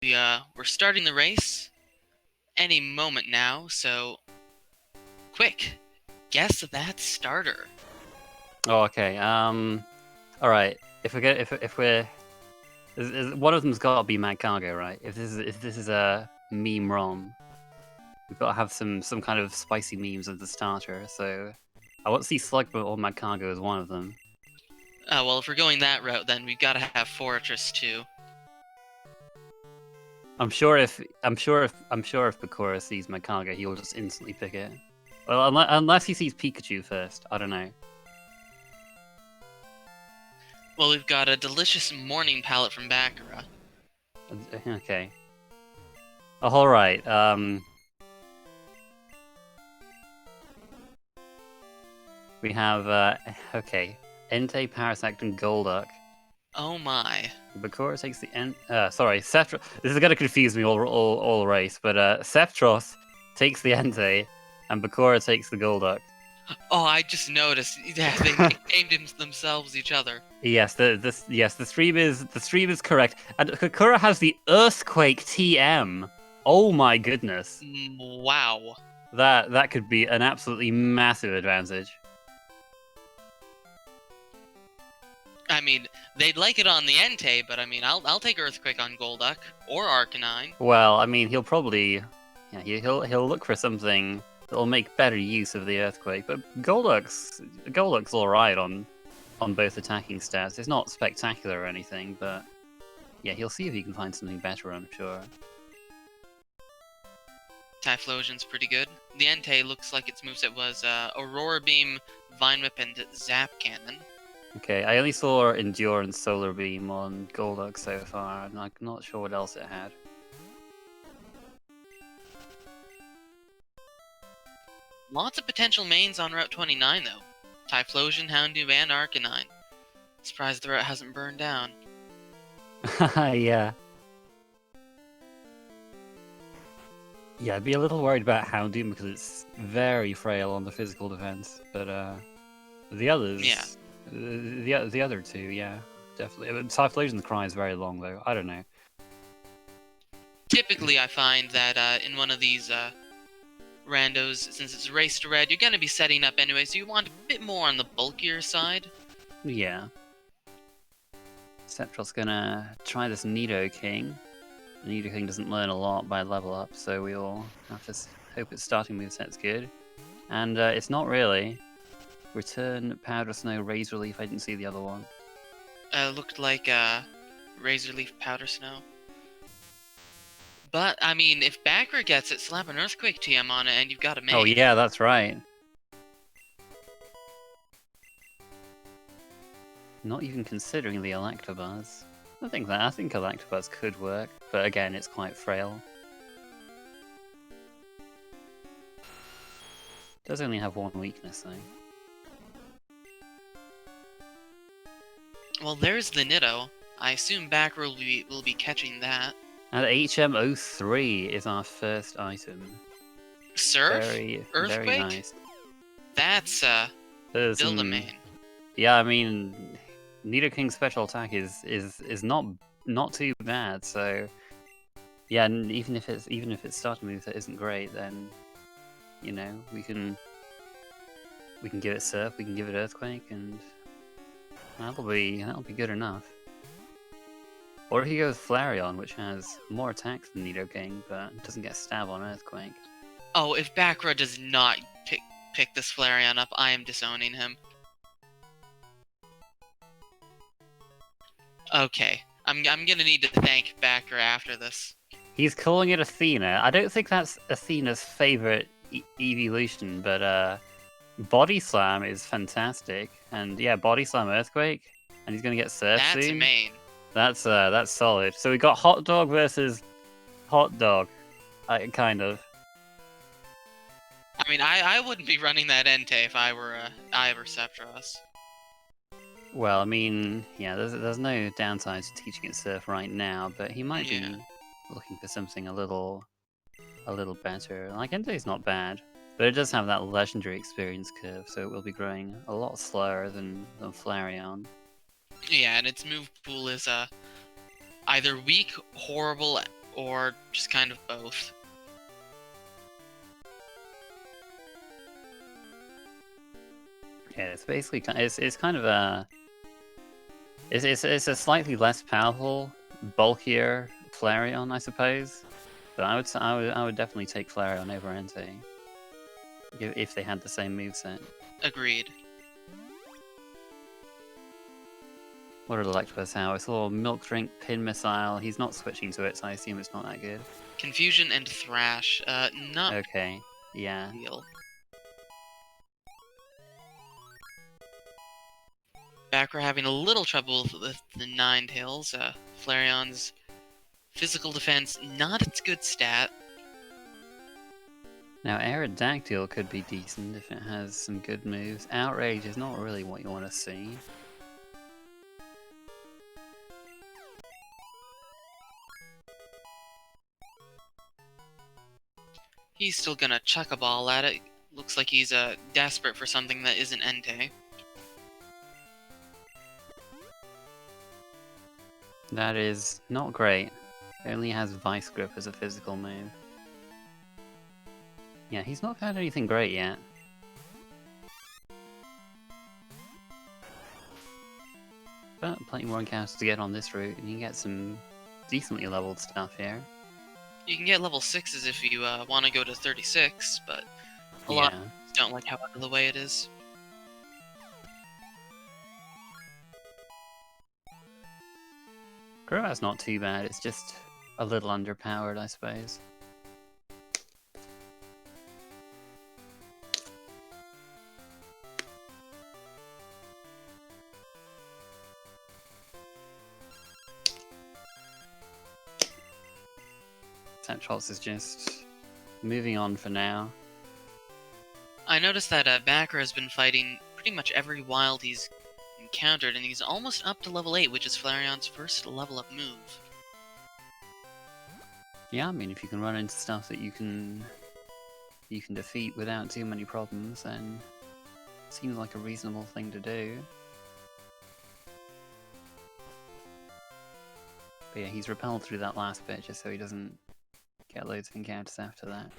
We're starting the race any moment now, so quick, guess that starter. Oh, okay. All right. If we're one of them's got to be Mad Cargo, right? If this is a meme ROM, we've got to have some kind of spicy memes as the starter. So I want to see Slugma or Mad Cargo as one of them. Well, if we're going that route, then we've got to have Fortress too. I'm sure if Bakura sees Mad Cargo, he'll just instantly pick it. Well, unless he sees Pikachu first. I don't know. Well, we've got a delicious morning palette from Bakura. Okay. Oh, all right. We have okay. Entei, Parasect, and Golduck. Oh my. Bakura takes the sorry, Sceptross. This is gonna confuse me all race, but Sceptross takes the Entei, and Bakura takes the Golduck. Oh, I just noticed. Yeah, they named themselves each other. Yes, the stream is correct, and Bakura has the Earthquake TM. Oh my goodness. Wow. That could be an absolutely massive advantage. I mean, they'd like it on the Entei, but I mean, I'll take Earthquake on Golduck or Arcanine. Well, I mean, he'll probably, yeah, he'll look for something that'll make better use of the Earthquake. But Golduck's all right on both attacking stats. It's not spectacular or anything, but yeah, he'll see if he can find something better. I'm sure. Typhlosion's pretty good. The Entei looks like its moveset was Aurora Beam, Vine Whip, and Zap Cannon. Okay, I only saw Endurance Solar Beam on Golduck so far. I'm not sure what else it had. Lots of potential mains on Route 29, though. Typhlosion, Houndoom, and Arcanine. Surprised the route hasn't burned down. Yeah. Yeah, I'd be a little worried about Houndoom because it's very frail on the physical defense, but the others, Yeah. The other two, yeah, definitely. Typhlosion's cry is very long though. I don't know. Typically, I find that in one of these randos, since it's race to red, you're going to be setting up anyway, so you want a bit more on the bulkier side. Yeah. Sceptross gonna try this Nidoking. The Nidoking doesn't learn a lot by level up, so we all have to hope its starting moveset's good. And it's not really. Return, Powder Snow, Razor Leaf. I didn't see the other one. Looked like Razor Leaf, Powder Snow. But, I mean, if Bakura gets it, slap an Earthquake TM on it, and you've got a main. Oh yeah, that's right. Not even considering the Electabuzz. I think Electabuzz could work, but again, it's quite frail. Does only have one weakness though. Well, there's the Nitto. I assume Bakura will be catching that. And HM03 is our first item. Surf? Earthquake? Very nice. That's build a main. Yeah, I mean, Nidoking's special attack is not too bad. So yeah, and even if its starting move that isn't great, then you know we can give it Surf, we can give it Earthquake, and that'll be good enough. Or if you go with Flareon, which has more attacks than Nidoking, but doesn't get stab on Earthquake. Oh, if Bakura does not pick this Flareon up, I am disowning him. Okay, I'm gonna need to thank Bakura after this. He's calling it Athena. I don't think that's Athena's favorite evolution, but Body Slam is fantastic. And yeah, Body Slam Earthquake, and he's gonna get Surf soon. That's a main. That's solid. So we got Hot Dog versus Hot Dog, kind of. I mean, I wouldn't be running that Entei if I were Sceptross. Well, I mean, yeah, there's no downside to teaching it Surf right now, but he might be looking for something a little better. Like Entei's not bad, but it does have that legendary experience curve, so it will be growing a lot slower than Flareon. Yeah, and its move pool is either weak, horrible, or just kind of both. Yeah, it's basically it's kind of a it's a slightly less powerful, bulkier Flareon, I suppose. But I would definitely take Flareon over Entei if they had the same moveset. Agreed. What did Electabuzz have? It's a little Milk Drink Pin Missile. He's not switching to it, so I assume it's not that good. Confusion and Thrash. Not Okay, yeah. real. Back we're having a little trouble with the Ninetales. Flareon's physical defense, not its good stat. Now, Aerodactyl could be decent if it has some good moves. Outrage is not really what you want to see. He's still gonna chuck a ball at it. Looks like he's desperate for something that isn't Entei. That is not great. It only has Vice Grip as a physical move. Yeah, he's not found anything great yet. But plenty more encounters to get on this route, and you can get some decently leveled stuff here. You can get level 6s if you want to go to 36, but a lot of people don't like how out of the way it is. Crobat's not too bad, it's just a little underpowered, I suppose. Sceptross is just moving on for now. I noticed that Backer has been fighting pretty much every wild he's encountered, and he's almost up to level 8, which is Flareon's first level up move. Yeah, I mean, if you can run into stuff that you can defeat without too many problems, then it seems like a reasonable thing to do. But yeah, he's repelled through that last bit just so he doesn't get loads of encounters after that.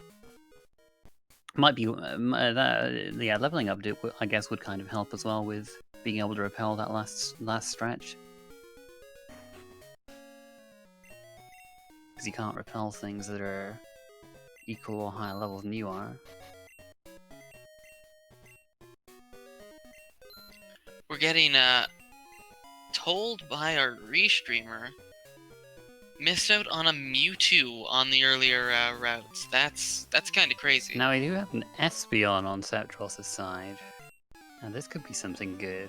Might be yeah, leveling up, I guess, would kind of help as well with being able to repel that last stretch. Because you can't repel things that are equal or higher level than you are. We're getting told by our restreamer missed out on a Mewtwo on the earlier routes. That's kind of crazy. Now we do have an Espeon on Sceptross' side. Now this could be something good.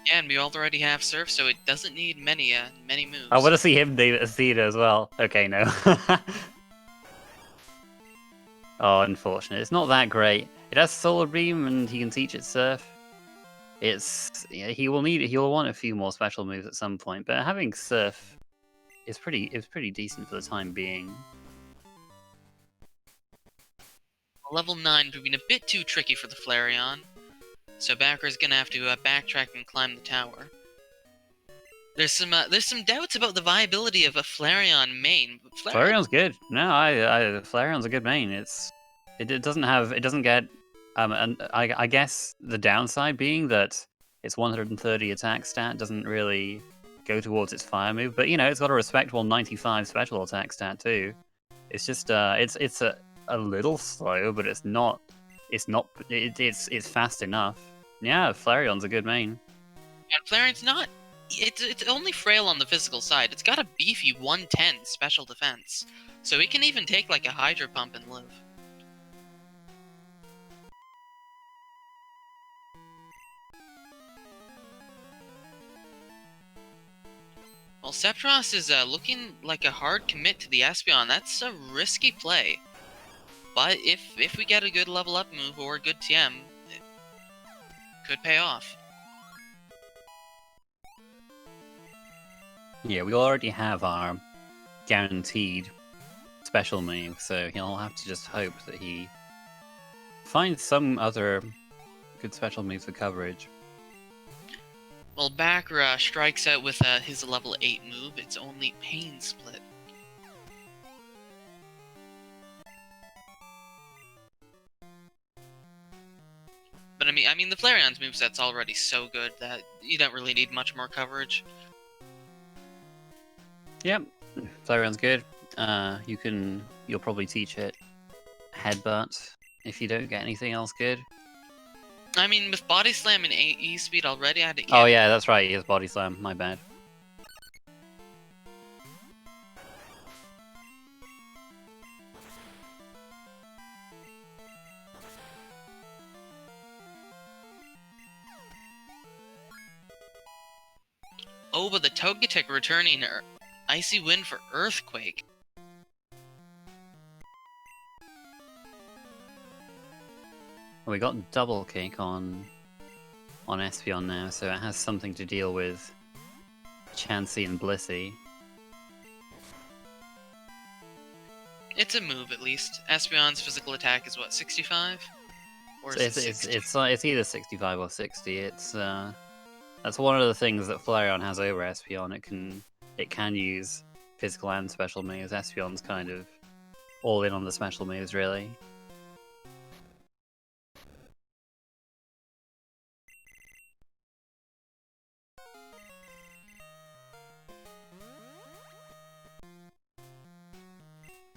Yeah, and we already have Surf, so it doesn't need many moves. I want to see him see it as well. Okay, no. Oh, unfortunate. It's not that great. It has Solar Beam and he can teach it Surf. Yeah, he will want a few more special moves at some point, but having Surf is pretty decent for the time being. Level 9 proving a bit too tricky for the Flareon, so Backer's gonna have to backtrack and climb the tower. There's some doubts about the viability of a Flareon main. Flareon's good. No, Flareon's a good main. It doesn't get and I guess the downside being that its 130 attack stat doesn't really go towards its fire move, but you know, it's got a respectable 95 special attack stat too. It's just it's a little slow, but it's fast enough. Yeah, Flareon's a good main. And Flareon's not. It's only frail on the physical side. It's got a beefy 110 special defense, so it can even take like a Hydro Pump and live. Well, Sceptross is looking like a hard commit to the Espeon. That's a risky play. But if we get a good level up move or a good TM, it could pay off. Yeah, we already have our guaranteed special move, so he'll have to just hope that he finds some other good special moves for coverage. Well, Backer strikes out with his level 8 move. It's only Pain Split. But I mean, the Flareon's moveset's already so good that you don't really need much more coverage. Yep, Flareon's good. You'll probably teach it Headbutt if you don't get anything else good. I mean, with Body Slam and E speed already, I Oh yeah, that's right. He has Body Slam. My bad. Oh, but the Togetic returning Icy Wind for Earthquake. We got Double Kick on Espeon now, so it has something to deal with Chansey and Blissey. It's a move, at least. Espeon's physical attack is what, 65? Or So is it 60? it's either 65 or 60. It's that's one of the things that Flareon has over Espeon. It can use physical and special moves. Espeon's kind of all in on the special moves, really.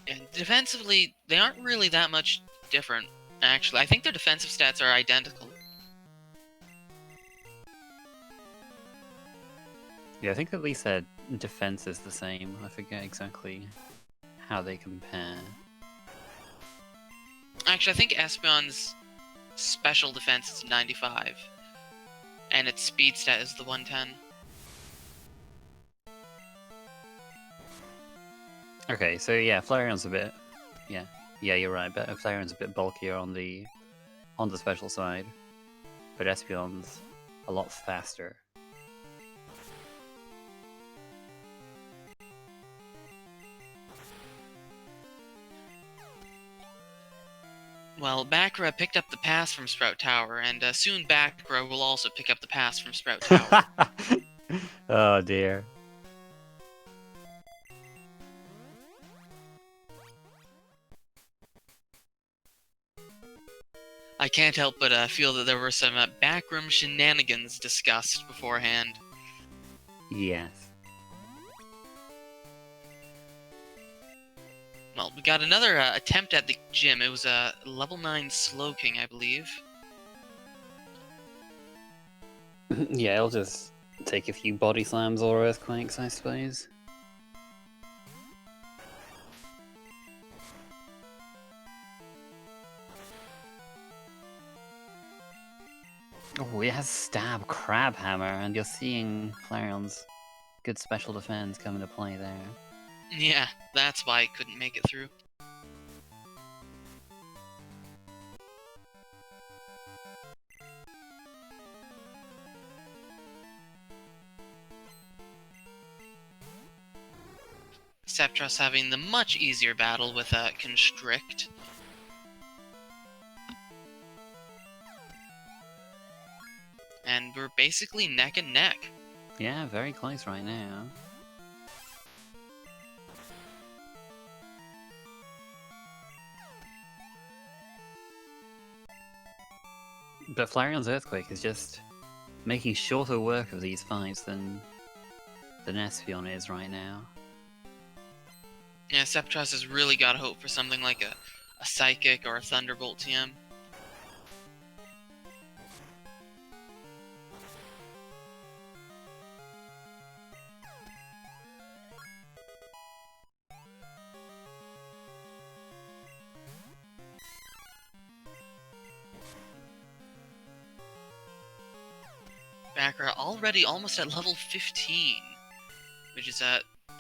And defensively, they aren't really that much different, actually. I think their defensive stats are identical. Yeah, I think at least their defense is the same. I forget exactly how they compare. Actually, I think Espeon's special defense is 95. And its speed stat is the 110. Okay, so yeah, Flareon's a bit... Yeah, you're right, but Flareon's a bit bulkier on the special side. But Espeon's a lot faster. Well, Bakra picked up the pass from Sprout Tower, and soon Bakra will also pick up the pass from Sprout Tower. Oh dear. I can't help but feel that there were some backroom shenanigans discussed beforehand. Yes. Well, we got another attempt at the gym. It was a level 9 Slowking, I believe. Yeah, it'll just take a few body slams or earthquakes, I suppose. Oh, it has Stab Crab Hammer, and you're seeing Flareon's good special defense come into play there. Yeah, that's why it couldn't make it through. Sceptross having the much easier battle with Constrict. And we're basically neck and neck. Yeah, very close right now. But Flareon's Earthquake is just making shorter work of these fights than Espeon is right now. Yeah, Sceptross has really got hope for something like a Psychic or a Thunderbolt TM. Bakra already almost at level 15, which is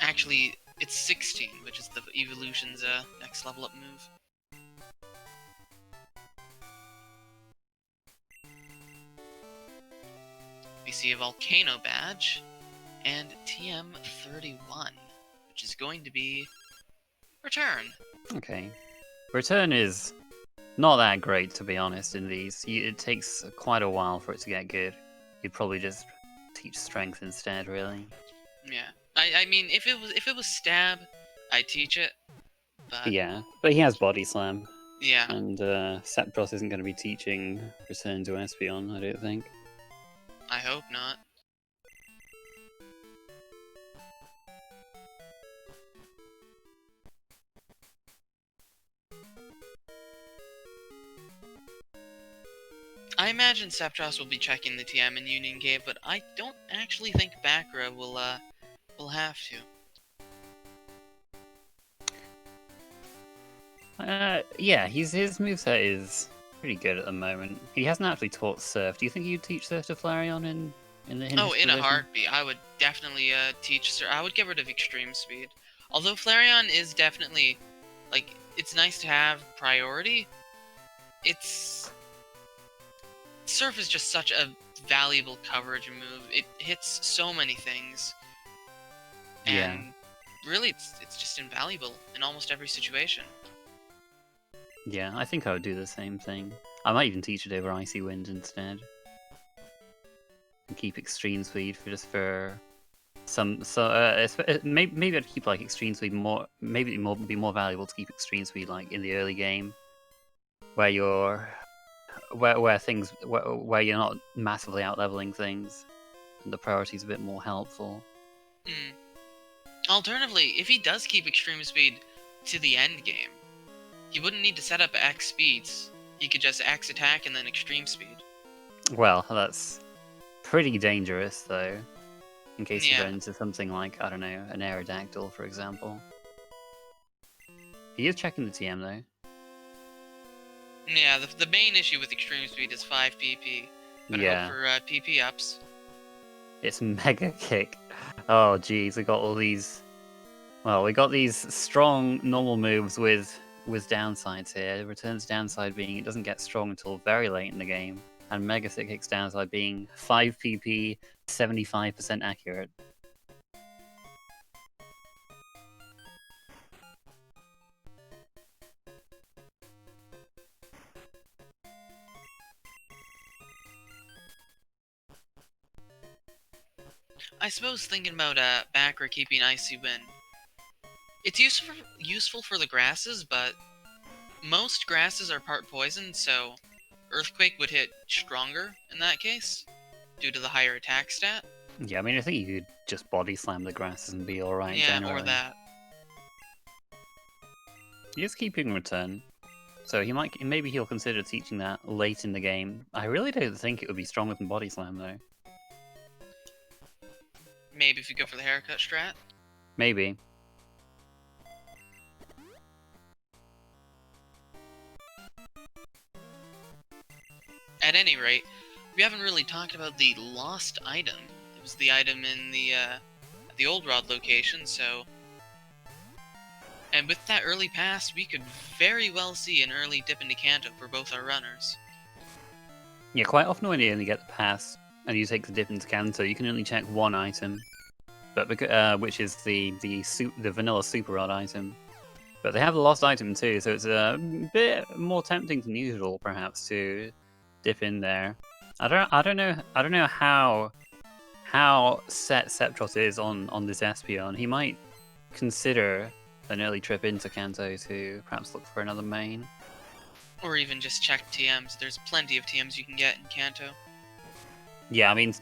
actually it's 16, which is the evolution's next level up move. We see a Volcano badge and TM31, which is going to be Return. Okay. Return is not that great, to be honest, in these. It takes quite a while for it to get good. You'd probably just teach Strength instead, really. Yeah, I mean, if it was Stab, I'd teach it. But Yeah, but he has Body Slam. Yeah, And Sceptross isn't going to be teaching Return to Espeon, I don't think. I hope not. I imagine Sceptross will be checking the TM in Union Cave, but I don't actually think Bakra will have to. Yeah, his moveset is pretty good at the moment. He hasn't actually taught Surf. Do you think you'd teach Surf to Flareon in Oh, his in a position? heartbeat, I would definitely teach Sir. I would get rid of Extreme Speed. Although Flareon is definitely, like, it's nice to have priority. It's Surf is just such a valuable coverage move. It hits so many things, Yeah. and really, it's just invaluable in almost every situation. Yeah, I think I would do the same thing. I might even teach it over Icy Wind instead. And keep Extreme Speed for some. Maybe I'd keep like Extreme Speed more. Maybe it'd be more valuable to keep Extreme Speed like in the early game, where you're where you're not massively out leveling things, and the priority's a bit more helpful. Mm. Alternatively, if he does keep Extreme Speed to the end game, he wouldn't need to set up X speeds. He could just X attack and then Extreme Speed. Well, that's pretty dangerous though, in case you Yeah. run into something like, I don't know, an Aerodactyl, for example. He is checking the TM though. Yeah, the main issue with Extreme Speed is 5 PP. Better hope Yeah, for PP ups. it's Mega Kick. Oh geez, we got all these. Well, we got these strong normal moves with downsides here. Returns downside being it doesn't get strong until very late in the game, and Mega Kick's downside being 5 PP, 75% accurate. I suppose thinking about Backer keeping Icy Wind. It's useful for the grasses, but most grasses are part poison, so Earthquake would hit stronger in that case, due to the higher attack stat. Yeah, I mean, I think you could just body slam the grasses and be alright Yeah, generally. or that. He is keeping return, so maybe he'll consider teaching that late in the game. I really don't think it would be stronger than body slam though. Maybe if you go for the haircut strat. Maybe. At any rate, we haven't really talked about the lost item. It was the item in the old rod location, so... And with that early pass, we could very well see an early dip into Kanto for both our runners. Yeah, quite often when you only get the pass and you take the dip into Kanto, you can only check one item, but which is the vanilla super rod item. But they have the lost item too, so it's a bit more tempting than usual, perhaps, to dip in there. I don't know how set Sceptross is on this Espeon. He might consider an early trip into Kanto to perhaps look for another main. Or even just check TMs. There's plenty of TMs you can get in Kanto. Yeah, I mean,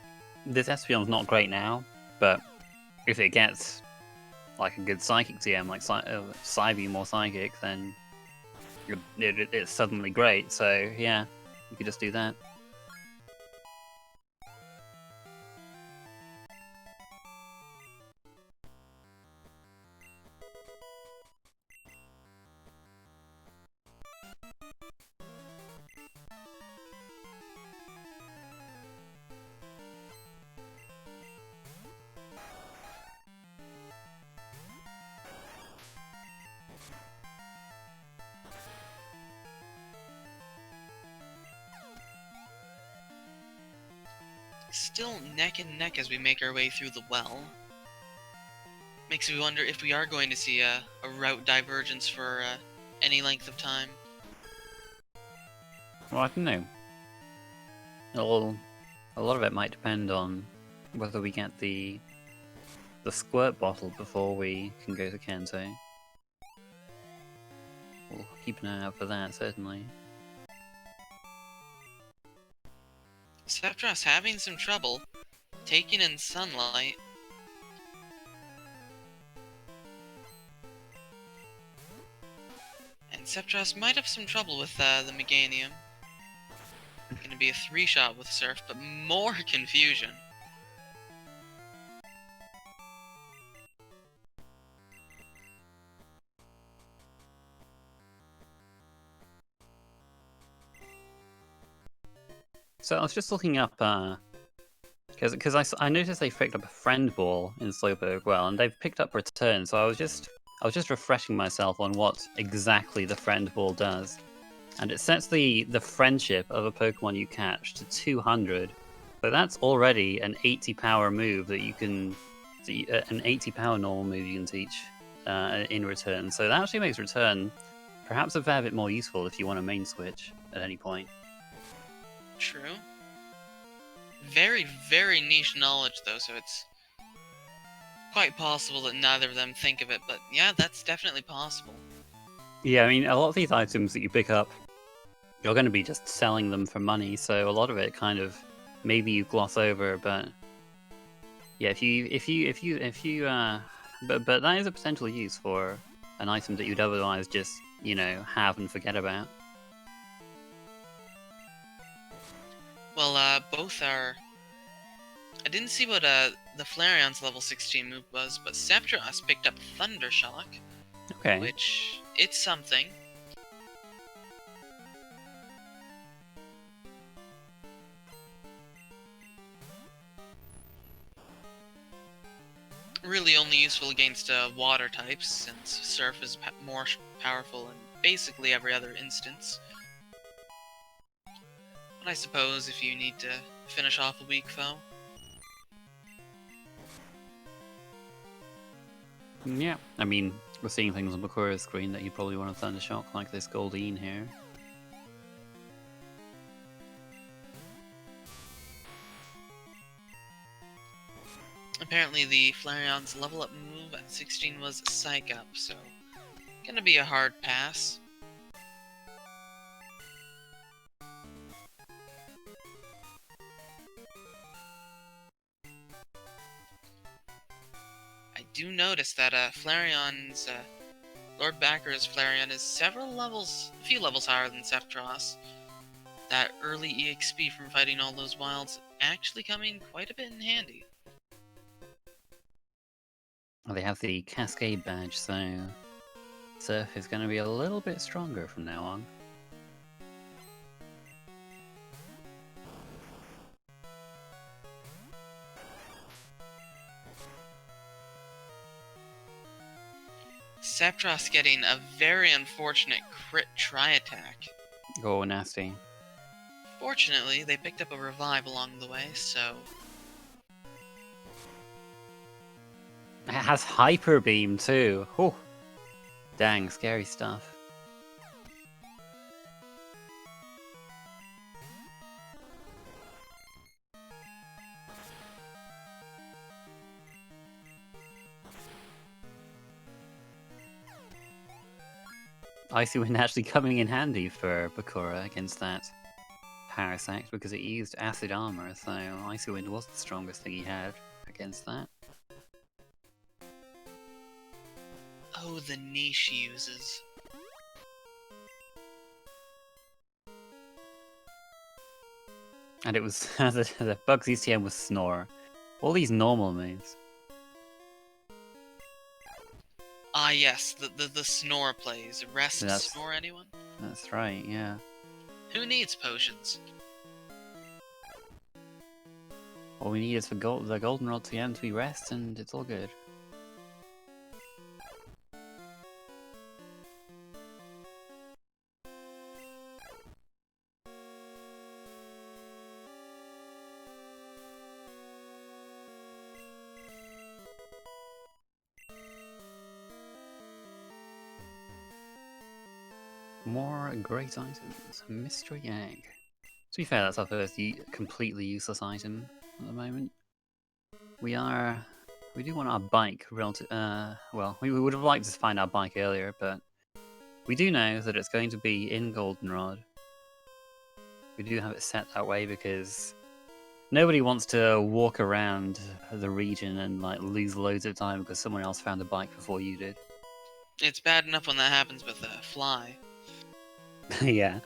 this Espeon's not great now, but if it gets like a good Psychic TM, like Psybeam or Psychic, then it's suddenly great. So yeah, you could just do that. Still neck and neck as we make our way through the well. Makes me wonder if we are going to see a route divergence for any length of time. Well, I don't know. A lot of it might depend on whether we get the squirt bottle before we can go to Kanto. we'll keep an eye out for that, certainly. Sceptross having some trouble taking in sunlight. And Sceptross might have some trouble with the Meganium. Gonna be a 3-shot with Surf, but more confusion. So I was just looking up, because I noticed they picked up a friend ball in Slowpoke, well, and they've picked up return. So I was just refreshing myself on what exactly the friend ball does, and it sets the friendship of a Pokemon you catch to 200. So that's already an 80 power move that you can, an 80 power normal move you can teach in return. So that actually makes return perhaps a fair bit more useful if you want to main switch at any point. True. Very, very niche knowledge, though, so it's quite possible that neither of them think of it, but yeah, that's definitely possible. Yeah, I mean, a lot of these items that you pick up, you're going to be just selling them for money, so a lot of it kind of maybe you gloss over, but yeah, but that is a potential use for an item that you'd otherwise just, you know, have and forget about. Well, both are... I didn't see what the Flareon's level 16 move was, but Sceptross picked up Thunder Shock, Okay. which, it's something. Really only useful against water types, since Surf is more powerful in basically every other instance. But I suppose if you need to finish off a weak foe. Yeah, I mean, we're seeing things on Bakura's screen that you probably want to Thunder Shock, like this Goldeen here. Apparently the Flareon's level up move at 16 was Psych Up, so gonna be a hard pass. I do notice that Flareon's Lord Backer's Flareon is a few levels higher than Sceptross. That early EXP from fighting all those wilds actually coming quite a bit in handy. Well, they have the Cascade badge, so Surf is going to be a little bit stronger from now on. Sceptross getting a very unfortunate crit tri-attack. Oh, nasty. Fortunately, they picked up a revive along the way, so... It has Hyper Beam too. Oh, dang, scary stuff. Icy Wind actually coming in handy for Bakura against that Parasect because it used Acid Armor, so Icy Wind was the strongest thing he had against that. Oh, the niche he uses. And it was the Bugsy's TM was Snore. All these normal moves. Ah yes, the snore plays. Rest, snore, anyone? That's right, yeah. Who needs potions? All we need is for the Goldenrod TM to be rest, and it's all good. More great items. Mystery Egg. To be fair, that's our first completely useless item at the moment. We do want our bike well, we would have liked to find our bike earlier, but We do know that it's going to be in Goldenrod. We do have it set that way because nobody wants to walk around the region and like lose loads of time because someone else found a bike before you did. It's bad enough when that happens with a fly. Yeah.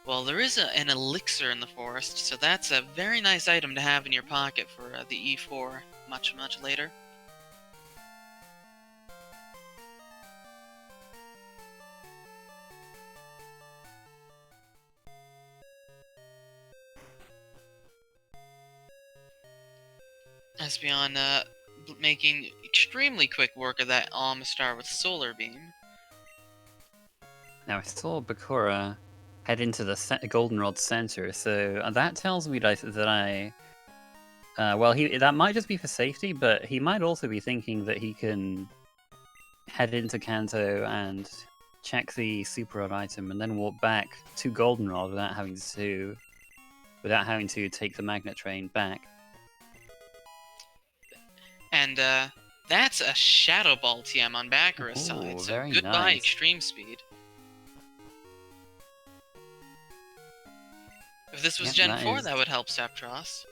Well, there is an elixir in the forest, so that's a very nice item to have in your pocket for the E4 much later. Espeon making extremely quick work of that Amistar with Solar Beam. Now I saw Bakura head into the Goldenrod center, so that tells me that well, that might just be for safety, but he might also be thinking that he can head into Kanto and check the Super Rod item and then walk back to Goldenrod without having to take the magnet train back. And that's a Shadow Ball TM on Bakura's side, so very goodbye nice. Extreme Speed. If this was Gen 4, that would help Sceptross.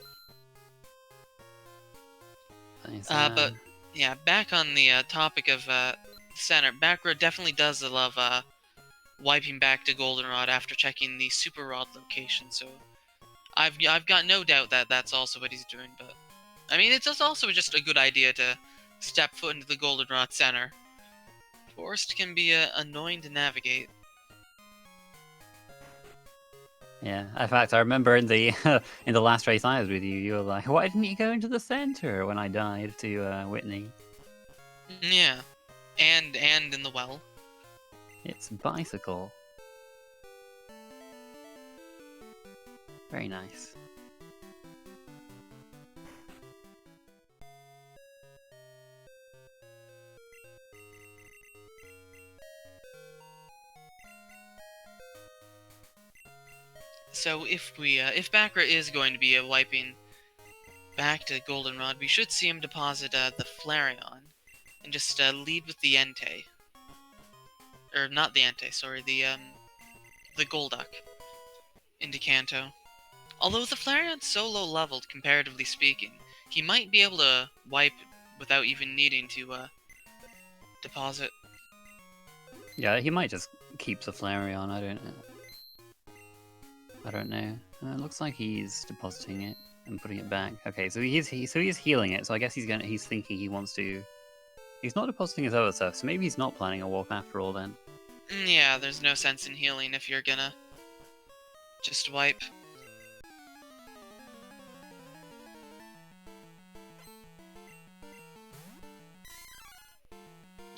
But yeah, back on the topic of center, Bakura definitely does love wiping back to Goldenrod after checking the Super Rod location. So I've got no doubt that that's also what he's doing. But I mean, it's also just a good idea to step foot into the Goldenrod center. Forest can be annoying to navigate. Yeah, in fact, I remember in the in the last race I was with you, you were like, "Why didn't you go into the center?" when I died to Whitney. Yeah, and in the well. It's bicycle. Very nice. So if Bakura is going to be wiping back to Goldenrod, we should see him deposit the Flareon and just lead with the Entei. Or not the Entei, sorry, the Golduck into Kanto. Although the Flareon's so low leveled, comparatively speaking, he might be able to wipe without even needing to deposit. Yeah, he might just keep the Flareon. I don't know. It looks like he's depositing it and putting it back. Okay, so he's healing it. So I guess he's thinking he wants to. He's not depositing his other stuff, so maybe he's not planning a walk after all then. Yeah, there's no sense in healing if you're gonna just wipe.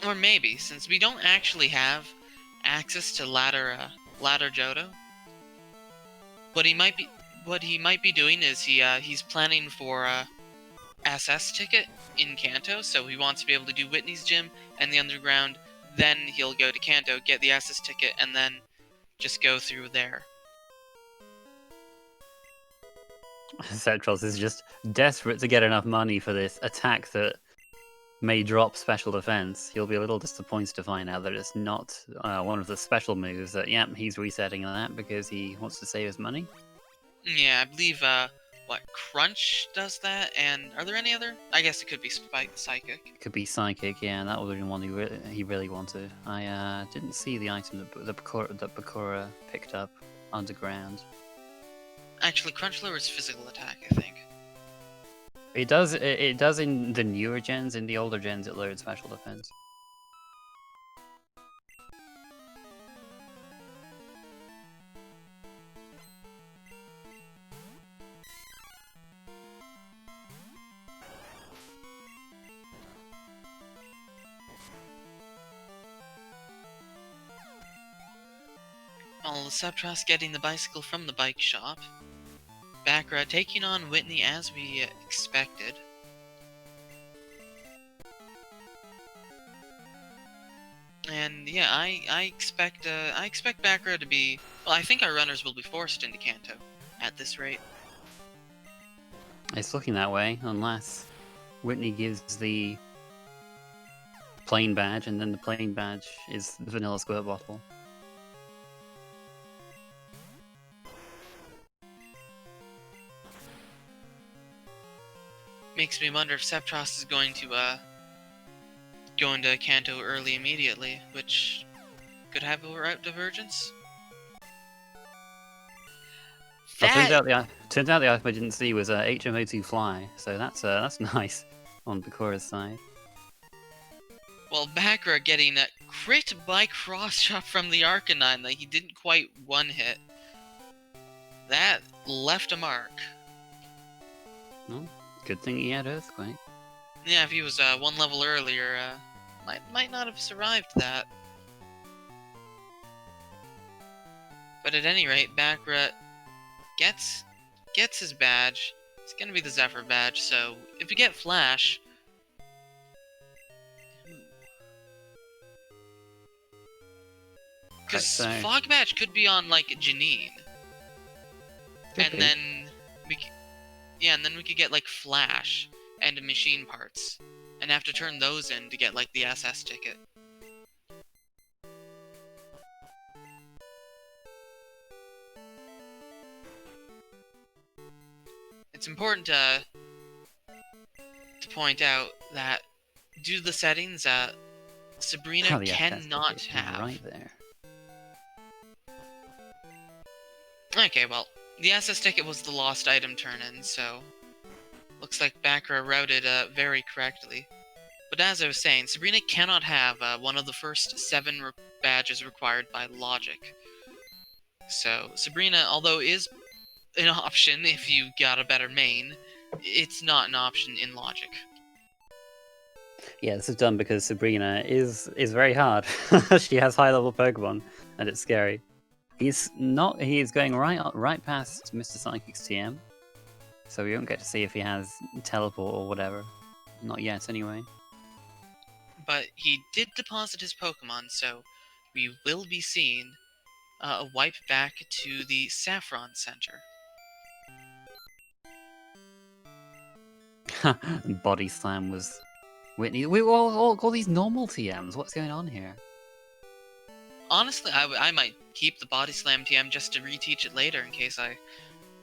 Or maybe, since we don't actually have access to ladder Johto, what he might be doing is he's planning for SS ticket in Kanto, so he wants to be able to do Whitney's gym and the underground. Then he'll go to Kanto, get the SS ticket, and then just go through there. Sceptross is just desperate to get enough money for this attack that may drop special defense. He'll be a little disappointed to find out that it's not one of the special moves. That he's resetting that because he wants to save his money. Yeah, I believe Crunch does that, and are there any other? I guess it could be Psychic. It could be Psychic, yeah, and that was the one he really wanted. I didn't see the item that Bakura picked up underground. Actually, Crunch lowers physical attack, I think. It does in the newer gens. In the older gens, it lowered special defense. All the Sceptross getting the bicycle from the bike shop. Bakura taking on Whitney as we expected. And yeah, I expect Bakura to be. Well, I think our runners will be forced into Kanto at this rate. It's looking that way, unless Whitney gives the plain badge, and then the plain badge is the vanilla squirt bottle. Makes me wonder if Sceptross is going to go into Kanto early immediately, which could have a route divergence. Well, turns out the item I didn't see was HMO2 Fly, so that's nice on Bakura's side. Well, Bakura getting a crit by cross shot from the Arcanine that he didn't quite one-hit. That left a mark. Well, good thing he had Earthquake. Yeah, if he was one level earlier, might not have survived that. But at any rate, Bakura gets his badge. It's gonna be the Zephyr badge, so if you get Flash... Because Fog Badge could be on, like, Janine. And then we could get, like, Flash and machine parts. And have to turn those in to get, like, the SS ticket. It's important to point out that due to the settings, Sabrina cannot have... Right there. Okay, well, the SS ticket was the lost item turn-in, so... Looks like Bakura routed very correctly. But as I was saying, Sabrina cannot have one of the first 7 badges required by logic. So, Sabrina, although is an option if you got a better main, it's not an option in logic. Yeah, this is done because Sabrina is very hard. She has high-level Pokemon, and it's scary. He's going right past Mr. Psychic's TM, so we won't get to see if he has teleport or whatever. Not yet, anyway. But he did deposit his Pokemon, so we will be seeing a wipe back to the Saffron Center. Body Slam was Whitney. We all these normal TMs. What's going on here? Honestly, I might keep the Body Slam TM just to reteach it later in case I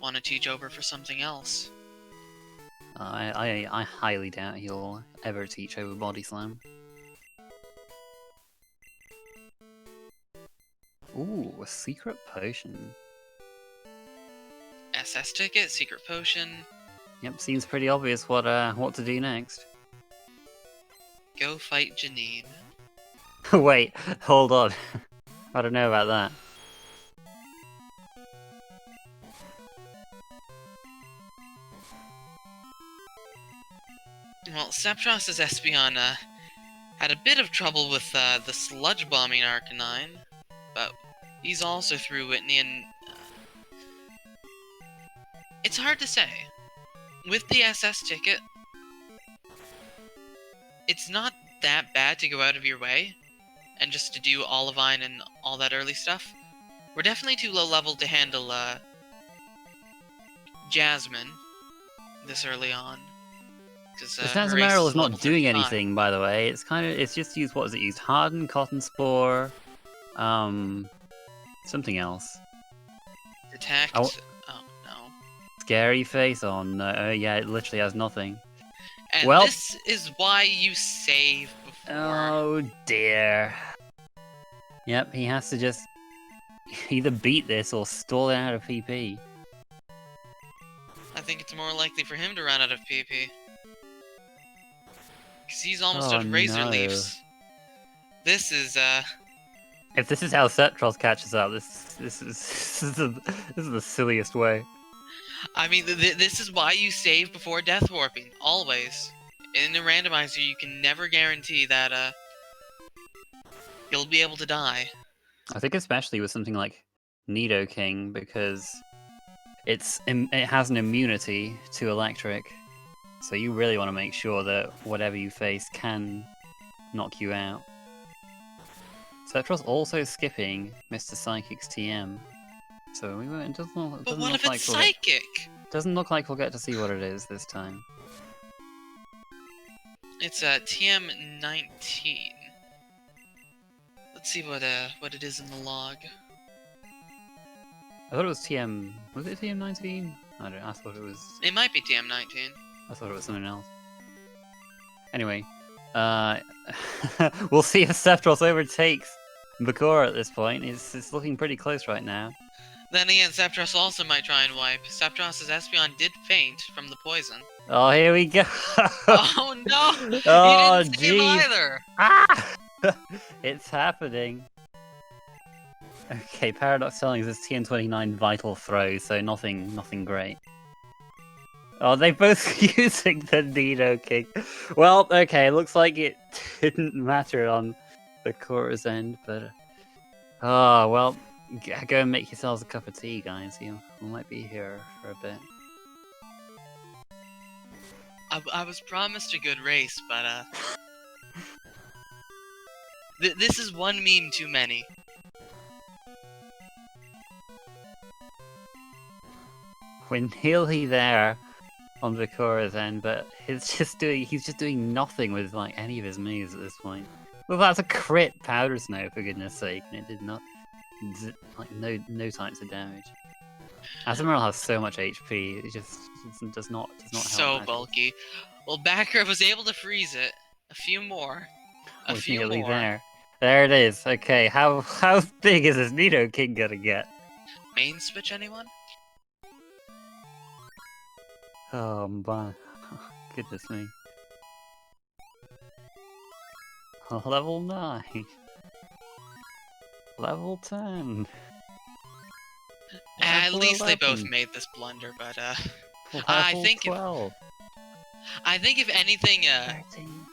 want to teach over for something else. I highly doubt he'll ever teach over Body Slam. Ooh, a secret potion. SS ticket, secret potion. Yep, seems pretty obvious what to do next. Go fight Janine. Wait, hold on. I don't know about that. Well, Sceptross's Espeon had a bit of trouble with the sludge bombing Arcanine, but he's also through Whitney, and it's hard to say. With the SS ticket, it's not that bad to go out of your way and just to do Olivine and all that early stuff. We're definitely too low level to handle Jasmine this early on. Zanzimaril is not doing anything, by the way. It's just used, what is it used? Harden, Cotton Spore, something else. Detect? Oh no. Scary Face? Oh no, yeah, it literally has nothing. And well, this is why you save before. Oh dear. Yep, he has to just either beat this or stall it out of PP. I think it's more likely for him to run out of PP. Because he's almost out of Razor Leafs. This is, If this is how Sceptross catches up, this is the silliest way. I mean, this is why you save before Death Warping, always. In the Randomizer, you can never guarantee that, you'll be able to die. I think especially with something like Nidoking, because it has an immunity to electric, so you really want to make sure that whatever you face can knock you out. Sceptross also skipping Mr. Psychic's TM, so we won't. But what if it's Psychic? Doesn't look like we'll get to see what it is this time. It's TM 19. Let's see what it is in the log. I thought it was TM. Was it TM19? I don't know. I thought it was. It might be TM19. I thought it was something else. Anyway, we'll see if Sceptross overtakes Bakura at this point. It's looking pretty close right now. Then again, Sceptross also might try and wipe. Sceptross's Espeon did faint from the poison. Oh, here we go! Oh no! Oh, He didn't save jeez! either! Ah! It's happening. Okay, Paradox telling us it's TN29 Vital Throw, so nothing great. Oh, they both using the Nido King. Well, okay, looks like it didn't matter on the Bakura's end, but... Oh, well, go and make yourselves a cup of tea, guys. You might be here for a bit. I was promised a good race, but this is one meme too many. We're nearly there on Bakura's end, but he's just doing nothing with like any of his moves at this point. Well, that's a crit Powder Snow, for goodness sake, and it did not like no types of damage. Azumarill has so much HP, it just does not help. So bulky. Well, Backer was able to freeze it. A few more. A few nearly more. there. There it is. Okay, how big is this Nido King gonna get? Main switch, anyone? Oh my goodness me. Level 9. Level 10. At Level least 11. they both made this blunder, but Level I think 12. if anything 13.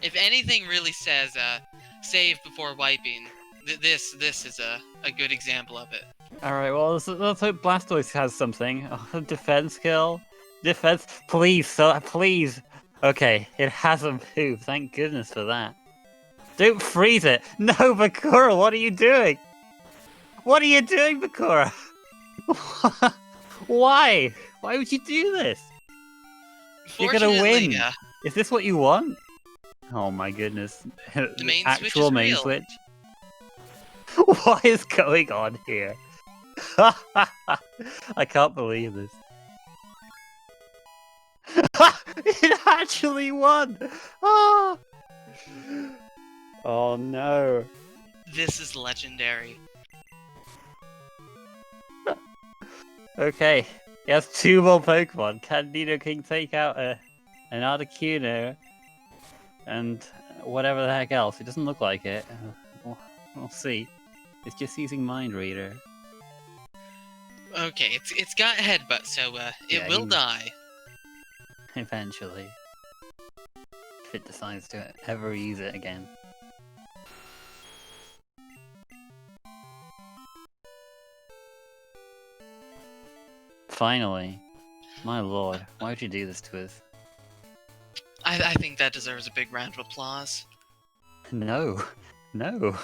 if anything really says save before wiping, this is a good example of it. Alright, well let's hope Blastoise has something. Oh, defense kill. Defense, please, please. Okay, it hasn't moved. Thank goodness for that. Don't freeze it. No, Bakura, what are you doing? What are you doing, Bakura? Why? Why would you do this? You're gonna win. Is this what you want? Oh my goodness. The main Actual switch is main real. switch. What is going on here? I can't believe this. It actually won! Oh! Oh no. This is legendary. Okay, he has 2 more Pokemon. Can Nido King take out an Articuno and whatever the heck else? It doesn't look like it. We'll see. It's just using Mind Reader. Okay, it's got headbutt, so it will die. Eventually. If it decides to ever use it again. Finally. My lord, why would you do this to us? I think that deserves a big round of applause. No. No.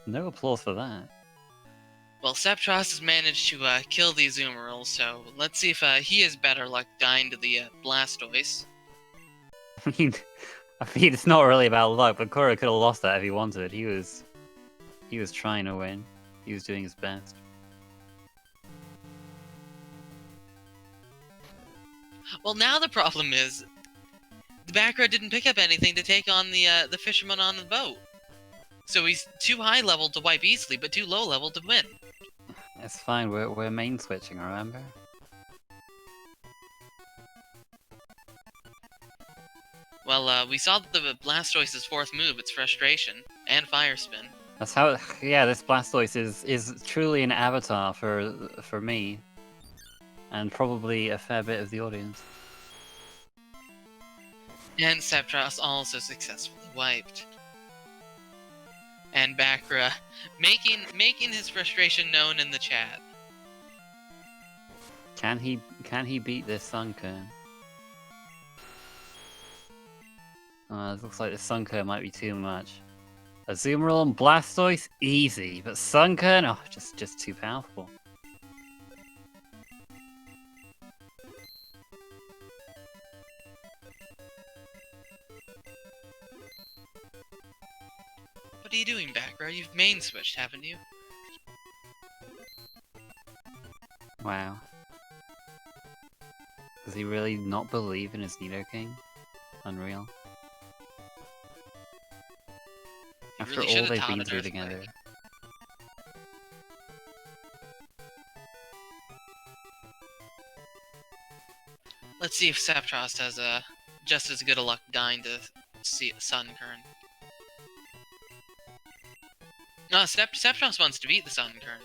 No applause for that. Well, Sceptross has managed to kill the Azumarill, so let's see if he has better luck dying to the Blastoise. I mean, it's not really about luck, but Bakura could have lost that if he wanted. He was trying to win. He was doing his best. Well, now the problem is, the back row didn't pick up anything to take on the fisherman on the boat. So he's too high level to wipe easily, but too low level to win. It's fine, we're main switching, remember? Well, we saw that the Blastoise's 4th move, its Frustration, and Fire Spin. That's how, yeah, this Blastoise is truly an avatar for me. And probably a fair bit of the audience. And Sceptross also successfully wiped. And Bakra making his frustration known in the chat. Can he beat this Sunkern? It looks like the Sunkern might be too much. Azumarill and Blastoise, easy, but Sunkern, oh, just too powerful. But are you doing, Bakra? You've main switched, haven't you? Wow. Does he really not believe in his Nidoking? Unreal. You After really all should've they've taught been an through Earthquake. together. Let's see if Sceptross has just as good a luck dying to Sun Current. No, Sceptross wants to beat the Sun Current.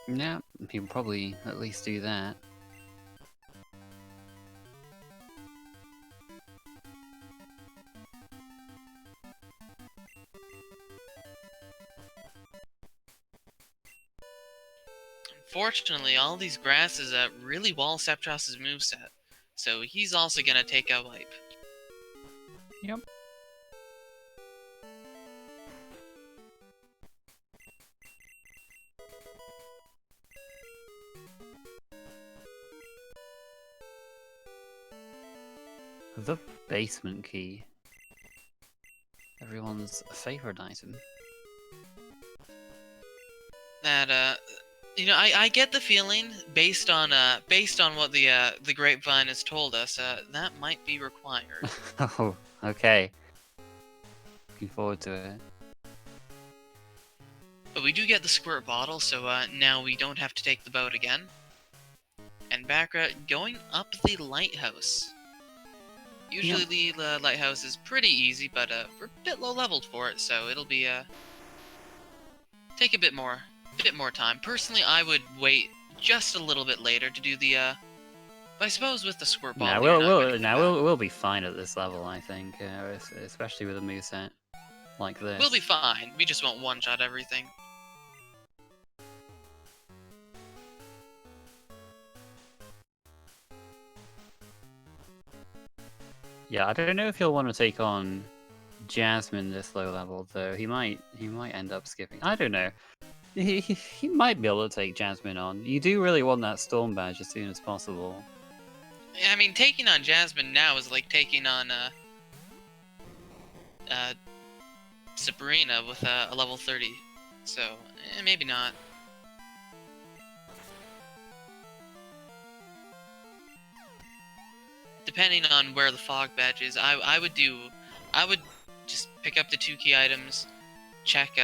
Yeah, he'll probably at least do that. Unfortunately, all these grasses really wall Sceptross's moveset, so he's also gonna take a wipe. Yep. The basement key. Everyone's favorite item. That you know, I get the feeling based on what the grapevine has told us, that might be required. Oh, okay. Looking forward to it. But we do get the squirt bottle, so now we don't have to take the boat again. And Bakra going up the lighthouse. Usually the lighthouse is pretty easy, but we're a bit low leveled for it, so it'll be take a bit more time. Personally, I would wait just a little bit later to do the but I suppose with the squirt Nah, bottle, we'll be fine at this level, I think, especially with a moveset like this. We'll be fine. We just won't one-shot everything. Yeah, I don't know if he'll want to take on Jasmine this low level, though. He might end up skipping. I don't know. He might be able to take Jasmine on. You do really want that Storm Badge as soon as possible. I mean, taking on Jasmine now is like taking on Sabrina with a level 30. So, maybe not. Depending on where the fog badge is, I would just pick up the 2 key items, check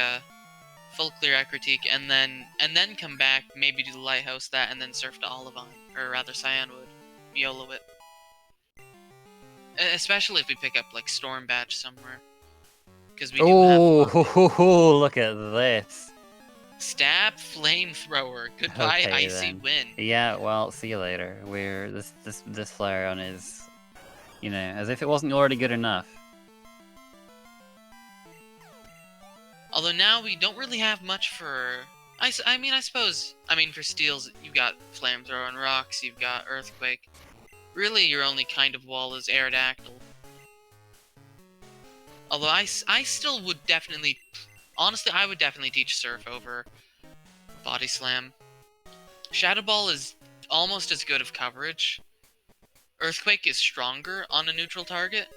full clear critique, and then come back, maybe do the lighthouse that, and then surf to Olivine, or rather Cyanwood, YOLO it. Especially if we pick up like Storm Badge somewhere, because we do have. Oh, look at this! Stab Flamethrower. Goodbye, Okay, Icy then. Wind. Yeah, well, see you later. We're this Flareon is, you know, as if it wasn't already good enough. Although now we don't really have much for. I mean, for steals, you've got Flamethrower and Rocks, you've got Earthquake. Really, your only kind of wall is Aerodactyl. Although I still would definitely. Honestly, I would definitely teach Surf over Body Slam. Shadow Ball is almost as good of coverage. Earthquake is stronger on a neutral target.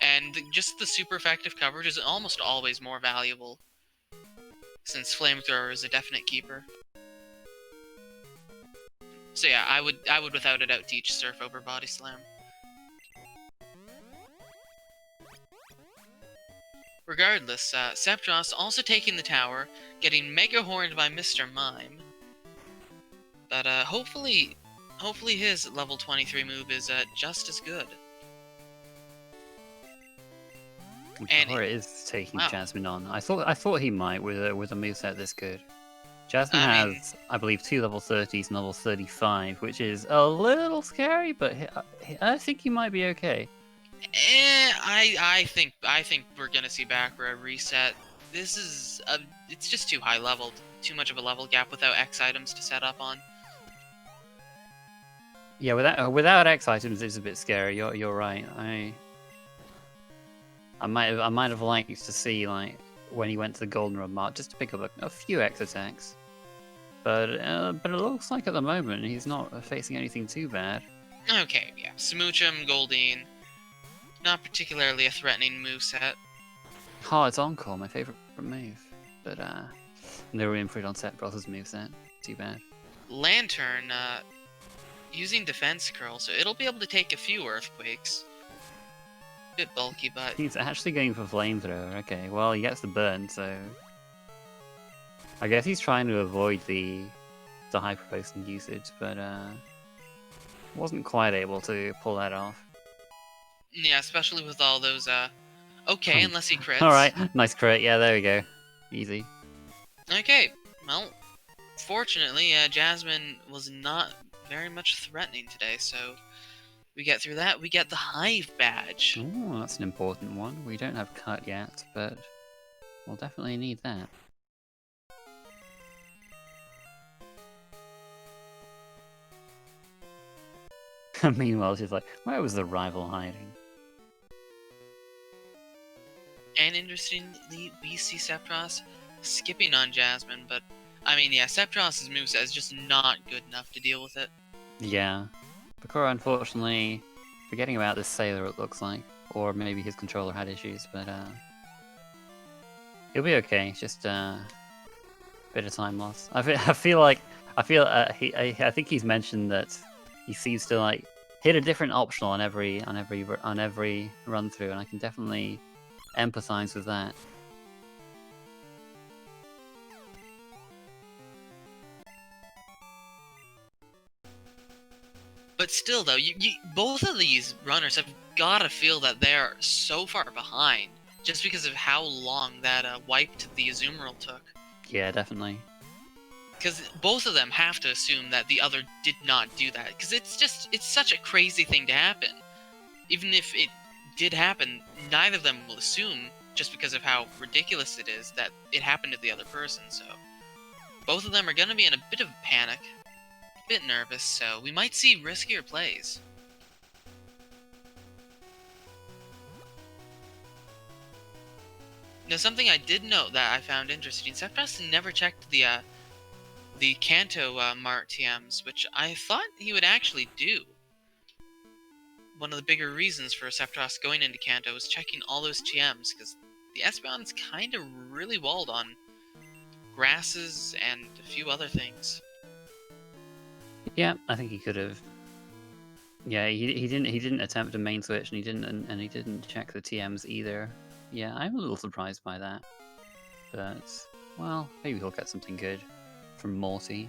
And just the super effective coverage is almost always more valuable, since Flamethrower is a definite keeper. So yeah, I would without a doubt teach Surf over Body Slam. Regardless, Sceptross also taking the tower, getting Mega Horned by Mr. Mime. But hopefully his level 23 move is just as good. Or it is taking Jasmine on. I thought he might with a moveset this good. Jasmine has, I believe, 2 level 30s and level 35, which is a little scary, but I think he might be okay. I think we're gonna see Bakra reset. This is it's just too high leveled, too much of a level gap without X items to set up on. Yeah, without X items, it's a bit scary. You're right. I might have liked to see like when he went to the Goldenrod Mark just to pick up a few X attacks, but it looks like at the moment he's not facing anything too bad. Okay, yeah, Smoochum, Goldeen, not particularly a threatening moveset. Oh, it's Encore, my favorite move. But, no input on Sceptross's moveset. Too bad. Lantern, using defense curl, so it'll be able to take a few earthquakes. Bit bulky, but He's actually going for Flamethrower. Okay, well, he gets the burn, so... I guess he's trying to avoid the hyper-potion usage, but, wasn't quite able to pull that off. yeah, especially with all those, okay, unless he crits. Alright, nice crit. Yeah, there we go. Easy. Okay, well, fortunately, Jasmine was not very much threatening today, so we get through that. We get the Hive badge. Ooh, that's an important one. We don't have cut yet, but we'll definitely need that. Meanwhile, she's like, where was the rival hiding? And interestingly, we see Sceptross skipping on Jasmine, but I mean, yeah, Sceptross's moveset is just not good enough to deal with it. Yeah. Bakura, unfortunately, forgetting about this sailor, it looks like. Or maybe his controller had issues, but he'll be okay. It's just a bit of time loss. I think he's mentioned that he seems to like hit a different optional on every run through, and I can definitely empathize with that. But still, though, both of these runners have got to feel that they're so far behind just because of how long that wipe to the Azumarill took. Yeah, definitely. Because both of them have to assume that the other did not do that. Because it's such a crazy thing to happen. Even if it did happen, neither of them will assume, just because of how ridiculous it is, that it happened to the other person. So both of them are going to be in a bit of a panic. Bit nervous, so we might see riskier plays. Now, something I did note that I found interesting, Sceptross never checked the Kanto Mart TMs, which I thought he would actually do. One of the bigger reasons for Sceptross going into Kanto was checking all those TMs, because the Espeon's kind of really walled on grasses and a few other things. Yeah, I think he could have. Yeah, he didn't attempt a main switch, and he didn't check the TMs either. Yeah, I'm a little surprised by that. But well, maybe he'll get something good from Morty.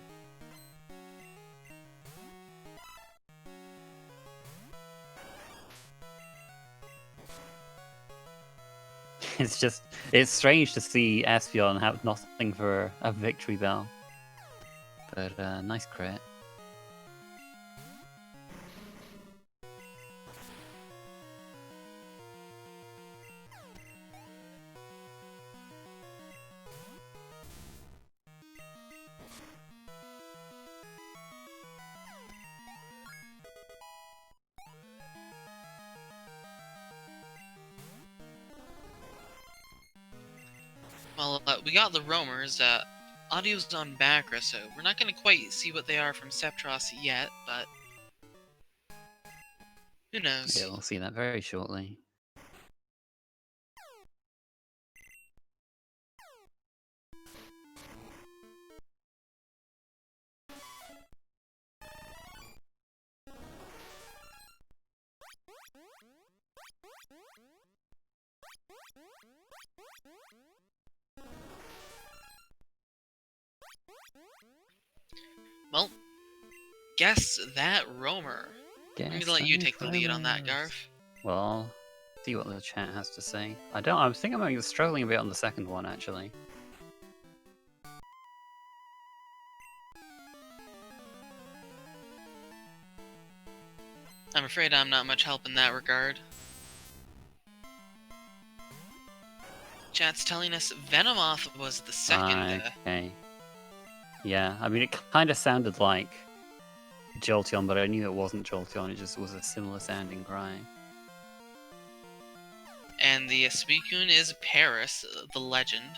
It's strange to see Espeon have nothing for a victory bell. But nice crit. Well, we got the roamers. Audio's on Bakra, so we're not going to quite see what they are from Sceptross yet, but who knows? Yeah, we'll see that very shortly. Well, guess that roamer. I'm going to let you take the lead on that, Garf. Well, see what the chat has to say. I think I'm struggling a bit on the second one, actually. I'm afraid I'm not much help in that regard. Chat's telling us Venomoth was the second. Okay. Yeah, I mean, it kind of sounded like Jolteon, but I knew it wasn't Jolteon, it just was a similar sounding cry. And the Suicune is Paris, the legend.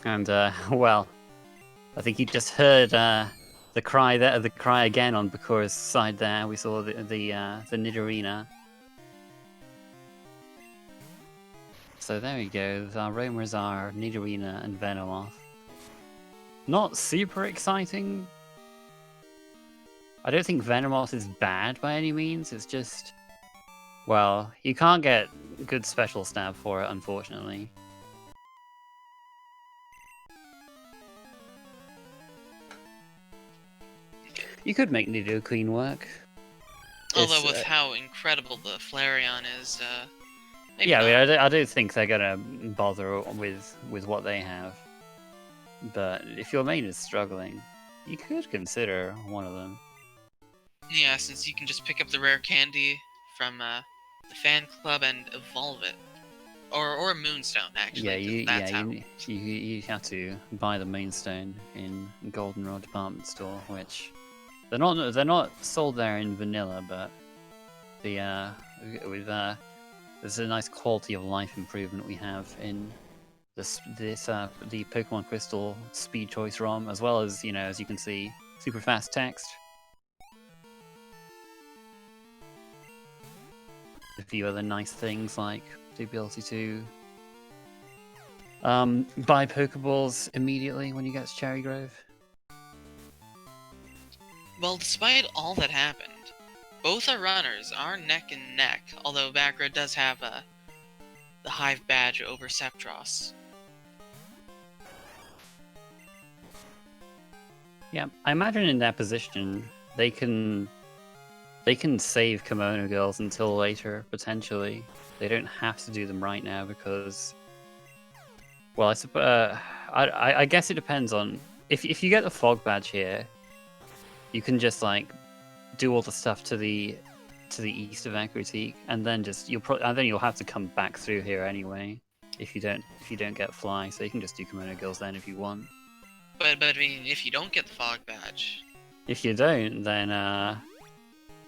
And, well, I think you just heard The cry there, the cry again on Bakura's side there. We saw the Nidorina. So there we go. Our roamers are Nidorina and Venomoth. Not super exciting. I don't think Venomoth is bad by any means. It's just, well, you can't get good special stab for it, unfortunately. You could make Nidoqueen work. Although with how incredible the Flareon is, maybe yeah, not. I mean, I don't think they're gonna bother with what they have. But if your main is struggling, you could consider one of them. Yeah, since you can just pick up the rare candy from the fan club and evolve it, or a moonstone actually. You have to buy the mainstone in Goldenrod department store, which they're not sold there in vanilla, but the there's a nice quality of life improvement we have in the Pokemon Crystal Speed Choice ROM, as well as, you know, as you can see, super fast text. A few other nice things like the ability to buy Pokeballs immediately when you get to Cherry Grove. Well, despite all that happened, both our runners are neck and neck, although Backroad does have the Hive badge over Sceptross. Yeah, I imagine in that position they can save Kimono Girls until later, potentially. They don't have to do them right now because, well, I guess it depends on if you get the Fog badge here, you can just like do all the stuff to the east of Aquatique, and then you'll have to come back through here anyway if you don't get Fly, so you can just do Kimono Girls then if you want. But I mean, if you don't get the Fog badge, if you don't, then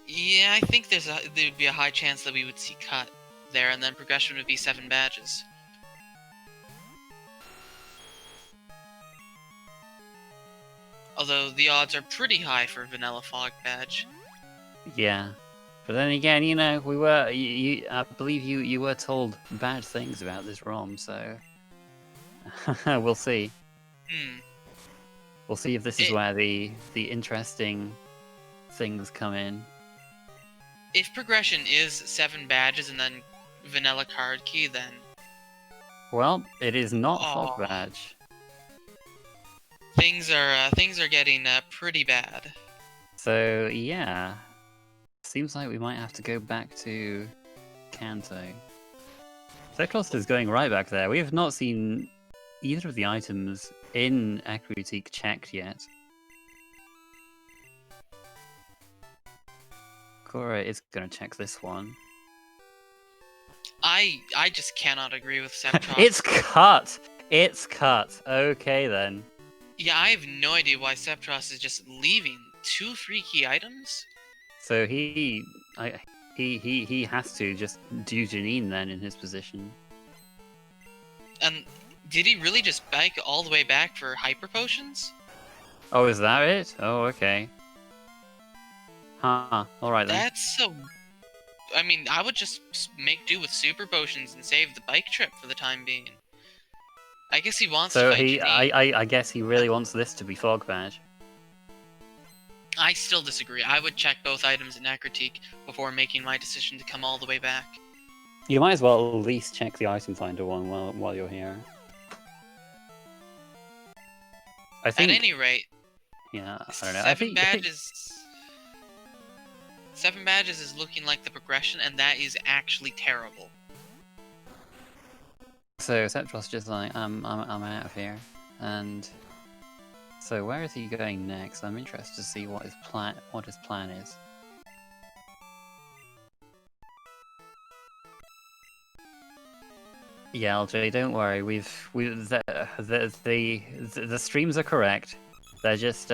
yeah, I think there'd be a high chance that we would see Cut there, and then progression would be 7 badges. Although the odds are pretty high for Vanilla Fog badge. Yeah, but then again, you know, we were I believe you were told bad things about this ROM, so we'll see. We'll see if this is where the interesting things come in. If progression is 7 badges and then vanilla card key, then... Well, it is not Fog badge. Things are getting pretty bad. So yeah, seems like we might have to go back to Kanto. Sceptross is going right back there. We have not seen either of the items in Aquatique checked yet. Cora is gonna check this one. I just cannot agree with Sceptross. It's cut! It's cut. Okay then. Yeah, I have no idea why Sceptross is just leaving 2 free key items. So he has to just do Janine then in his position. And did he really just bike all the way back for Hyper Potions? Oh, is that it? Oh, okay. Huh. Alright then. That's so... I mean, I would just make do with Super Potions and save the bike trip for the time being. I guess he wants to fight Janine. I guess he really wants this to be Fog badge. I still disagree. I would check both items in Aquatique before making my decision to come all the way back. You might as well at least check the item finder one while you're here. I think. At any rate, yeah, I don't know. 7 badges is looking like the progression, and that is actually terrible. So Sceptross just like I'm out of here, and so where is he going next? I'm interested to see what his plan is. Yeah, LJ, don't worry. The streams are correct. They're just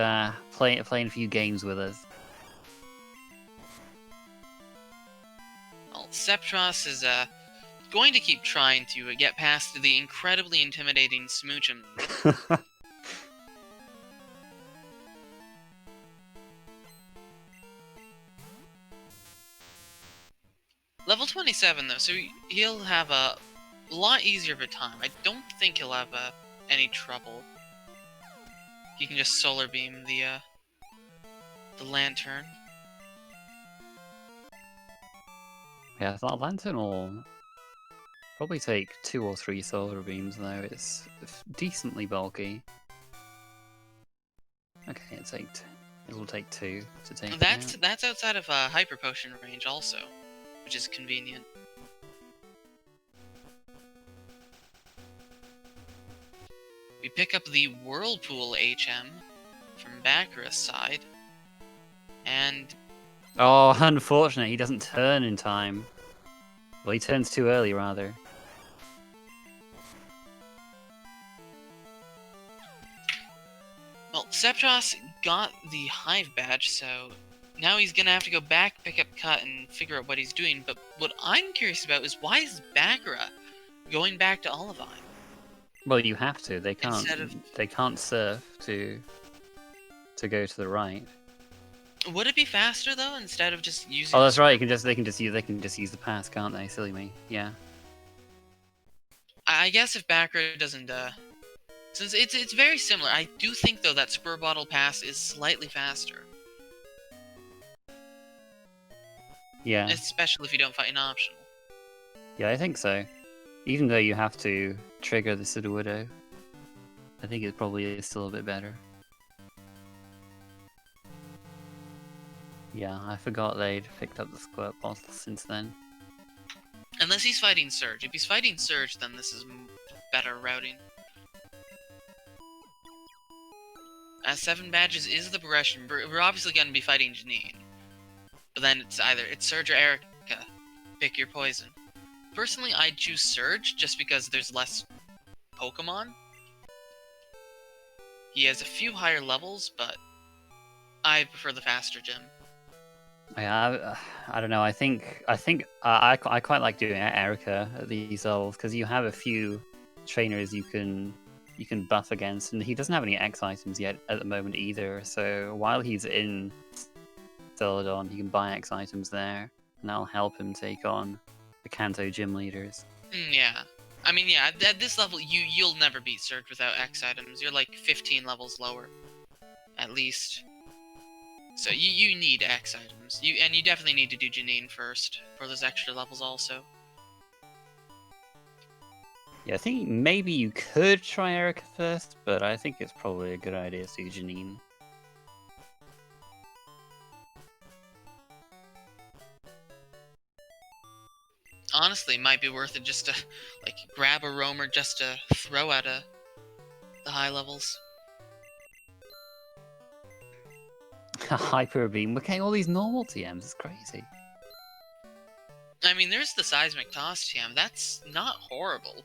playing a few games with us. Well, Sceptross is going to keep trying to get past the incredibly intimidating Smoochum. Level 27 though, so he'll have a lot easier of a time. I don't think he'll have any trouble. He can just solar beam the lantern. Yeah, that lantern will probably take 2 or 3 solar beams though. It's decently bulky. Okay, it'll take 2 to take it out. That's outside of hyper potion range also, which is convenient. We pick up the Whirlpool HM from Bakura's side, and Oh, unfortunate, he doesn't turn in time. Well, he turns too early, rather. well, Sceptross got the Hive badge, so now he's gonna have to go back, pick up Cut, and figure out what he's doing. But what I'm curious about is why is Bakura going back to Olivine? Well, you have to. They can't. Instead of... They can't surf to go to the right. Would it be faster though, instead of just using? Oh, that's right. They can just use the pass, can't they? Silly me. Yeah. I guess if Bakura doesn't, since it's very similar, I do think though that Spur Bottle Pass is slightly faster. Yeah. Especially if you don't fight an optional. Yeah, I think so. Even though you have to trigger the Sudowoodo, I think it probably is still a bit better. Yeah, I forgot they'd picked up the squirt bottle since then. Unless he's fighting Surge. If he's fighting Surge, then this is better routing. 7 badges is the progression. We're obviously going to be fighting Janine. But then it's Surge or Erica. Pick your poison. Personally, I'd choose Surge just because there's less Pokemon. He has a few higher levels, but I prefer the faster gym. Yeah, I don't know. I think I quite like doing Erica at these levels because you have a few trainers you can buff against, and he doesn't have any X items yet at the moment either. So while he's in Celadon, he can buy X items there, and that'll help him take on the Kanto gym leaders. Yeah. I mean, yeah, at this level, you'll never beat Surge without X items. You're like 15 levels lower, at least. So you need X items. And you definitely need to do Janine first for those extra levels also. Yeah, I think maybe you could try Erica first, but I think it's probably a good idea to do Janine. Honestly, it might be worth it just to like grab a roamer just to throw at the high levels. Hyper Beam. We're getting all these normal TMs. It's crazy. I mean, there's the Seismic Toss TM. That's not horrible.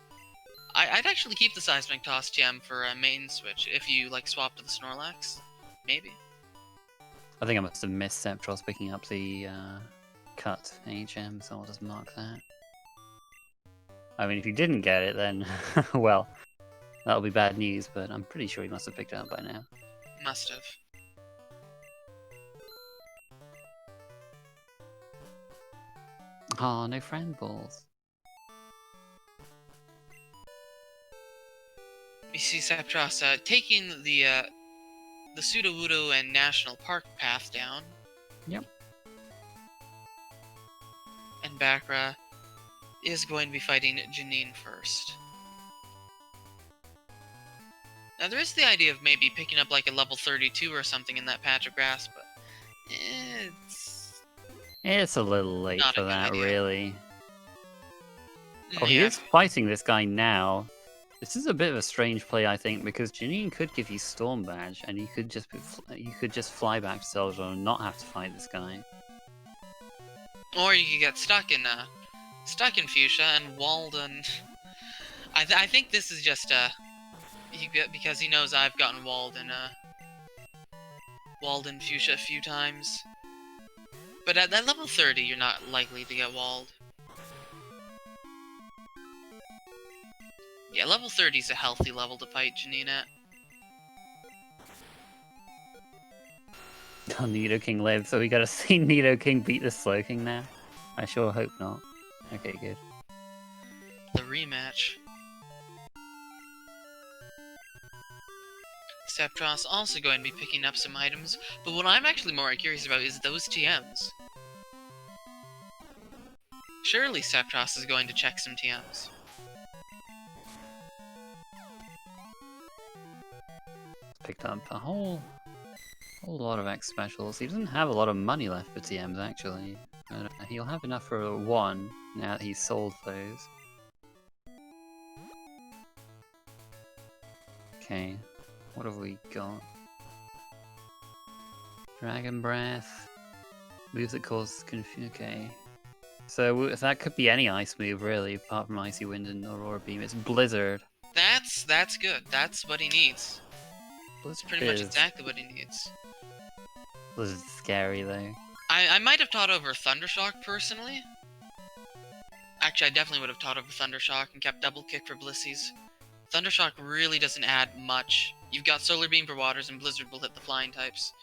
I'd actually keep the Seismic Toss TM for a main switch if you like swap to the Snorlax. Maybe. I think I must have missed Sceptross picking up the cut HM, so I'll just mark that. I mean, if you didn't get it, then, well, that'll be bad news, but I'm pretty sure he must have picked it up by now. Must have. Oh, no friend balls. We see Sceptross taking the Sudowoodo and National Park path down. Yep. And Bakura is going to be fighting Janine first. Now there is the idea of maybe picking up like a level 32 or something in that patch of grass, but it's a little late not for that, really. Oh, yeah. he is fighting this guy now. This is a bit of a strange play, I think, because Janine could give you Storm Badge, and you could just fly back to Celadon and not have to fight this guy. Or you could get stuck in Fuchsia and Walden. I think this is just because he knows I've gotten Walden Fuchsia a few times. But at level 30, you're not likely to get walled. Yeah, level 30 is a healthy level to fight Janine at. Oh, Nidoking lives, so we gotta see Nidoking beat the Slowking now? I sure hope not. Okay, good. The rematch. Sceptross also going to be picking up some items, but what I'm actually more curious about is those TMs. Surely Sceptross is going to check some TMs. Picked up a whole lot of X specials. He doesn't have a lot of money left for TMs, actually. But he'll have enough for one now that he's sold those. Okay, what have we got? Dragon Breath. Moves that cause confusion. Okay. So that could be any ice move, really, apart from Icy Wind and Aurora Beam. It's Blizzard. That's good. That's what he needs. That's pretty much exactly what he needs. Blizzard's scary, though. I might have taught over Thundershock, personally. Actually, I definitely would have taught over Thundershock and kept Double Kick for Blissies. Thundershock really doesn't add much. You've got Solar Beam for Waters, and Blizzard will hit the flying types.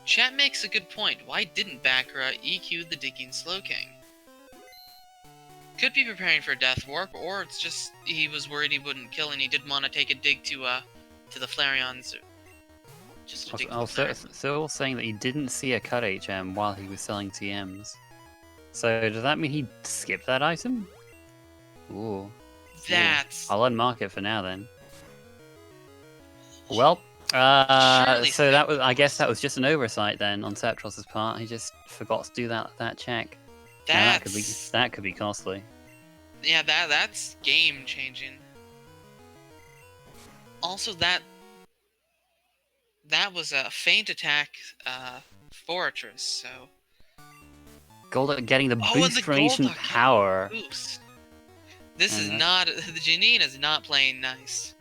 Chat makes a good point. Why didn't Bakura EQ the Digging Slowking? Could be preparing for a Death Warp, or it's just he was worried he wouldn't kill and he didn't want to take a dig to the Flareons. Just a dig to the Flareons. So saying that he didn't see a cut HM while he was selling TMs. So does that mean he skipped that item? Ooh. That's... I'll unmark it for now then. Well, so that was, I guess that was just an oversight then on Sceptross's part. He just forgot to do that check. That could be costly. Yeah, that's game changing. Also, that was a feint attack fortress. So Golduck getting the boost from ancient power. Boost. This is not, the Janine is not playing nice.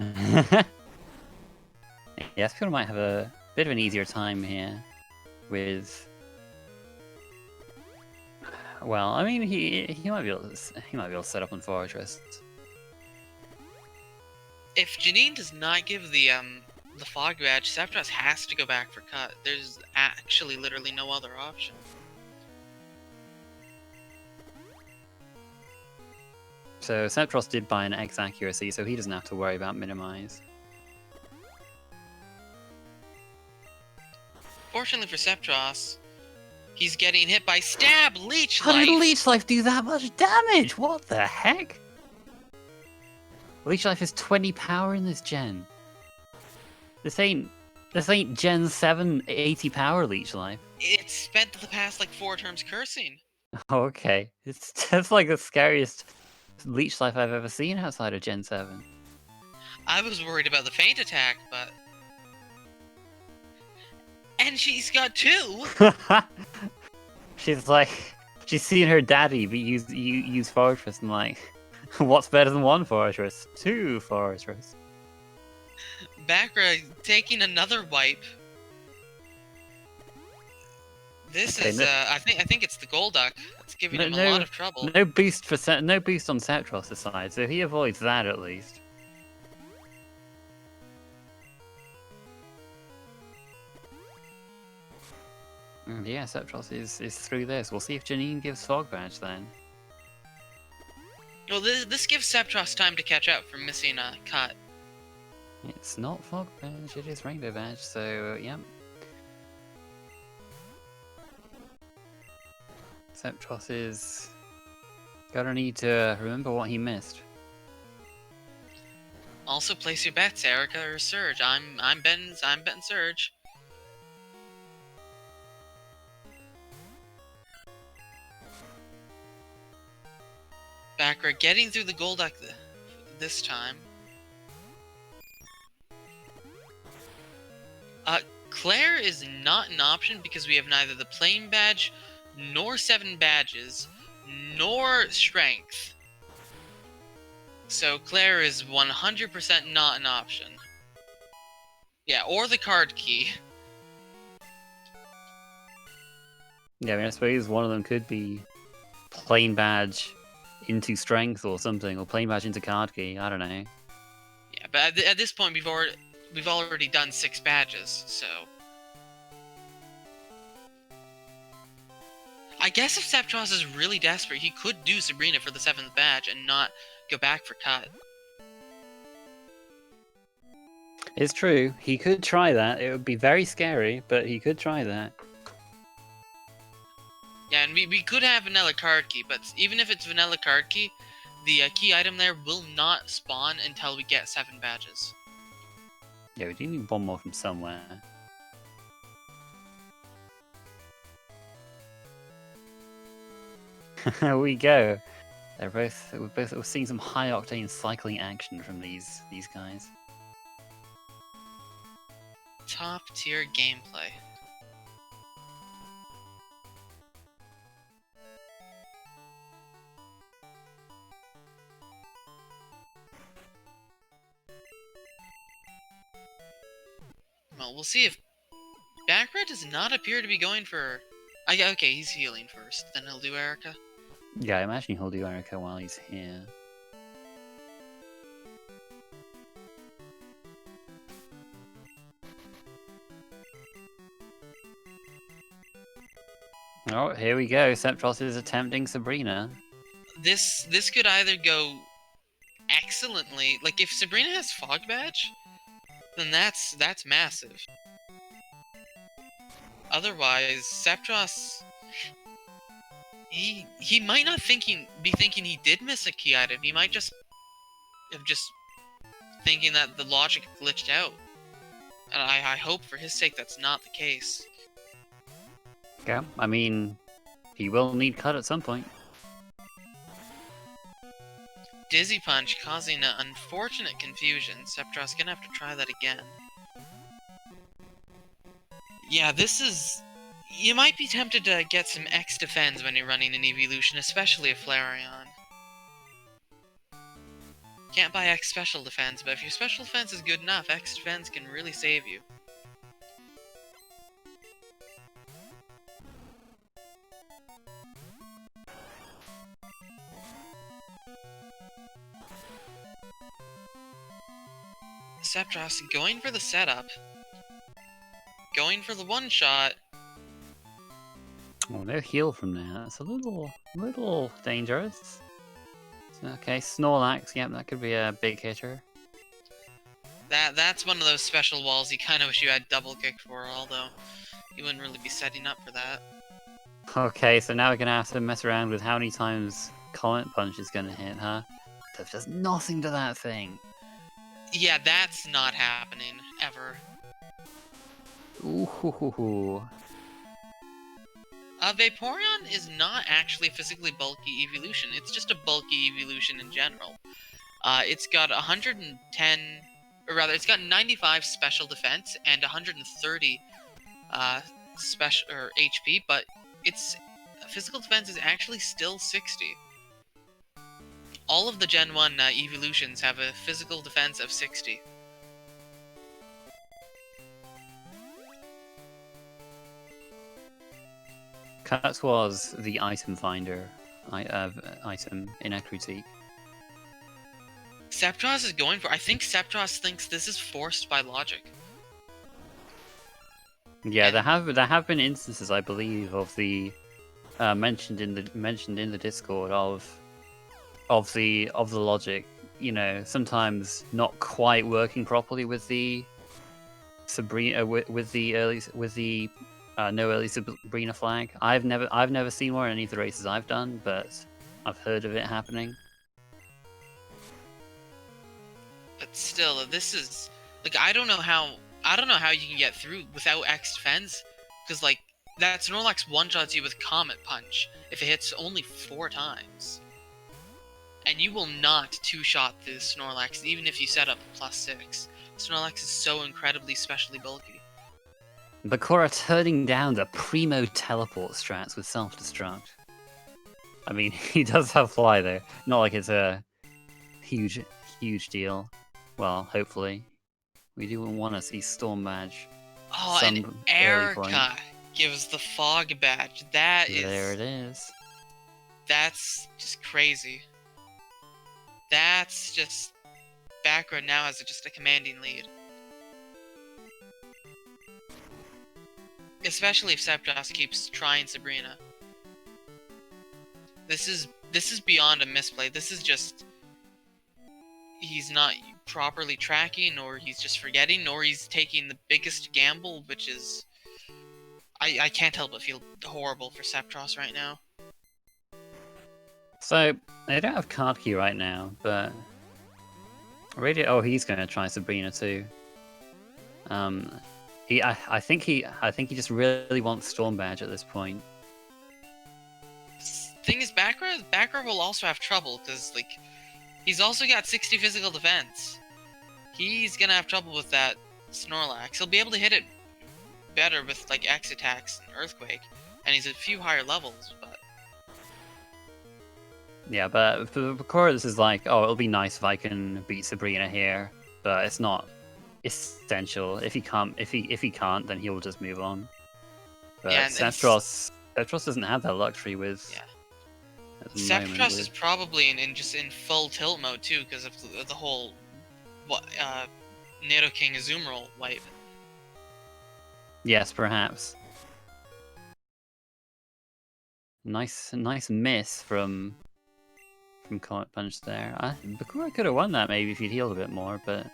Yeah, Spino might have a bit of an easier time here with. Well, I mean, he might be able to set up on Fortress. If Janine does not give the Fog Badge, Sceptross has to go back for cut. There's actually literally no other option. So Sceptross did buy an X accuracy, so he doesn't have to worry about minimize. Fortunately for Sceptross, he's getting hit by Stab Leech Life! How did Leech Life do that much damage? What the heck? Leech Life is 20 power in this gen. This ain't Gen 7 80 power Leech Life. It's spent the past like 4 turns cursing. Oh, okay. That's like the scariest Leech Life I've ever seen outside of Gen 7. I was worried about the feint attack, but... And she's got 2! She's like... She's seen her daddy use Fortress and like... What's better than 1 Fortress? 2 Fortress. Bakura taking another wipe. This is, I think it's the Golduck that's giving him a lot of trouble. No boost on Sceptross' side, so he avoids that at least. And yeah, Sceptross is through this. We'll see if Janine gives Fog Badge then. Well, this gives Sceptross time to catch up from missing a cut. It's not Fog Badge, it is Rainbow Badge, so yeah. Sceptross is gonna need to remember what he missed. Also, place your bets, Erica or Surge. I'm betting Surge. Bakura getting through the Golduck this time. Claire is not an option because we have neither the Plain Badge, nor 7 badges, nor Strength. So Claire is 100% not an option. Yeah, or the card key. Yeah, I mean, I suppose one of them could be Plain Badge into Strength or something, or Plain Badge into card key, I don't know. Yeah, but at this point, we've already done 6 badges, so... I guess if Sceptross is really desperate, he could do Sabrina for the 7th badge and not go back for cut. It's true. He could try that. It would be very scary, but he could try that. Yeah, and we could have vanilla card key, but even if it's vanilla card key, the key item there will not spawn until we get 7 badges. Yeah, we do need one more from somewhere. There we go. We're seeing some high octane cycling action from these guys. Top tier gameplay. Well, we'll see if Backrad does not appear to be going for... okay, he's healing first, then he'll do Erica. Yeah, I imagine he'll do Erica while he's here. Oh, here we go. Sceptross is attempting Sabrina. This could either go excellently... Like, if Sabrina has Fog Badge, then that's massive. Otherwise, Sceptross... He might not be thinking he did miss a key item. He might just thinking that the logic glitched out. And I hope for his sake that's not the case. Yeah, I mean, he will need cut at some point. Dizzy Punch causing an unfortunate confusion. Sceptross gonna have to try that again. Yeah, this is... You might be tempted to get some X defense when you're running an evolution, especially a Flareon. Can't buy X special defense, but if your special defense is good enough, X defense can really save you. Sceptross going for the setup. Going for the one-shot. Oh, no heal from there. That's a little dangerous. Okay, Snorlax. Yep, that could be a big hitter. That's one of those special walls you kind of wish you had double kick for, although you wouldn't really be setting up for that. Okay, so now we're gonna have to mess around with how many times Comet Punch is gonna hit, huh? That does nothing to that thing. Yeah, that's not happening, ever. Ooh. Vaporeon is not actually a physically bulky evolution, it's just a bulky evolution in general. It's got 110, or rather, it's got 95 special defense and 130 special or HP, but its physical defense is actually still 60. All of the Gen 1 evolutions have a physical defense of 60. Cut was the item finder item in a critique. Sceptross is going for... I think Sceptross thinks this is forced by logic. Yeah, there have been instances, I believe, of the mentioned in the Discord of the logic. You know, sometimes not quite working properly with the Sabrina with the no early Sabrina flag. I've never seen one in any of the races I've done, but I've heard of it happening. But still, this is like I don't know how you can get through without X defense, because like that Snorlax one-shots you with Comet Punch if it hits only 4 times, and you will not two-shot this Snorlax even if you set up +6. Snorlax is so incredibly specially bulky. Bakura turning down the primo teleport strats with self-destruct. I mean, he does have fly though. Not like it's a huge deal. Well, hopefully. We do want to see Storm Badge. Oh, and Erica gives the Fog Badge. There it is. That's just crazy. That's just... Backrad now has just a commanding lead. Especially if Sceptross keeps trying Sabrina. This is beyond a misplay. This is just he's not properly tracking, or he's just forgetting, or he's taking the biggest gamble, which is I can't help but feel horrible for Sceptross right now. So I don't have card key right now, but Radio. Oh, he's going to try Sabrina too. I think he just really wants Storm Badge at this point. Thing is, Backrow will also have trouble because like he's also got 60 physical defense. He's gonna have trouble with that Snorlax. He'll be able to hit it better with like X attacks and Earthquake, and he's a few higher levels, but Yeah, but for Bakura, this is like, oh, it'll be nice if I can beat Sabrina here, but it's not essential. If he can't, then he'll just move on. But yeah, Sceptross doesn't have that luxury with. Yeah. At the Sceptross moment, is probably in full tilt mode too because of the whole Nidoking Azumarill wipe. Yes, perhaps. Nice miss from Comet Punch there. Bakura could have won that maybe if he'd healed a bit more, but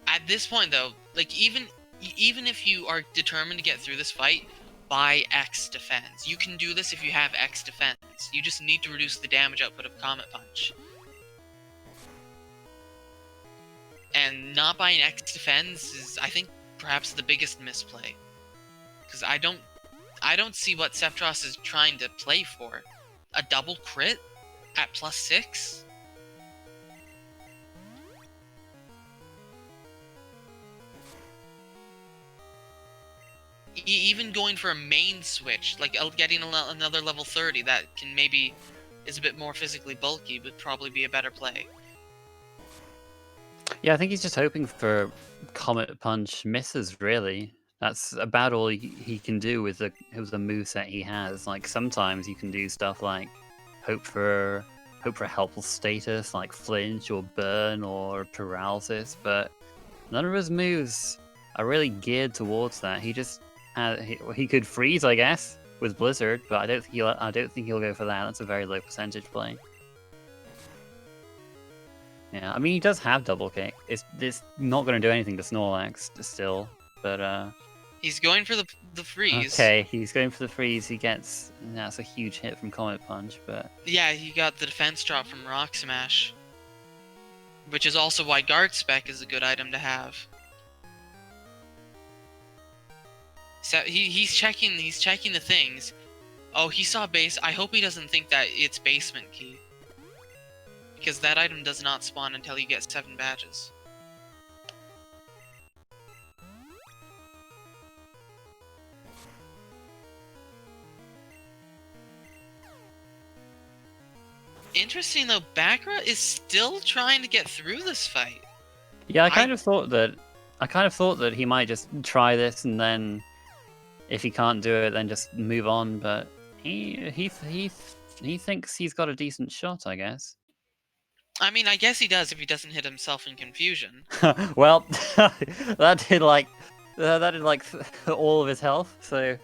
At this point though, like even if you are determined to get through this fight, buy X defense. You can do this if you have X defense. You just need to reduce the damage output of Comet Punch. And not buying X defense is, I think, perhaps the biggest misplay. Because I don't see what Sceptross is trying to play for. A double crit at +6? Even going for a main switch, like getting another level 30 that can maybe is a bit more physically bulky, would probably be a better play. yeah, I think he's just hoping for Comet Punch misses. Really, that's about all he can do with the moveset he has. Like sometimes you can do stuff like hope for helpless status, like flinch or burn or paralysis, but none of his moves are really geared towards that. He just he could freeze, I guess, with Blizzard, but I don't think he'll go for that. That's a very low percentage play. Yeah, I mean he does have double kick. It's not going to do anything to Snorlax still, but He's going for the freeze. okay, he's going for the freeze. He gets that's a huge hit from Comet Punch, but yeah, he got the defense drop from Rock Smash, which is also why Guard Spec is a good item to have. So he's checking the things. Oh, he saw base. I hope he doesn't think that it's basement key, because that item does not spawn until you get 7 badges. Interesting though, Bakra is still trying to get through this fight. yeah, I kind of thought that he might just try this and then if he can't do it, then just move on. But he thinks he's got a decent shot, I guess. I mean, I guess he does if he doesn't hit himself in confusion. Well, that did like all of his health. So,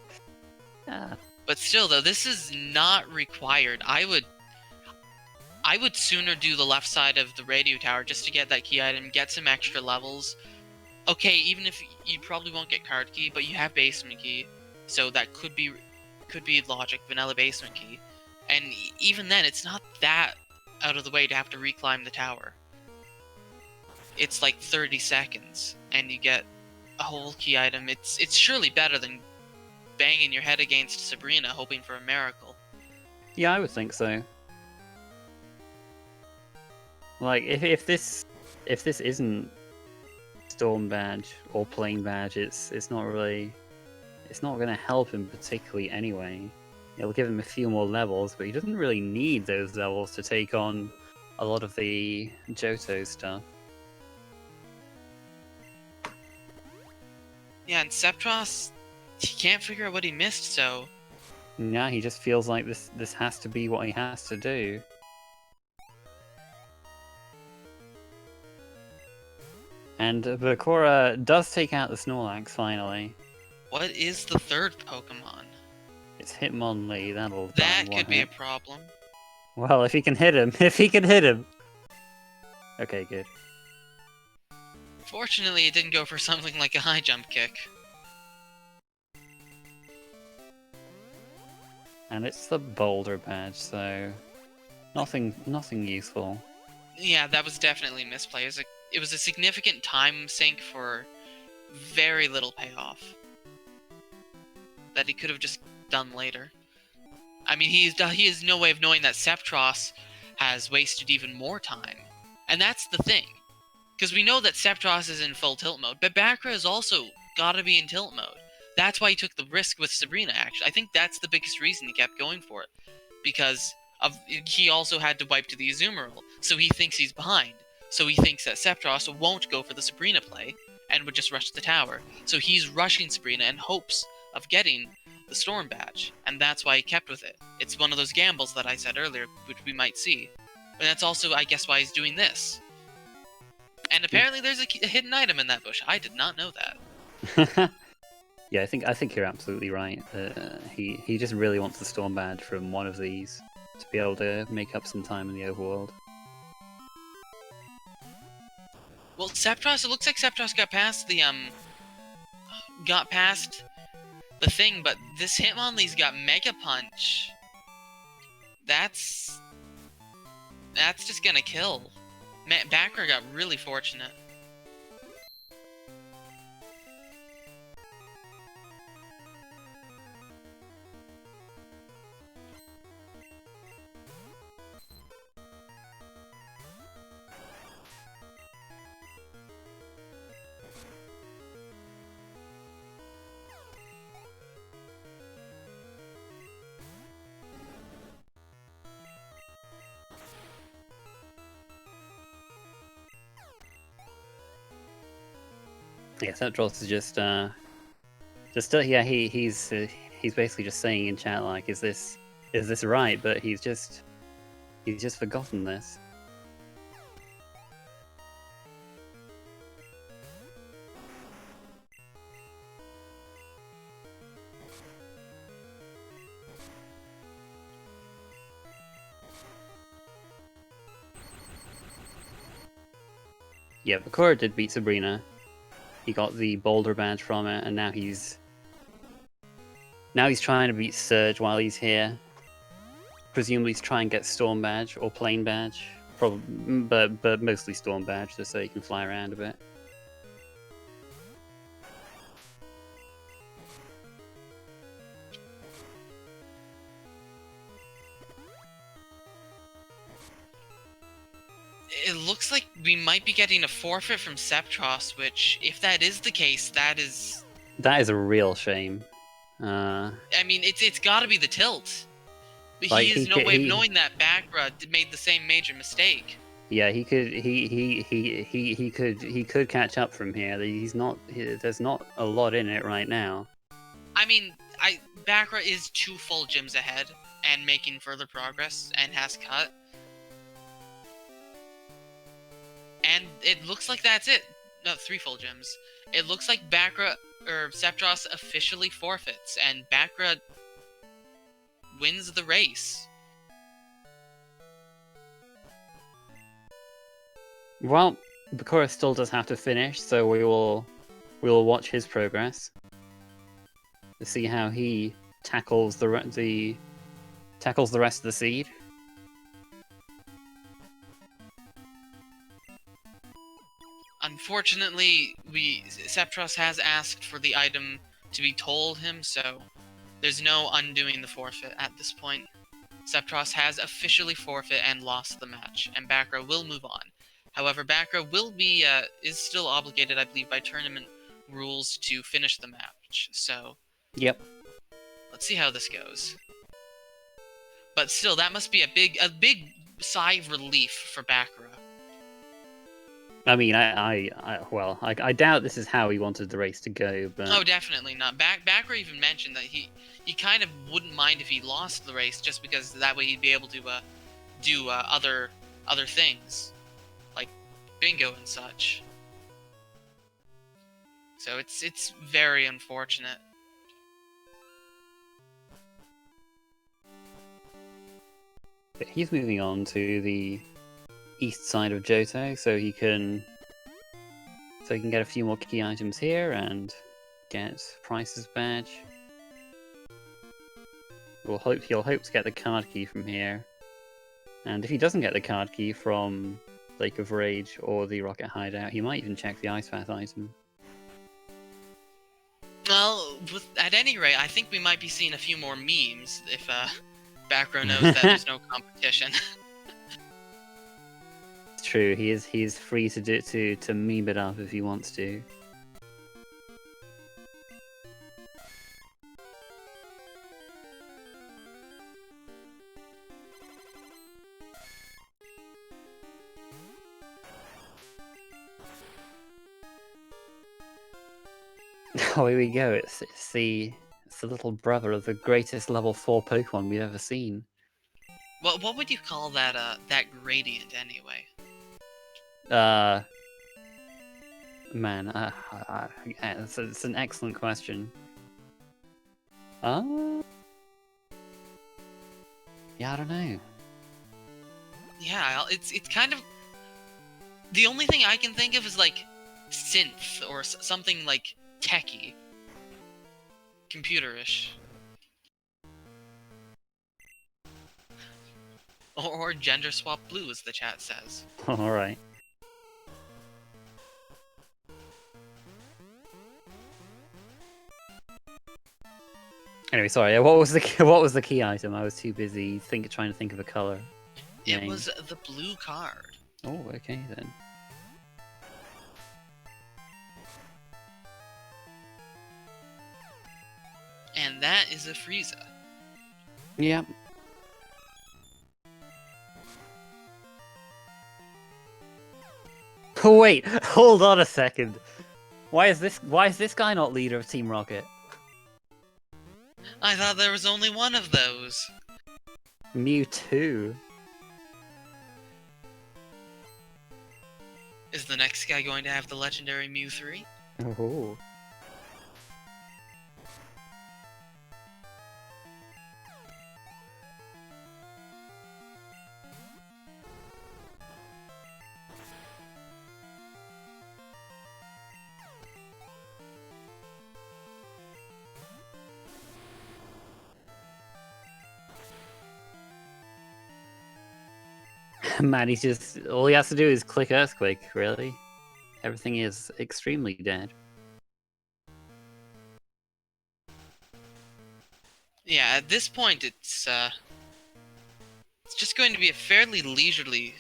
yeah. But still, though, this is not required. I would sooner do the left side of the radio tower just to get that key item, get some extra levels. Okay, even if you probably won't get card key, but you have basement key, so that could be logic, vanilla basement key. And even then, it's not that out of the way to have to reclimb the tower. It's like 30 seconds, and you get a whole key item. It's surely better than banging your head against Sabrina hoping for a miracle. Yeah, I would think so. Like if this isn't Storm Badge or Plain Badge, it's not going to help him particularly anyway. It'll give him a few more levels, but he doesn't really need those levels to take on a lot of the Johto stuff. Yeah, and Sceptross, he can't figure out what he missed, so... Yeah, he just feels like this has to be what he has to do. And Bakura does take out the Snorlax finally. What is the third Pokemon? It's Hitmonlee. That'll die That in one could be a hit. problem. Well, if he can hit him, if he can hit him. Okay, good. Fortunately, it didn't go for something like a high jump kick. And it's the Boulder badge, so nothing useful. Yeah, that was definitely misplay. It was a significant time sink for very little payoff that he could have just done later. I mean, he has no way of knowing that Sceptross has wasted even more time. And that's the thing. Because we know that Sceptross is in full tilt mode, but Bakra has also got to be in tilt mode. That's why he took the risk with Sabrina, actually. I think that's the biggest reason he kept going for it. Because he also had to wipe to the Azumarill, so he thinks he's behind. So he thinks that Sceptross won't go for the Sabrina play, and would just rush to the tower. So he's rushing Sabrina in hopes of getting the Storm Badge, and that's why he kept with it. It's one of those gambles that I said earlier, which we might see. And that's also, I guess, why he's doing this. And apparently there's a hidden item in that bush. I did not know that. Yeah, I think you're absolutely right. He just really wants the Storm Badge from one of these to be able to make up some time in the overworld. Well, Sceptross, it looks like Sceptross got past the thing, but this Hitmonlee's got Mega Punch. That's just gonna kill. Backer got really fortunate. Yeah, sceptross is just yeah, he's basically just saying in chat like, is this right? But he's just forgotten this. Yeah, Bakura did beat Sabrina. He got the Boulder badge from it, and now he's trying to beat Surge while he's here. Presumably to try and get Storm badge or Plane badge, but mostly Storm badge, just so he can fly around a bit. It looks like we might be getting a forfeit from Sceptross, which, if that is the case, that is a real shame. I mean, it's got to be the tilt. But like, he has no way of knowing that Bakra made the same major mistake. Yeah, he could catch up from here. There's not a lot in it right now. I mean, Bakra is 2 full gyms ahead and making further progress and has cut. And it looks like that's it. No, 3 full gyms. It looks like Sceptross officially forfeits, and Bakra wins the race. Well, Bakura still does have to finish, so we will watch his progress to see how he tackles the rest of the seed. Unfortunately, Sceptross has asked for the item to be told him, so there's no undoing the forfeit at this point. Sceptross has officially forfeit and lost the match, and Bakra will move on. However, Bakra is still obligated, I believe, by tournament rules to finish the match. So, yep. Let's see how this goes. But still, that must be a big sigh of relief for Bakra. I mean, I doubt this is how he wanted the race to go, but... Oh, definitely not. Bakra even mentioned that he kind of wouldn't mind if he lost the race, just because that way he'd be able to do other things, like bingo and such. So it's very unfortunate. he's moving on to the east side of Johto, so he can get a few more key items here and get Price's badge. He'll hope to get the card key from here. And if he doesn't get the card key from Lake of Rage or the Rocket Hideout, he might even check the Ice Path item. Well, at any rate, I think we might be seeing a few more memes if Backrow knows that there's no competition. It's true. He's free to meme it up if he wants to. Oh, here we go. It's the little brother of the greatest level 4 Pokemon we've ever seen. What would you call that that gradient anyway? Man, it's an excellent question. Yeah, I don't know. Yeah, it's kind of the only thing I can think of is like synth or something like techie, computerish, or gender swap blue, as the chat says. All right. Anyway, sorry. What was the key item? I was too busy trying to think of a color. It was the blue card. Oh, okay then. And that is a Frieza. Yep. Oh wait, hold on a second. Why is this guy not leader of Team Rocket? I thought there was only one of those. Mewtwo. Is the next guy going to have the legendary Mew 3? Oh. Man, he's just all he has to do is click Earthquake, really. Everything is extremely dead. Yeah, at this point it's just going to be a fairly leisurely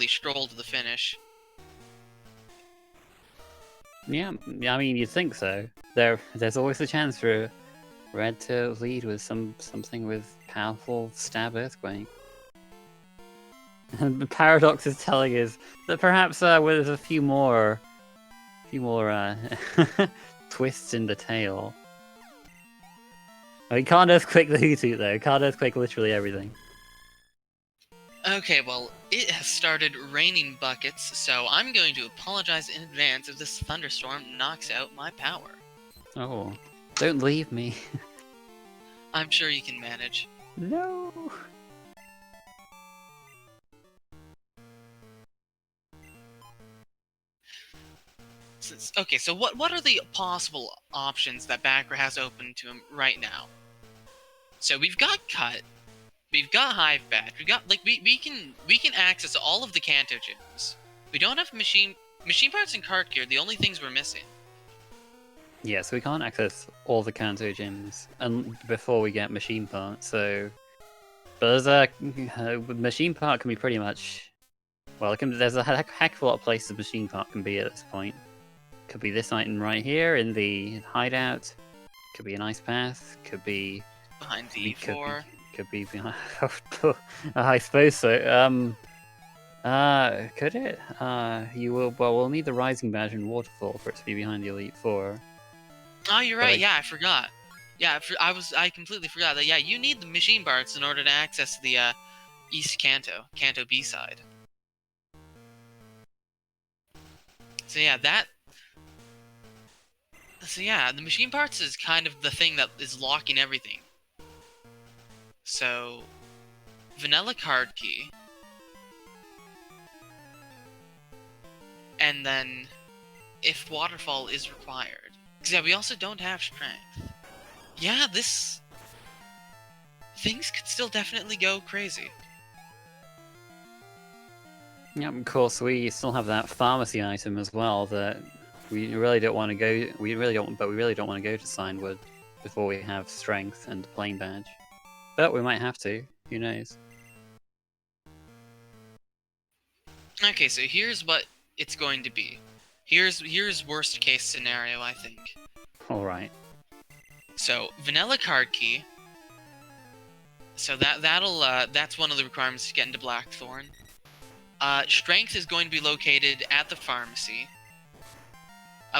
stroll to the finish. Yeah, I mean you'd think so. There's always a chance for Red to lead with something with powerful stab Earthquake. And the Paradox is telling us that perhaps with a few more twists in the tail. I mean, can't Earthquake the Hoothoot though. Can't Earthquake literally everything. Okay, well, it has started raining buckets, so I'm going to apologize in advance if this thunderstorm knocks out my power. Oh, don't leave me. I'm sure you can manage. No. Okay, so what are the possible options that Backer has open to him right now? So we've got Cut, we've got Hive Badge, we can access all of the Kanto gyms. We don't have machine parts and cart gear, the only things we're missing. Yeah, so we can't access all the Kanto gyms before we get machine parts. So, but there's a machine part can be pretty much well. There's a heck of a lot of places machine part can be at this point. Could be this item right here in the hideout. Could be an ice path. Could be Behind D4. Could be behind. I suppose so. Could it? You will. Well, we'll need the Rising Badge and Waterfall for it to be behind the Elite Four. Oh, you're right. Yeah, I forgot. Yeah, I completely forgot that. Yeah, you need the machine parts in order to access the East Kanto B side. So yeah, the machine parts is kind of the thing that is locking everything. So vanilla card key, and then if waterfall is required. Because yeah, we also don't have strength. Yeah, this... Things could still definitely go crazy. Yeah, of course, we still have that pharmacy item as well that we really don't want to go. We really don't want to go to Signwood before we have strength and plain badge. But we might have to. Who knows? Okay, so here's what it's going to be. Here's worst case scenario, I think. All right. So vanilla card key. So that's one of the requirements to get into Blackthorn. Strength is going to be located at the pharmacy.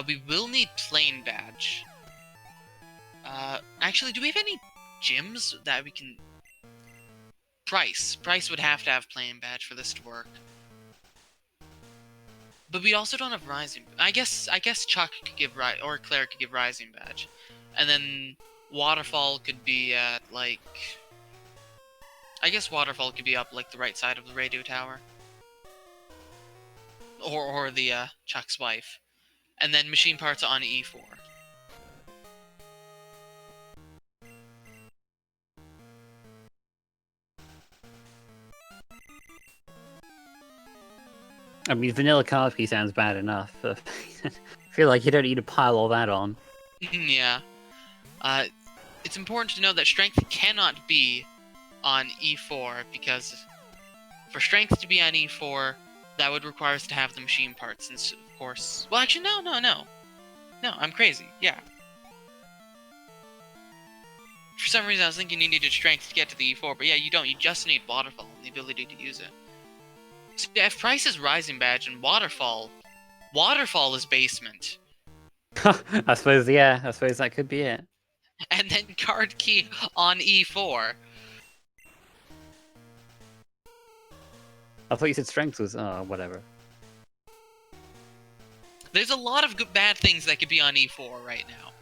We will need plain badge. Actually, do we have any gyms that we can... Price would have to have plain badge for this to work. But we also don't have rising. I guess Chuck could give or Claire could give rising badge, and then Waterfall could be at like. I guess Waterfall could be up like the right side of the radio tower, or the Chuck's wife, and then machine parts on E4. I mean, vanilla card key sounds bad enough. But I feel like you don't need to pile all that on. Yeah. It's important to know that strength cannot be on E4 because for strength to be on E4, that would require us to have the machine parts, and of course... Well, actually, no. No, I'm crazy. Yeah. For some reason, I was thinking you needed strength to get to the E4, but yeah, you don't. You just need Waterfall and the ability to use it. So yeah, if Price is Rising Badge and Waterfall is Basement. I suppose that could be it. And then Card Key on E4. I thought you said strength was... Oh, whatever. There's a lot of bad things that could be on E4 right now.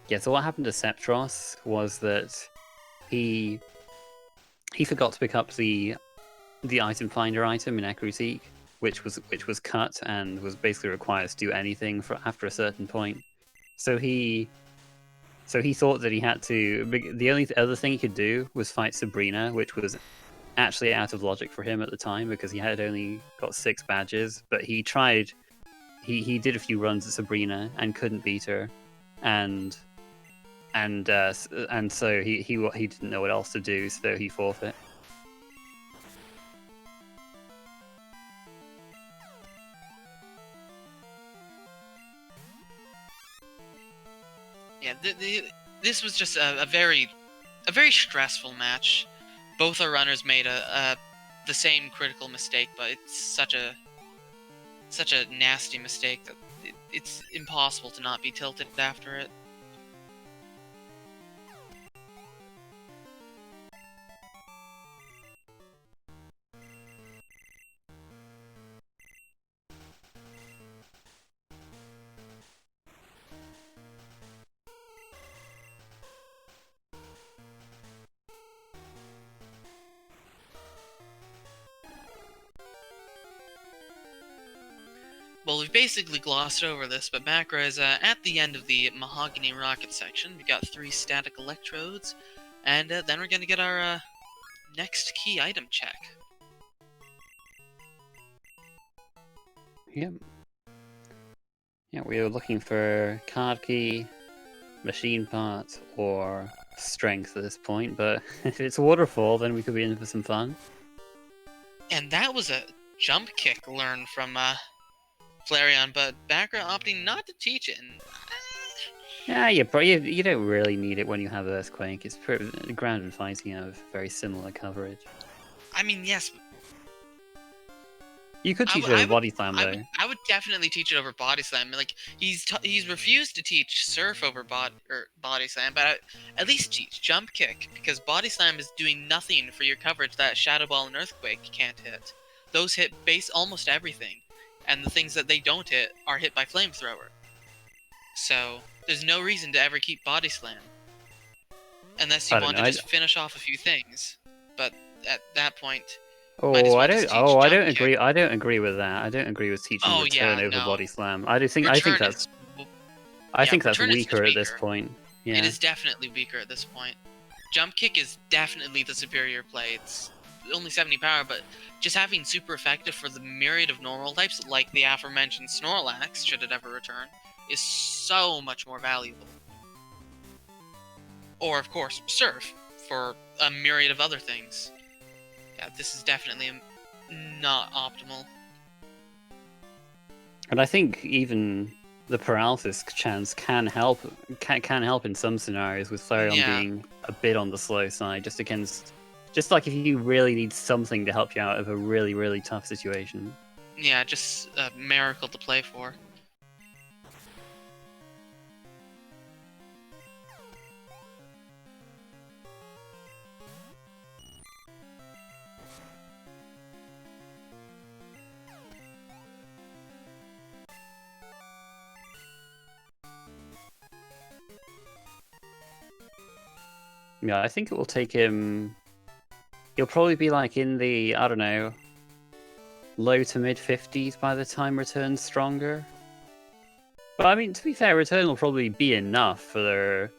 Yeah, so what happened to Sceptross was that he forgot to pick up the item finder item in Ekrutik, which was cut and was basically required to do anything after a certain point. So he thought that he had to... The only other thing he could do was fight Sabrina, which was actually out of logic for him at the time because he had only got 6 badges. But he tried... He did a few runs at Sabrina and couldn't beat her, and so he didn't know what else to do, so he forfeit. Yeah, this was just a very stressful match. Both our runners made the same critical mistake, but it's such a nasty mistake that it's impossible to not be tilted after it. Well, we've basically glossed over this, but Macra is at the end of the Mahogany Rocket section. We got 3 static electrodes, and then we're gonna get our next key item check. Yep. Yeah, we were looking for card key, machine part, or strength at this point, but if it's waterfall, then we could be in for some fun. And that was a jump kick learned from Flareon, but Macra opting not to teach it. And, yeah, you don't really need it when you have Earthquake. It's ground and fighting have very similar coverage. I mean, yes. You could teach it over Body Slam, though. I would definitely teach it over Body Slam. Like he's refused to teach Surf over Body Slam, but at least teach Jump Kick, because Body Slam is doing nothing for your coverage that Shadow Ball and Earthquake can't hit. Those hit almost everything, and the things that they don't hit are hit by Flamethrower. So there's no reason to ever keep Body Slam. unless you I don't want know. to just finish off a few things. But at that point, might as Oh, well I just don't. teach Oh, I jump don't kick. agree. I don't agree with that. I don't agree with teaching Oh return yeah, over no. body slam. I do think. I think Return that's. is I yeah, think that's return is just weaker at this weaker. point. It Yeah. is definitely weaker at this point. Jump kick is definitely the superior play. It's only 70 power, but just having super effective for the myriad of normal types, like the aforementioned Snorlax, should it ever return, is so much more valuable. Or, of course, Surf, for a myriad of other things. Yeah, this is definitely not optimal. And I think even the paralysis chance can help. Can help in some scenarios with Flareon Yeah. being a bit on the slow side, just against. Just like if you really need something to help you out of a really, really tough situation. Yeah, just a miracle to play for. Yeah, I think it will take him. He'll probably be like in the, I don't know, low to mid 50s by the time Return's stronger. But I mean, to be fair, Return will probably be enough for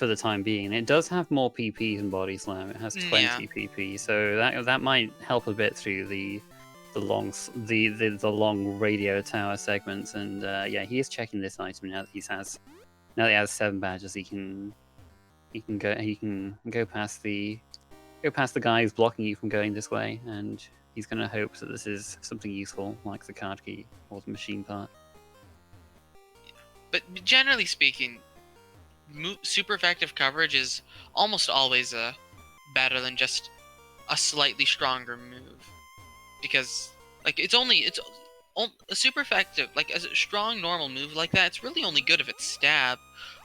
the time being. It does have more PP than Body Slam. It has 20 Yeah. PP, so that might help a bit through the long radio tower segments. And yeah, he is checking this item now that he has 7 badges. He can go past the guy who's blocking you from going this way, and he's going to hope that this is something useful, like the card key or the machine part. But generally speaking, super effective coverage is almost always better than just a slightly stronger move, because like it's a super effective, like as a strong normal move like that, it's really only good if it's stab,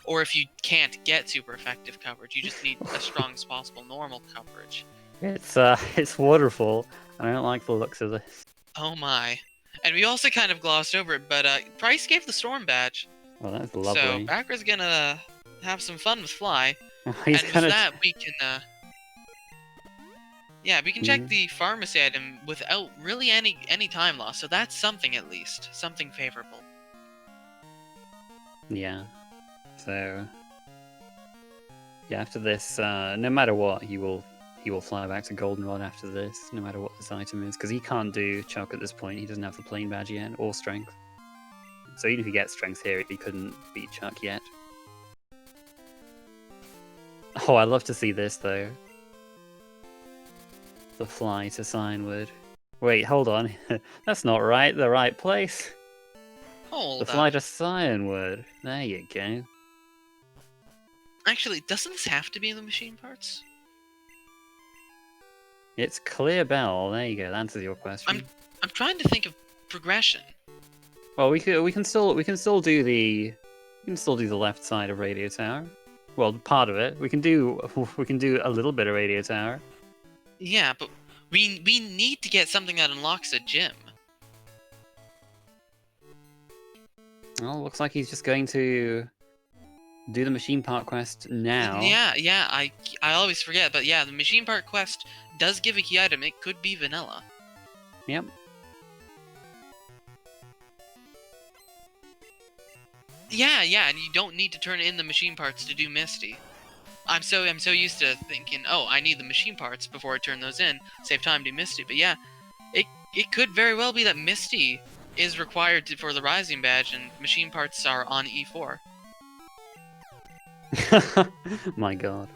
or if you can't get super effective coverage, you just need as strong as possible normal coverage. It's wonderful. I don't like the looks of this. Oh my. And we also kind of glossed over it, but Price gave the Storm badge. Well, that's So lovely. Backra's gonna have some fun with Fly. He's And with gonna. that, we can yeah, we can check the pharmacy item without really any time loss. So that's something, at least something favorable. Yeah. So yeah, after this, no matter what, he will fly back to Goldenrod after this, no matter what this item is, because he can't do Chuck at this point. He doesn't have the plain badge yet, or Strength. So even if he gets Strength here, he couldn't beat Chuck yet. Oh, I'd love to see this, though. The fly to Cyanwood. Wait, hold on. That's not right. The right place. Hold The fly up. to Cyanwood. There you go. Actually, doesn't this have to be in the machine parts? It's Clear Bell. There you go. That answers your question. I'm trying to think of progression. Well, we can still do the left side of Radio Tower. Well, part of it. We can do a little bit of Radio Tower. Yeah, but we need to get something that unlocks a gym. Well, looks like he's just going to do the machine part quest now. Yeah, I always forget, but yeah, the machine part quest does give a key item. It could be vanilla. Yep. Yeah, and you don't need to turn in the machine parts to do Misty. I'm so used to thinking, oh, I need the machine parts before I turn those in, save time to do Misty. But yeah, it could very well be that Misty is required for the Rising badge, and machine parts are on E4. My god.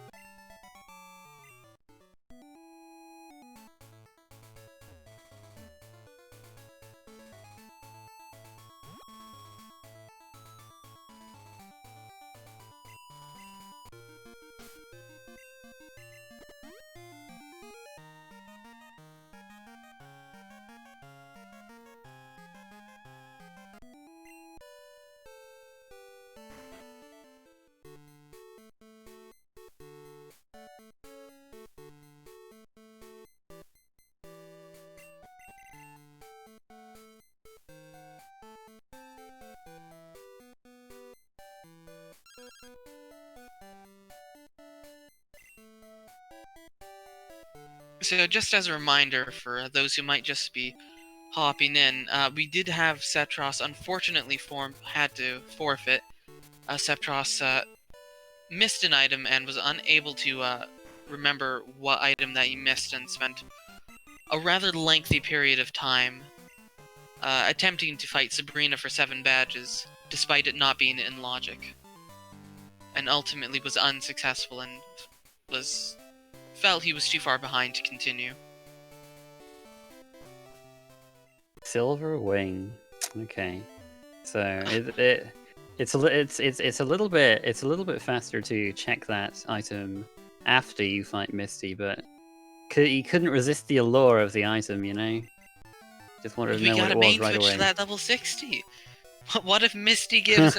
So just as a reminder for those who might just be hopping in, we did have Sceptross unfortunately had to forfeit. Sceptross missed an item and was unable to remember what item that he missed and spent a rather lengthy period of time attempting to fight Sabrina for 7 badges, despite it not being in logic. And ultimately was unsuccessful and felt he was too far behind to continue. Silver wing. Okay, so it's a little bit faster to check that item after you fight Misty, but he couldn't resist the allure of the item, you know. Just wanted to We know what gotta it was main right switch away. to that level 60. What if Misty gives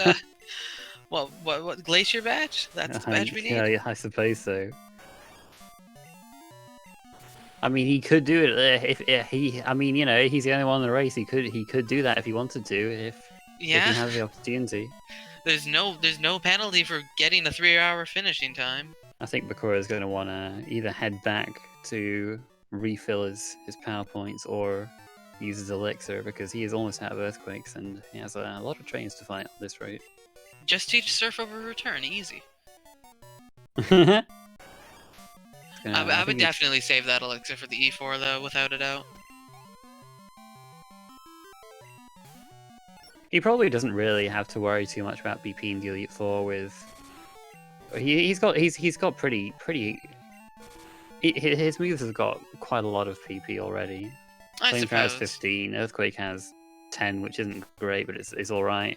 what Glacier badge? That's the badge we need? Yeah, I suppose so. I mean, he could do it if he. I mean, you know, he's the only one in the race. He could do that if he wanted to, if he Yeah. has the opportunity. There's no penalty for getting a 3-hour finishing time. I think Bakura is going to want to either head back to refill his power points or use his elixir, because he is almost out of earthquakes and he has a lot of trains to fight on this route. Just teach Surf over return, easy. I would definitely save that elixir for the E4 though, without a doubt. He probably doesn't really have to worry too much about BP in the Elite Four. With he's got pretty his moves have got quite a lot of PP already. Flamethrower has 15, Earthquake has 10, which isn't great, but it's all right.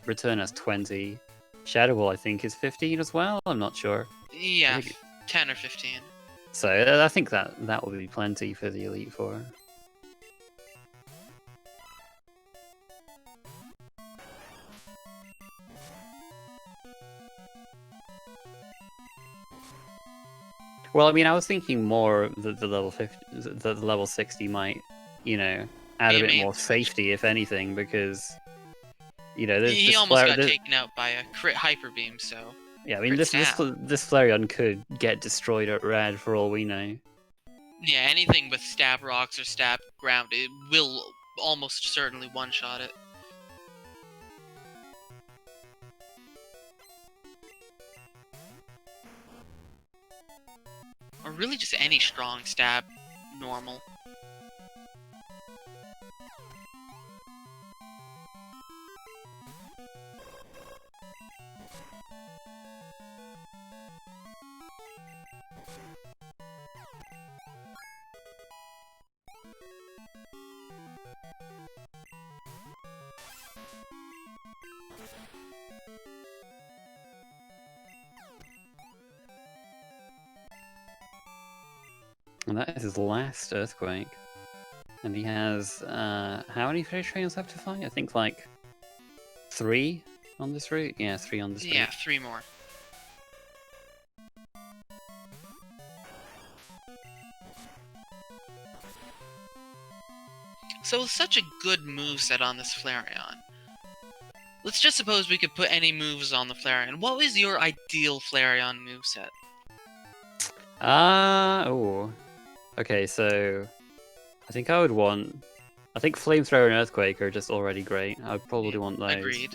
Return has 20. Shadow Ball I think is 15 as well. I'm not sure. Yeah, 10 or 15. So I think that will be plenty for the Elite Four. Well, I mean, I was thinking more that the level 50, the level 60 might, you know, add a bit more safety, if anything, because, you know, he almost got taken out by a crit hyper beam. So yeah, I mean, this Flareon could get destroyed at red for all we know. Yeah, anything with stab rocks or stab ground, it will almost certainly one-shot it. Or really just any strong stab, normal. And that is his last Earthquake. And he has, how many trains have to fight? I think like 3 on this route? Yeah, 3 on this route. Yeah, 3 more. So with such a good moveset on this Flareon, let's just suppose we could put any moves on the Flareon. What was your ideal Flareon moveset? Oh. Okay, so I think I think Flamethrower and Earthquake are just already great. I would probably want those. Agreed.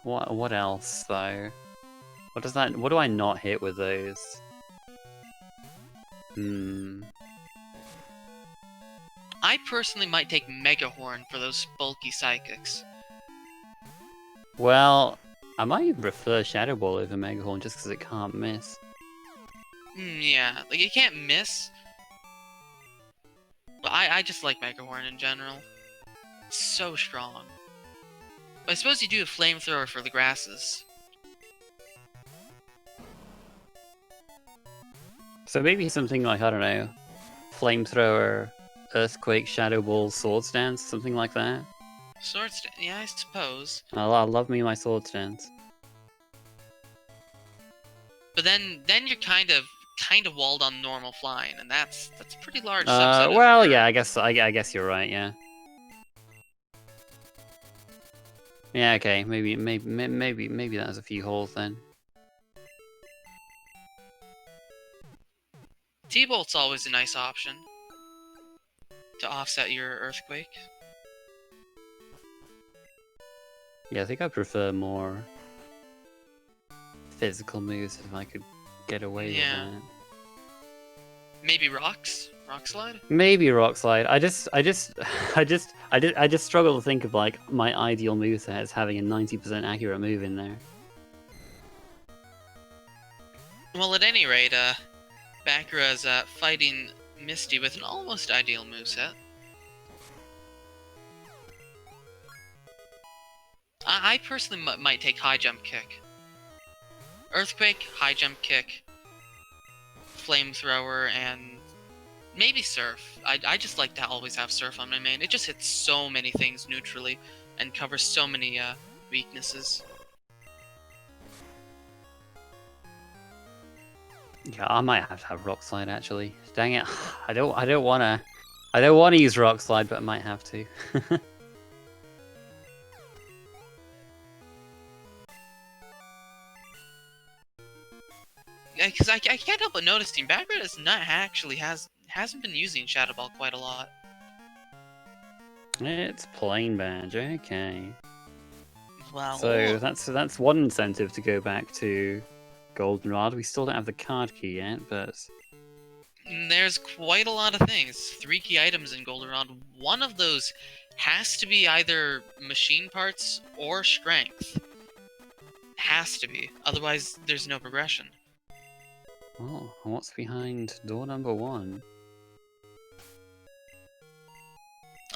What else though? What do I not hit with those? I personally might take Mega Horn for those bulky psychics. Well, I might even prefer Shadow Ball over Mega Horn just because it can't miss. Yeah, like it can't miss. But I just like Mega Horn in general. It's so strong. But I suppose you do a Flamethrower for the grasses. So maybe something like, I don't know, Flamethrower, Earthquake, Shadow Ball, Sword Stance, something like that. Sword Stance, yeah, I suppose. I love me my Sword Stance. But then you're kind of walled on normal flying, and that's a pretty large subset. Well, yeah, I guess you're right. Yeah. Yeah. Okay. Maybe that has a few holes then. T-Bolt's always a nice option to offset your Earthquake. Yeah, I think I prefer more physical moves if I could get away with Yeah. that. Maybe Rocks? Rock Slide? Maybe Rock Slide. I just struggle to think of like my ideal moveset as having a 90% accurate move in there. Well, at any rate, Bakura's fighting Misty with an almost ideal moveset. I personally might take High Jump Kick. Earthquake, High Jump Kick, Flamethrower, and maybe Surf. I just like to always have Surf on my main. It just hits so many things neutrally and covers so many weaknesses. Yeah, I might have to have Rock Slide actually. Dang it. I don't wanna use Rock Slide, but I might have to. Because I can't help but noticing Bakura is not actually hasn't been using Shadow Ball quite a lot. It's plain badge, okay. Well, So that's one incentive to go back to Goldenrod. We still don't have the card key yet, but there's quite a lot of things. 3 key items in Goldenrod. One of those has to be either machine parts or strength. Has to be. Otherwise, there's no progression. oh, what's behind door number 1?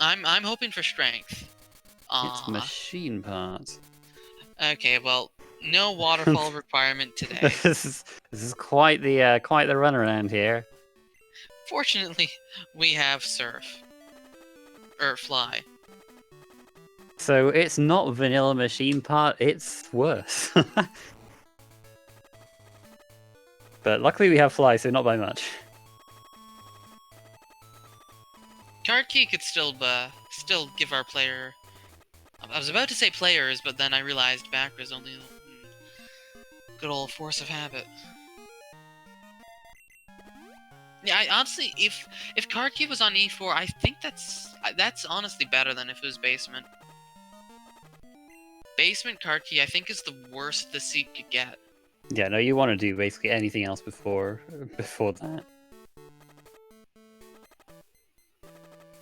I'm hoping for strength. It's machine parts. Okay, well, no waterfall requirement today. This is quite the runaround here. Fortunately, we have Surf. Or Fly. So it's not vanilla machine part, it's worse. But luckily we have Fly, so not by much. Card Key could still give our player... I was about to say players, but then I realized Bakura's only good old force of habit. Yeah, honestly, if Card Key was on E4, I think that's honestly better than if it was Basement. Basement Card Key, I think, is the worst the seat could get. Yeah, no, you want to do basically anything else before that.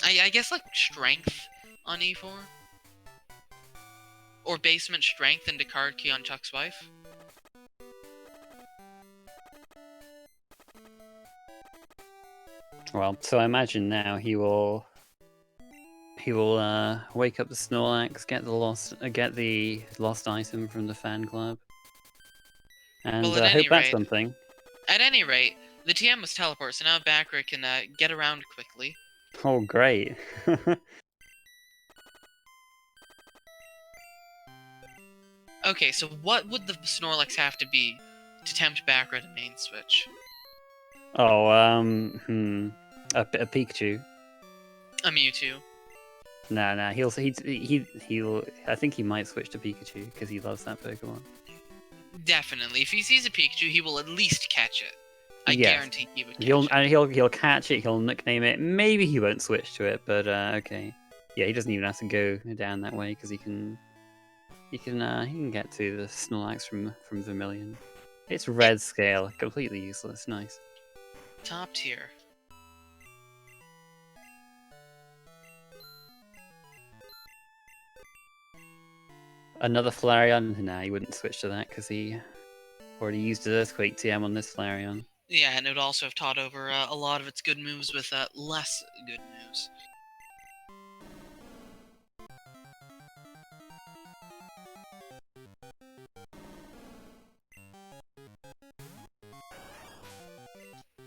I guess like Strength on E4. Or Basement Strength into Card Key on Chuck's wife. Well, so I imagine now he will wake up the Snorlax, get the lost item from the fan club, and Well, hope that's something. At any rate, the TM was teleport, so now Bakura can get around quickly. Oh, great! Okay, so what would the Snorlax have to be to tempt Bakura to main switch? Oh, a Pikachu. A Mewtwo. Nah, he'll. I think he might switch to Pikachu because he loves that Pokemon. Definitely. If he sees a Pikachu, he will at least catch it. I Yes. guarantee he would catch it. And he'll catch it. He'll nickname it. Maybe he won't switch to it, but okay. Yeah, he doesn't even have to go down that way because he can get to the Snorlax from Vermilion. It's red scale, completely useless. Nice. Top tier. Another Flareon? Nah, he wouldn't switch to that because he already used his Earthquake TM on this Flareon. Yeah, and it would also have taught over a lot of its good moves with less good moves.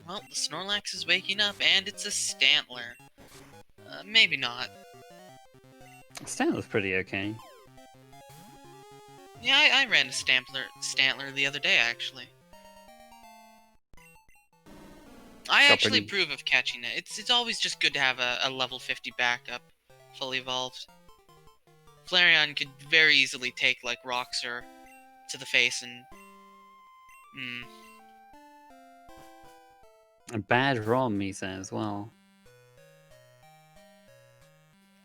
Well, the Snorlax is waking up, and it's a Stantler. Maybe not. Stantler's pretty okay. Yeah, I ran a Stantler the other day, actually. I actually approve of catching it. It's always just good to have a level 50 backup, fully evolved. Flareon could very easily take, like, Roxer to the face and... A bad ROM, he says. Well,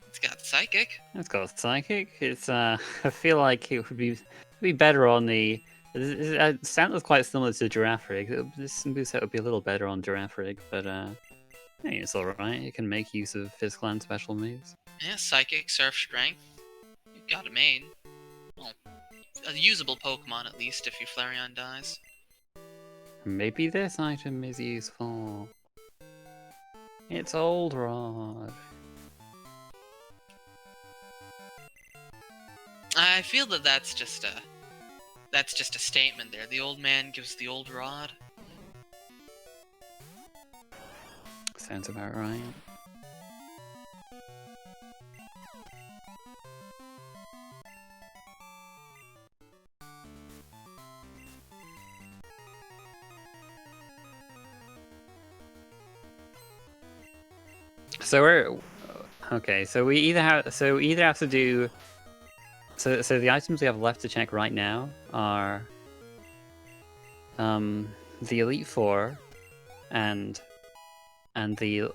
It's got Psychic. it's got Psychic. It's I feel like it would be better on the. It sounds quite similar to Girafarig. This moveset would be a little better on Girafarig, but hey, it's alright. It can make use of physical and special moves. Yeah, Psychic, Surf, Strength. You've got a main. Well, a usable Pokemon at least if your Flareon dies. Maybe this item is useful. It's Old Rod. I feel that that's just a statement there. The old man gives the old rod. Sounds about right. So we're okay. So we either have to do. So the items we have left to check right now are the Elite Four and the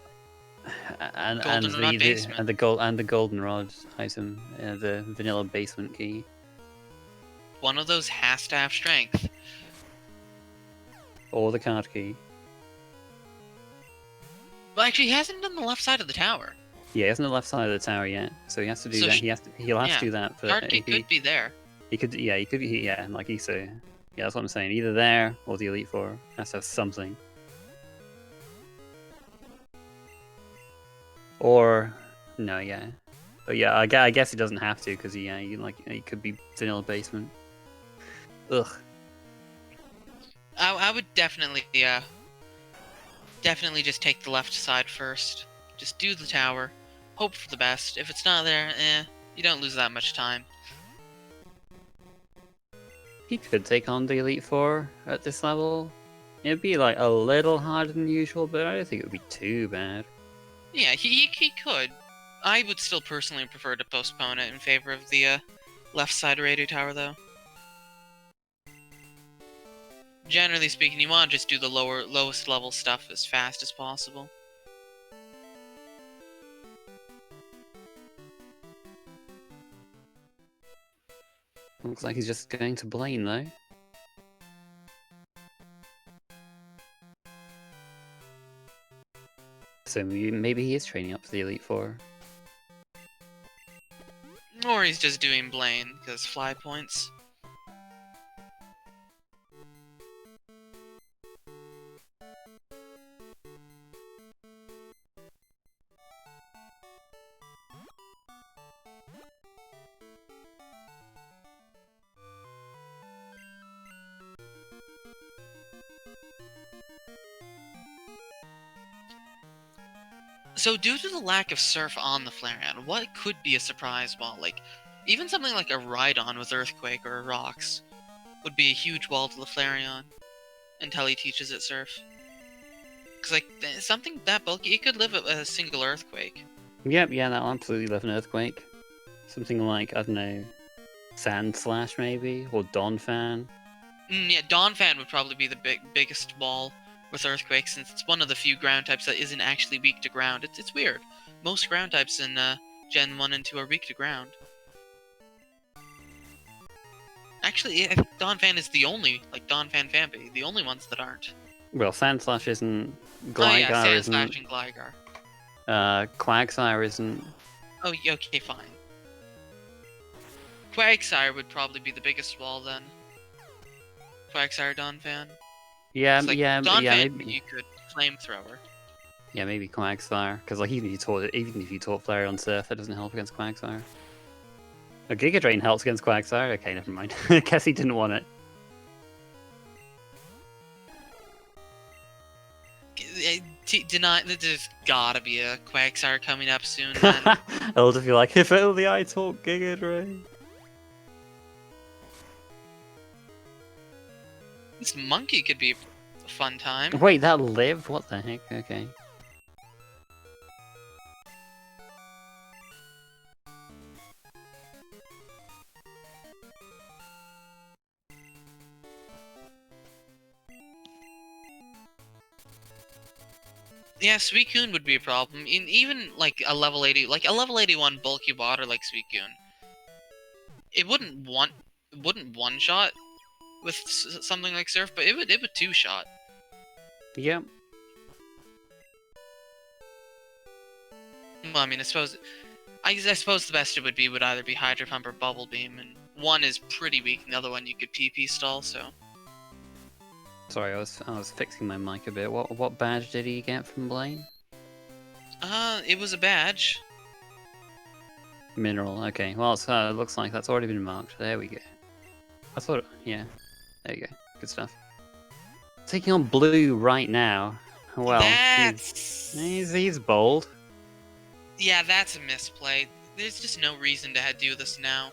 the Goldenrod item, the Vanilla Basement Key. One of those has to have Strength. Or the card key. Well, actually, he hasn't done the left side of the tower. Yeah, he hasn't the left side of the tower yet, so he has to do So that. He'll have to do that. But Card key could be there. He could, yeah, like you say. Yeah, that's what I'm saying. Either there or the Elite Four has to have something. Or no, yeah, but yeah, I guess he doesn't have to because he could be Vanilla Basement. Ugh. I would definitely just take the left side first. Just do the tower. Hope for the best. If it's not there, you don't lose that much time. He could take on the Elite Four at this level. It'd be like a little harder than usual, but I don't think it would be too bad. Yeah, he could. I would still personally prefer to postpone it in favor of the left side radio tower, though. Generally speaking, you want to just do the lowest level stuff as fast as possible. Looks like he's just going to Blaine, though. So maybe he is training up for the Elite Four. Or he's just doing Blaine, because fly points. So due to the lack of Surf on the Flareon, what could be a surprise wall? Like, even something like a Rhydon with Earthquake or Rocks would be a huge wall to the Flareon until he teaches it Surf. Because, like, something that bulky, it could live a single Earthquake. Yep, yeah, that'll absolutely live an Earthquake. Something like, I don't know, Sand Slash maybe? Or Donphan? Yeah, Donphan would probably be the biggest wall with Earthquake, since it's one of the few ground types that isn't actually weak to ground. It's weird. Most ground types in Gen 1 and 2 are weak to ground. Actually, I think Donphan is the only, like Donphan Fampi, the only ones that aren't. Well, Sand Slash isn't. Oh yeah, Gligar Sand isn't. Slash and Gligar. Quagsire isn't. Oh, okay, fine. Quagsire would probably be the biggest wall then. Quagsire Donphan. Yeah, Like, yeah, Donphan, yeah. Maybe, you could Flamethrower. yeah, maybe Quagsire. Because like even if you taught Flareon Surf, that doesn't help against Quagsire. A Giga Drain helps against Quagsire. Okay, never mind. I guess he didn't want it. There's gotta be a Quagsire coming up soon then. I'll just be like, if only I taught Giga Drain. This monkey could be a fun time. Wait, that lived? What the heck? Okay. Yeah, Suicune would be a problem. Even like a level 80, like a level 81 bulky water like Suicune, it wouldn't one shot with something like Surf, but it would two shot. Yep. Well, I mean, I suppose the best it would either be Hydro Pump or Bubble Beam, and one is pretty weak, and the other one you could PP stall. So. Sorry, I was fixing my mic a bit. What badge did he get from Blaine? It was a badge. Mineral. Okay. Well, so it looks like that's already been marked. There we go. I thought, yeah. There you go. Good stuff. Taking on blue right now. Well, he's bold. Yeah, that's a misplay. There's just no reason to do this now.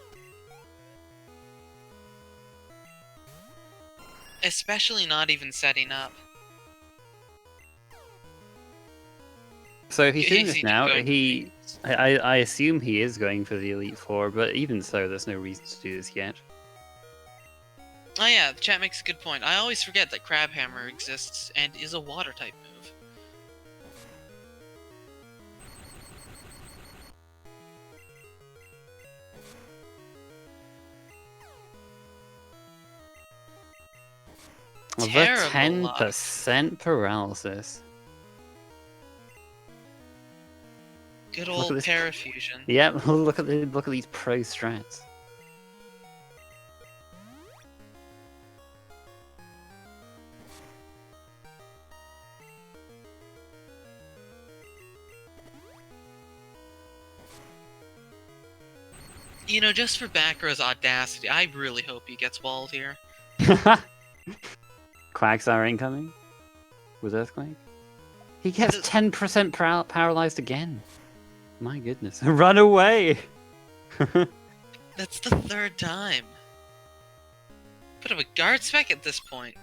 Especially not even setting up. So if he's doing this now, I assume he is going for the Elite Four, but even so, there's no reason to do this yet. Oh yeah, the chat makes a good point. I always forget that Crab Hammer exists and is a water type move. The 10% paralysis. Good old Parafusion. Yep, look at these pro strats. You know, just for Backrow's audacity, I really hope he gets walled here. Quagsire incoming? With Earthquake? He gets 10% paralyzed again. My goodness. Run away! That's the third time. Put up a guard spec at this point.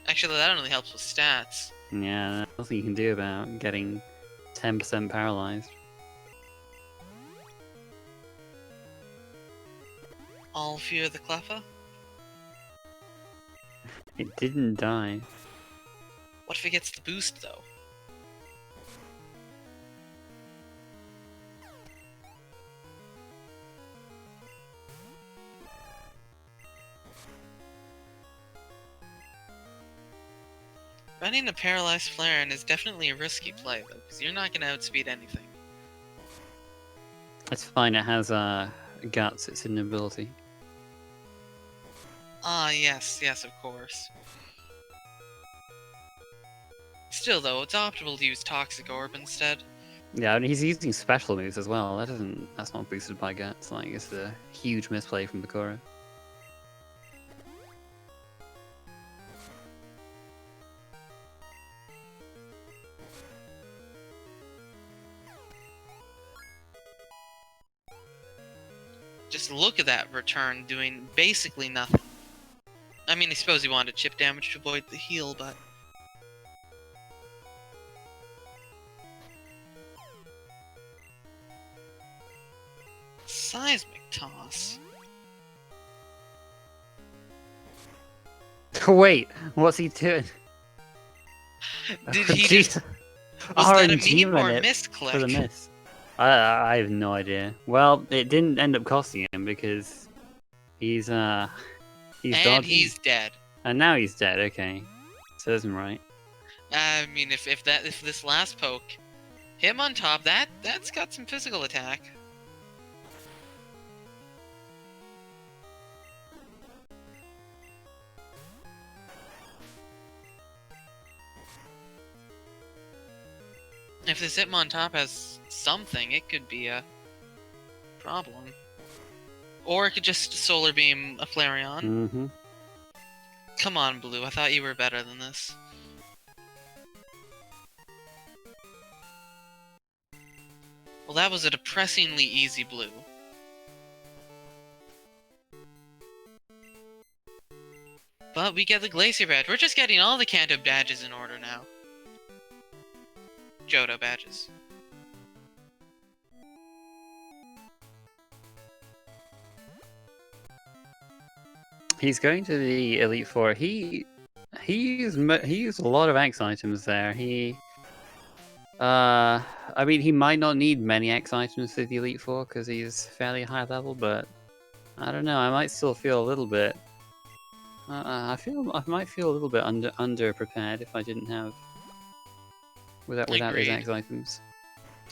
Actually, that only helps with stats. Yeah, nothing you can do about getting 10% paralyzed. All fear the Cleffa? It didn't die. What if it gets the boost, though? Running a paralyzed Flareon is definitely a risky play, though, because you're not going to outspeed anything. It's fine, it has Guts, it's an ability. Ah, yes, of course. Still, though, it's optimal to use Toxic Orb instead. Yeah, and he's using special moves as well. That's not boosted by Guts. Like, it's a huge misplay from Bakura. Just look at that return doing basically nothing. I mean, I suppose he wanted chip damage to avoid the heal, but... Seismic Toss. Wait, what's he doing? Did he just... Was that a meme or a misclick? For the miss. I have no idea. Well, it didn't end up costing him because he's dodging. He's dead. And now he's dead. Okay, serves him right. I mean, if this last poke, him on top, that's got some physical attack. If this Hitmontop has something, it could be a problem. Or it could just Solar Beam a Flareon. Mm-hmm. Come on, Blue, I thought you were better than this. Well, that was a depressingly easy Blue. But we get the Glacier Badge. We're just getting all the Kanto badges in order now. Johto badges. He's going to the Elite Four. He used a lot of X items there. He I mean, he might not need many X items for the Elite Four because he's fairly high level, but I don't know. I might still feel a little bit. I might feel a little bit under prepared if I didn't have without his Agreed. X items.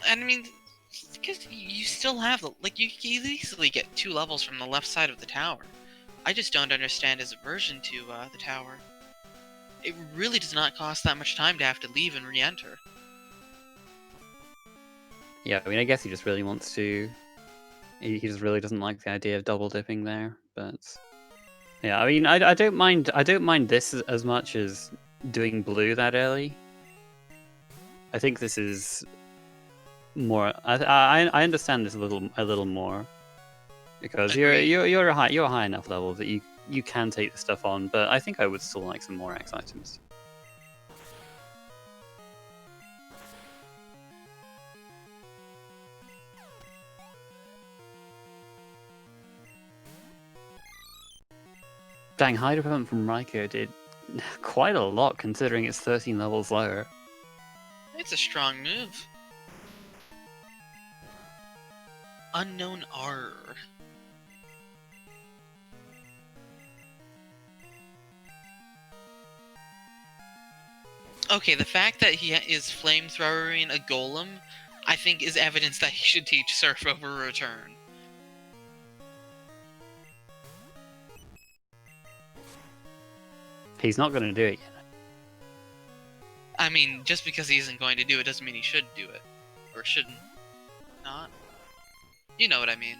And I mean, because you still have, like, you can easily get 2 levels from the left side of the tower. I just don't understand his aversion to the tower. It really does not cost that much time to have to leave and re-enter. Yeah, I mean, I guess he just really wants to. He just really doesn't like the idea of double dipping there, but yeah, I mean, I don't mind. I don't mind this as much as doing blue that early. I think this is more. I understand this a little more because Agreed. you're high enough level that you can take the stuff on, but I think I would still like some more X items. Dang, Hydro Pump from Raikou did quite a lot considering it's 13 levels lower. It's a strong move. Unknown R. Okay, the fact that he is flamethrowering a golem, I think, is evidence that he should teach Surf over return. He's not going to do it yet. I mean, just because he isn't going to do it doesn't mean he should do it. Or shouldn't. Not. You know what I mean.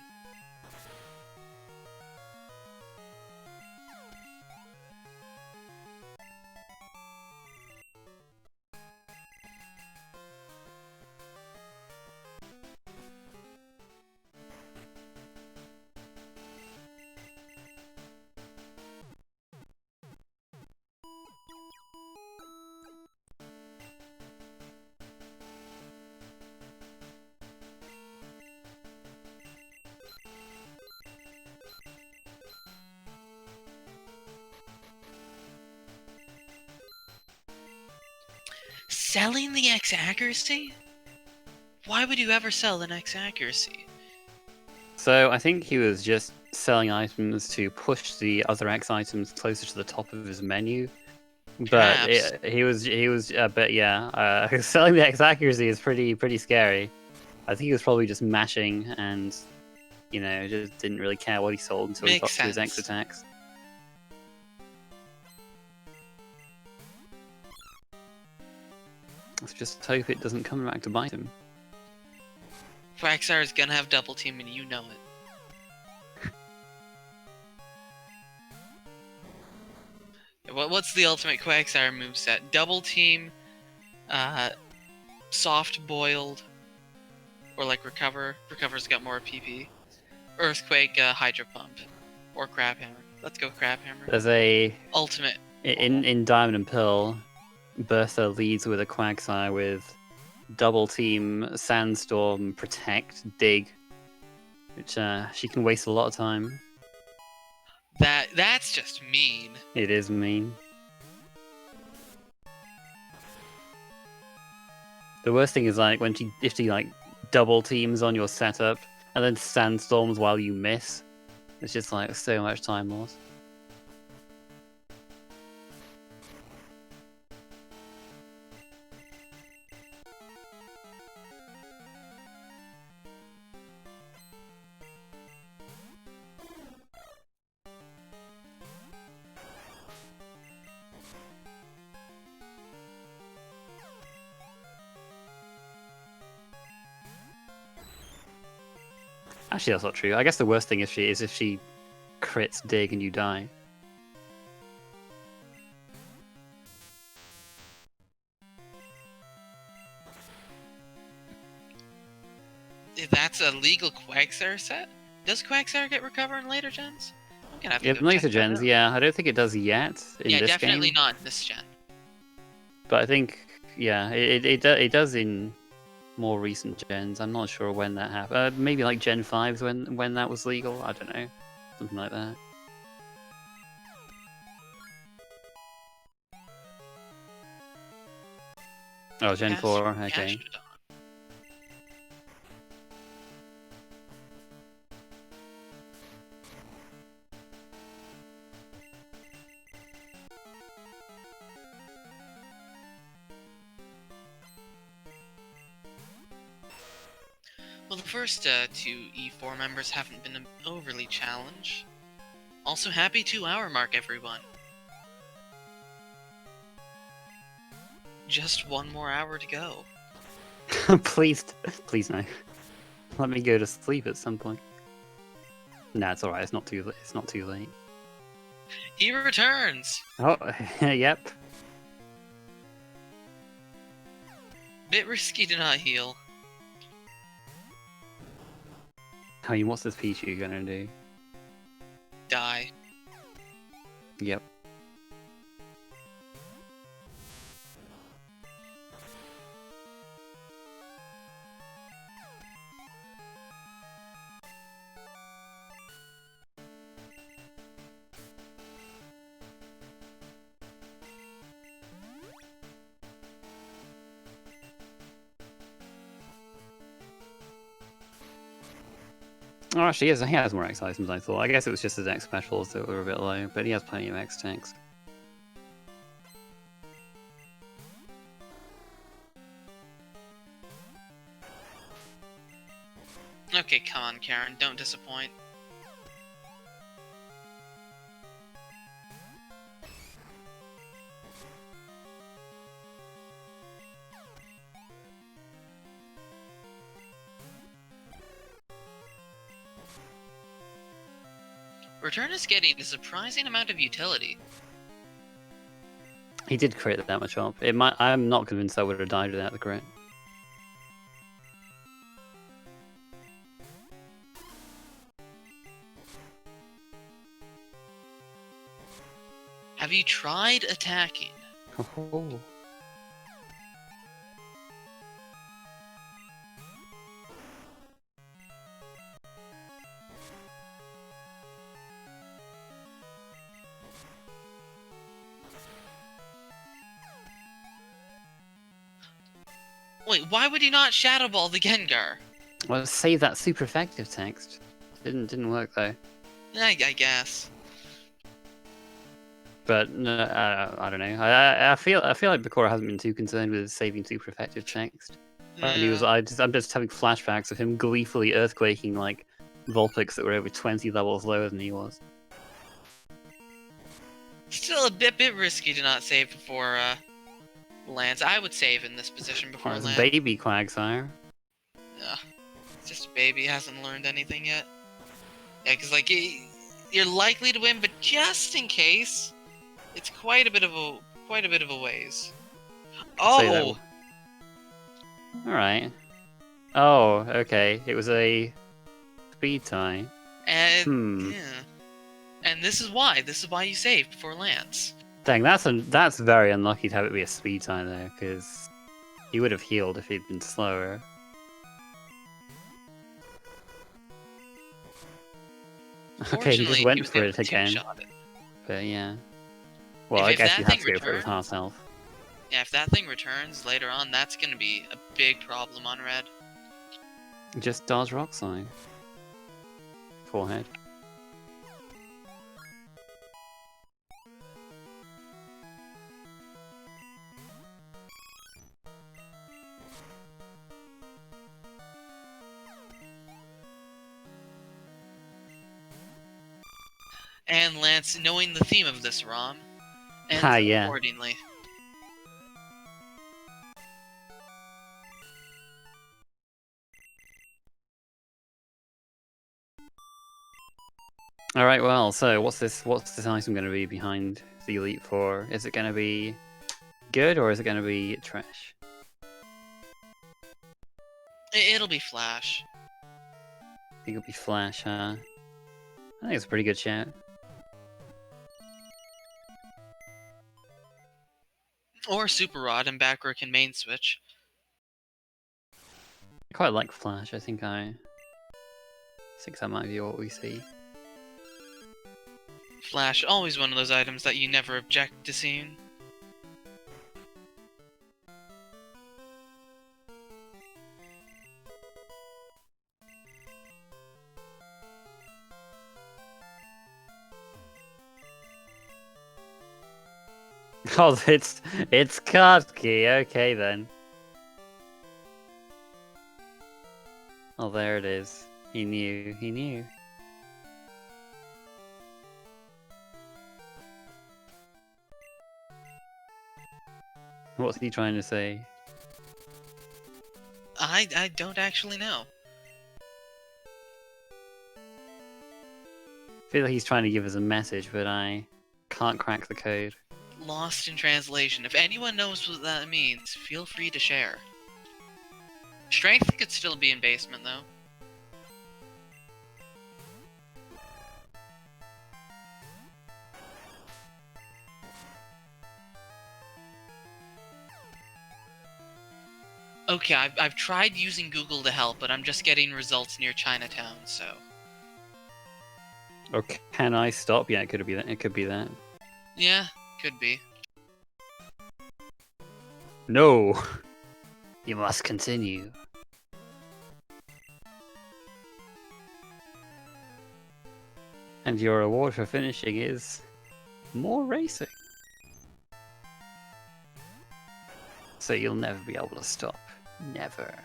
Selling the X accuracy? Why would you ever sell an X accuracy? So I think he was just selling items to push the other X items closer to the top of his menu. But Perhaps. but yeah, selling the X accuracy is pretty scary. I think he was probably just mashing and, just didn't really care what he sold until he got Makes to his X sense. attacks. Let's just hope it doesn't come back to bite him. Quagsire is gonna have double team and you know it. What's the ultimate Quagsire moveset? Double team, soft boiled, or like recover. Recover's got more PP. Earthquake, Hydro Pump, or Crab Hammer. Let's go Crab Hammer. There's a Ultimate. in Diamond and Pearl, Bertha leads with a Quagsire with double team, Sandstorm, Protect, Dig, which she can waste a lot of time. That's just mean. It is mean. The worst thing is like if she like double teams on your setup and then sandstorms while you miss. It's just like so much time lost. Actually, that's not true. I guess the worst thing is if she crits dig and you die. That's a legal Quagsire set? Does Quagsire get recover in later gens? I'm gonna have to Yeah, go in later check that gens, out. yeah. I don't think it does yet in Yeah, this definitely game. not in this gen. But I think, yeah, it does in more recent gens. I'm not sure when that happened. Maybe like Gen 5's when that was legal. I don't know. Something like that. Oh, Gen Pass 4, your okay. Gastrodon. Well, the first two E4 members haven't been overly challenged. Also, happy 2-hour mark, everyone. Just 1 more hour to go. Please, please no. Let me go to sleep at some point. Nah, it's alright. It's not too. It's not too late. He returns! Oh, yep. Bit risky to not heal. I mean, what's this Pichu gonna do? Die. Yep. Oh, actually, he has more X items than I thought. I guess it was just his X specials that were a bit low, but he has plenty of X tanks. Okay, come on, Karen, don't disappoint. Return is getting a surprising amount of utility. He did crit that much up. It might. I'm not convinced I would have died without the crit. Have you tried attacking? Oh. Wait, why would he not Shadow Ball the Gengar? Well, save that super effective text. Didn't work though. I guess. But no, I don't know. I feel like Bakura hasn't been too concerned with saving super effective text. And he was. I'm just having flashbacks of him gleefully earthquaking like Vulpix that were over 20 levels lower than he was. Still a bit risky to not save before Lance. I would save in this position before Oh, it's Lance. baby Quagsire. Ugh, it's just a baby, hasn't learned anything yet. Yeah, because like you're likely to win, but just in case, it's quite a bit of a ways. Oh, All right. Oh, okay. It was a speed tie. and yeah, and this is why you saved before Lance. Dang, that's very unlucky to have it be a speed tie though, because he would have healed if he'd been slower. Okay, he just went for it again. But yeah. Well, I guess you have to go for it with half health. Yeah, if that thing returns later on, that's gonna be a big problem on Red. Just dodge Rock Slide. Forehead. And Lance, knowing the theme of this ROM, and Yeah. accordingly. All right. Well, so what's this item going to be behind the Elite Four? Is it going to be good or is it going to be trash? It'll be Flash. I think it'll be Flash, huh? I think it's a pretty good shout. Or Super Rod and backward can main switch. I quite like Flash. I think that might be what we see. Flash, always one of those items that you never object to seeing. Oh, it's card key. Okay then. Oh, there it is. He knew. He knew. What's he trying to say? I don't actually know. I feel like he's trying to give us a message, but I can't crack the code. Lost in translation. If anyone knows what that means, feel free to share. Strength could still be in basement, though. Okay, I've tried using Google to help, but I'm just getting results near Chinatown, so... Or can I stop? Yeah, it could be that. It could be that. Yeah, could be. No! You must continue. And your reward for finishing is more racing. So you'll never be able to stop. Never.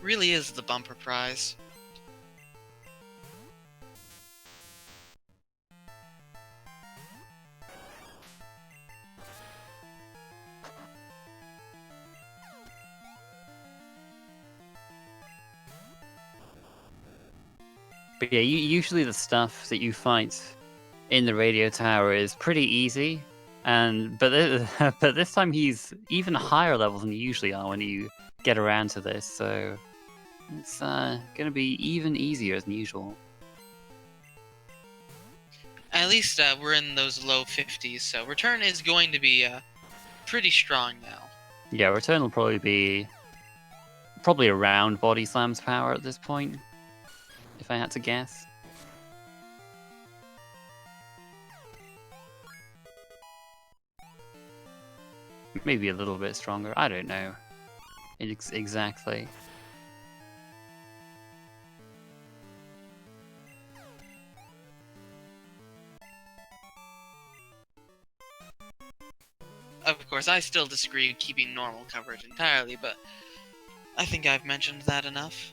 Really is the bumper prize. But yeah, usually the stuff that you fight in the radio tower is pretty easy, but this time he's even higher levels than you usually are when you get around to this, so it's gonna be even easier than usual. At least we're in those low 50s, so return is going to be pretty strong now. Yeah, return will probably be around Body Slam's power at this point, if I had to guess. Maybe a little bit stronger. I don't know exactly. Of course, I still disagree with keeping normal coverage entirely, but I think I've mentioned that enough.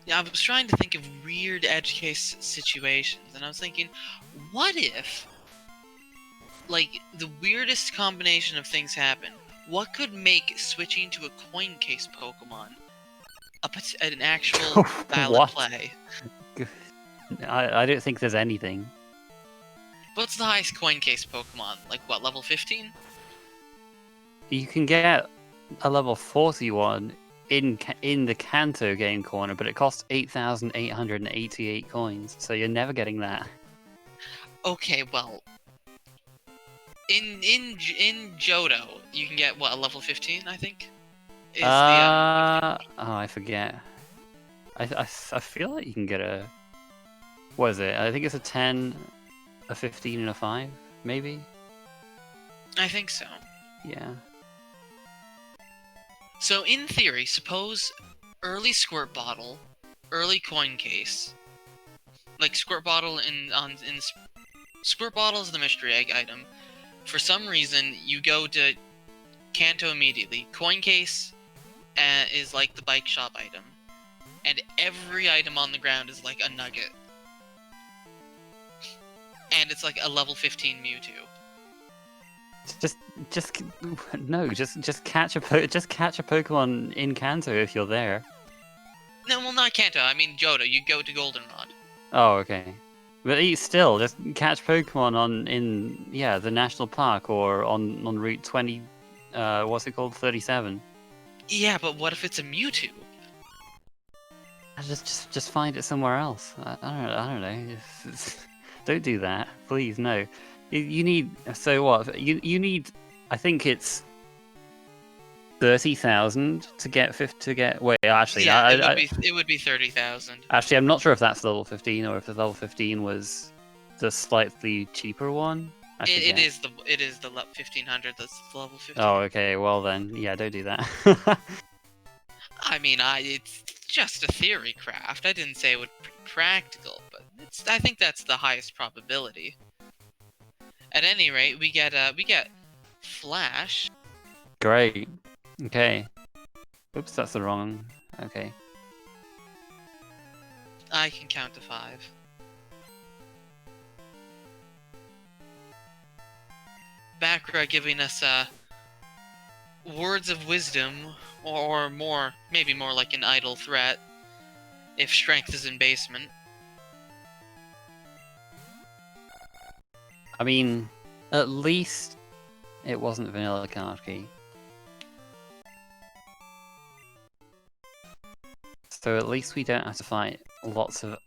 Yeah, I was trying to think of weird edge case situations, and I was thinking, what if, like, the weirdest combination of things happen? What could make switching to a coin case Pokemon an actual valid What? play? I don't think there's anything. What's the highest coin case Pokemon? Like, what, level 15? You can get a level 41 in the Kanto game corner, but it costs 8,888 coins, so you're never getting that. Okay, well, in Johto, you can get, what, a level 15, I think? Is Oh, I forget. I feel like you can get a... What is it? I think it's a 10, a 15, and a 5, maybe? I think so. Yeah. So, in theory, suppose early Squirt Bottle, early Coin Case, like Squirt Bottle Squirt Bottle is the mystery egg item. For some reason, you go to Kanto immediately. Coin Case is like the bike shop item. And every item on the ground is like a nugget. And it's like a level 15 Mewtwo. Just no, just catch a just catch a Pokemon in Kanto if you're there. No, well, not Kanto. I mean Johto. You go to Goldenrod. Oh, okay. But still, just catch Pokemon in the national park or on Route 20. What's it called? 37. Yeah, but what if it's a Mewtwo? Just find it somewhere else. I don't know. Don't do that, please. No. You need so what? You need. I think it's 30,000 to get Wait, actually, Yeah, it would be 30,000. actually, I'm not sure if that's level 15 or if the level 15 was the slightly cheaper one. I It forget. is the 1500 that's the level 15. Oh, okay. Well then, yeah, don't do that. I mean, it's just a theory craft. I didn't say it would be practical, but I think that's the highest probability. At any rate, we get Flash. Great. Okay. Oops, that's the wrong. Okay. I can count to 5. Bakra giving us words of wisdom, or more, maybe more like an idle threat, if strength is in basement. I mean, at least it wasn't Vanilla Card-Key. So at least we don't have to fight lots of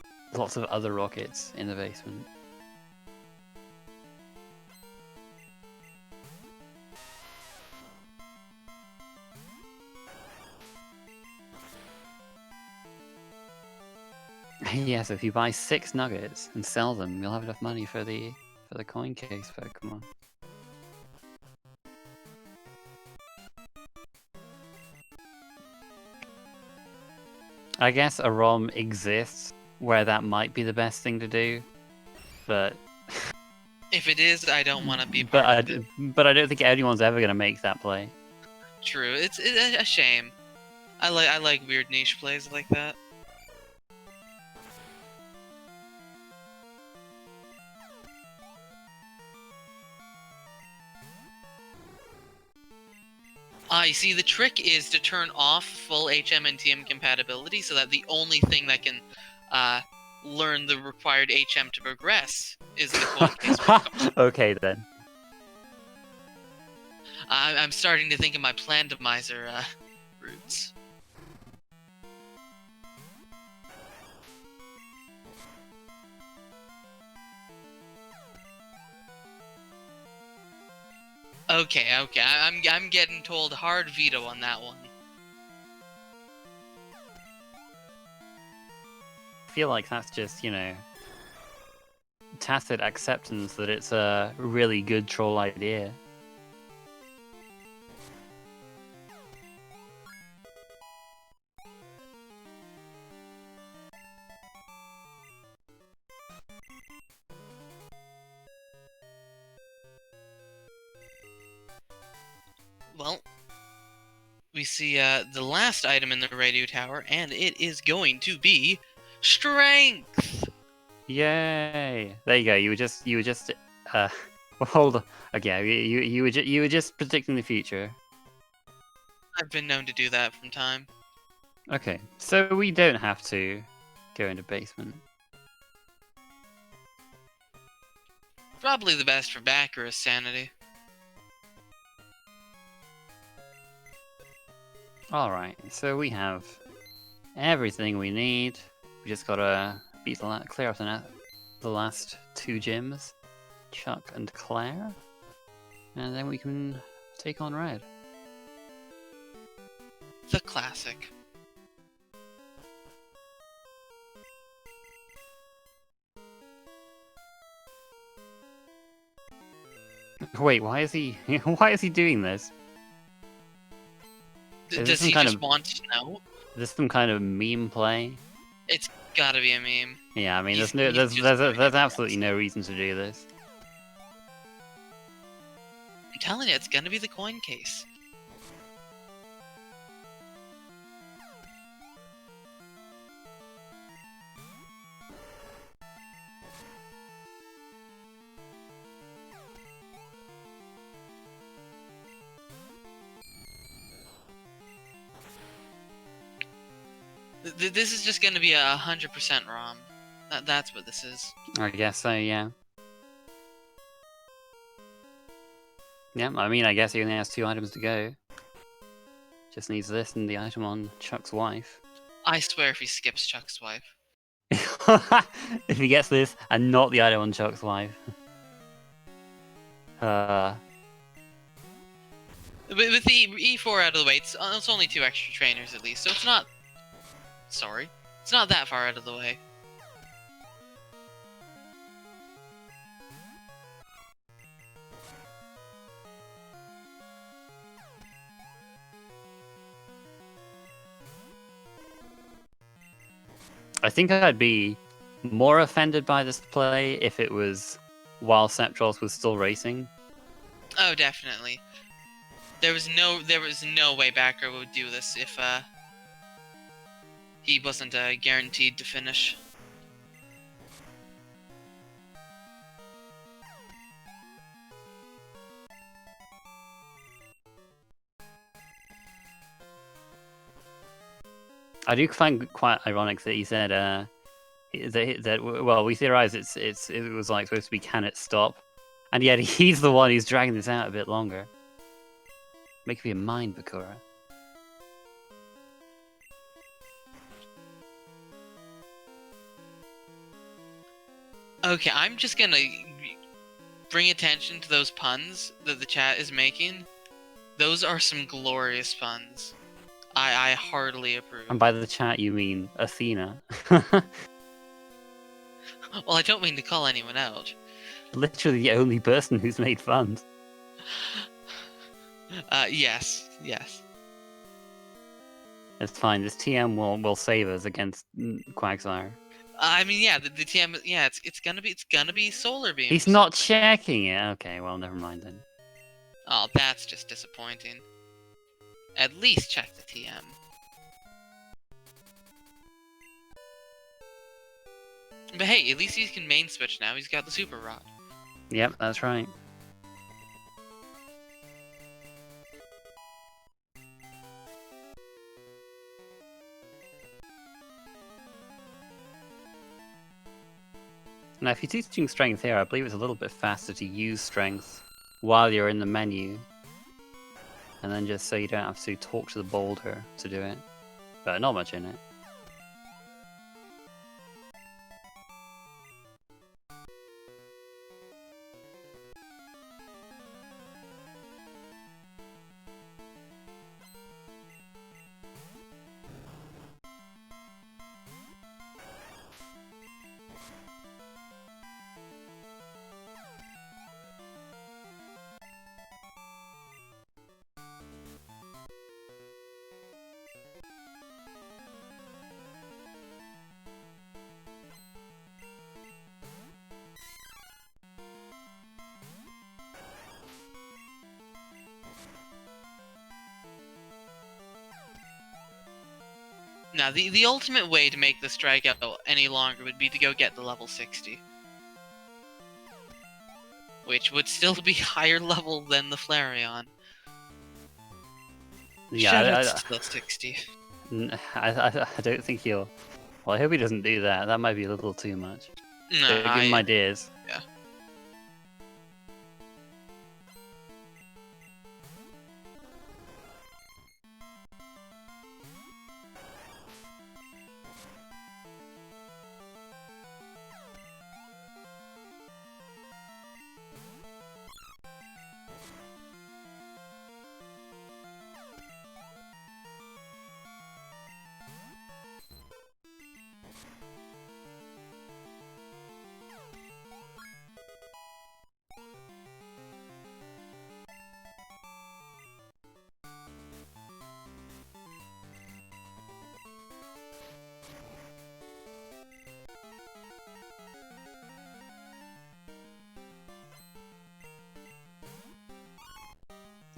other rockets in the basement. Yes, if you buy 6 nuggets and sell them, you'll have enough money for the coin case Pokemon. I guess a ROM exists where that might be the best thing to do, but If it is, I don't want to be part of it. But I don't think anyone's ever gonna make that play. True, it's a shame. I like weird niche plays like that. You see, the trick is to turn off full HM and TM compatibility so that the only thing that can learn the required HM to progress is the coin case Pokemon. Okay then. I'm starting to think of my Randomizer routes. Okay, I'm getting told hard veto on that one. I feel like that's just, you know, tacit acceptance that it's a really good troll idea. Well, we see the last item in the radio tower, and it is going to be strength. Yay! There you go. You were just well, hold on. Okay, you were just predicting the future. I've been known to do that from time. Okay, so we don't have to go into basement. Probably the best for Bakura's sanity. Alright, so we have everything we need. We just gotta beat clear up the last 2 gyms, Chuck and Claire, and then we can take on Red. The classic. Wait, why is he why is he doing this? Does he just want to know? Is this some kind of meme play? It's gotta be a meme. Yeah, I mean, He's there's absolutely no reason to do this. I'm telling you, it's gonna be the coin case. This is just gonna be 100% ROM. That's what this is. I guess so, yeah. Yeah, I mean, I guess he only has 2 items to go. Just needs this and the item on Chuck's wife. I swear if he skips Chuck's wife. If he gets this and not the item on Chuck's wife. With the E4 out of the way, it's only 2 extra trainers at least, so it's not... Sorry. It's not that far out of the way. I think I'd be more offended by this play if it was while Sceptross was still racing. Oh, definitely. There was no way Backer would do this if he wasn't guaranteed to finish. I do find quite ironic that he said that well, we theorized it was like supposed to be can it stop, and yet he's the one who's dragging this out a bit longer. Make up your mind, Bakura. Okay, I'm just gonna bring attention to those puns that the chat is making. Those are some glorious puns. I heartily approve. And by the chat, you mean Athena. Well, I don't mean to call anyone out. Literally the only person who's made fun. Yes, yes. It's fine. This TM will save us against Quagsire. I mean, yeah, the TM, yeah, it's gonna be solar beams. He's not checking it. Okay, well, never mind then. Oh, that's just disappointing. At least check the TM. But hey, at least he can main switch now. He's got the super rod. Yep, that's right. Now, if you're teaching strength here, I believe it's a little bit faster to use strength while you're in the menu. And then just so you don't have to talk to the boulder to do it. But not much in it. Now, the ultimate way to make this drag out any longer would be to go get the level 60. Which would still be higher level than the Flareon. Yeah, Shout out to still 60. I don't think he'll... Well, I hope he doesn't do that. That might be a little too much. No, Give him ideas. Yeah.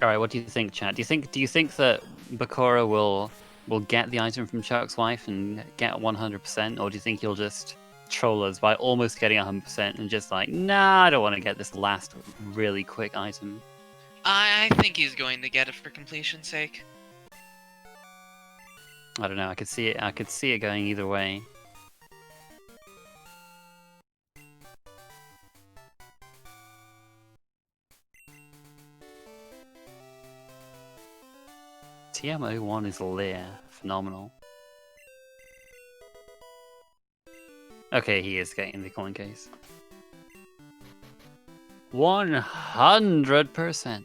All right, what do you think, chat? Do you think that Bakura will get the item from Chuck's wife and get 100%, or do you think he'll just troll us by almost getting 100% and just like, nah, I don't want to get this last really quick item? I think he's going to get it for completion's sake. I don't know. I could see it. I could see it going either way. TM01 is Lear. Phenomenal. Okay, he is getting the coin case. 100%.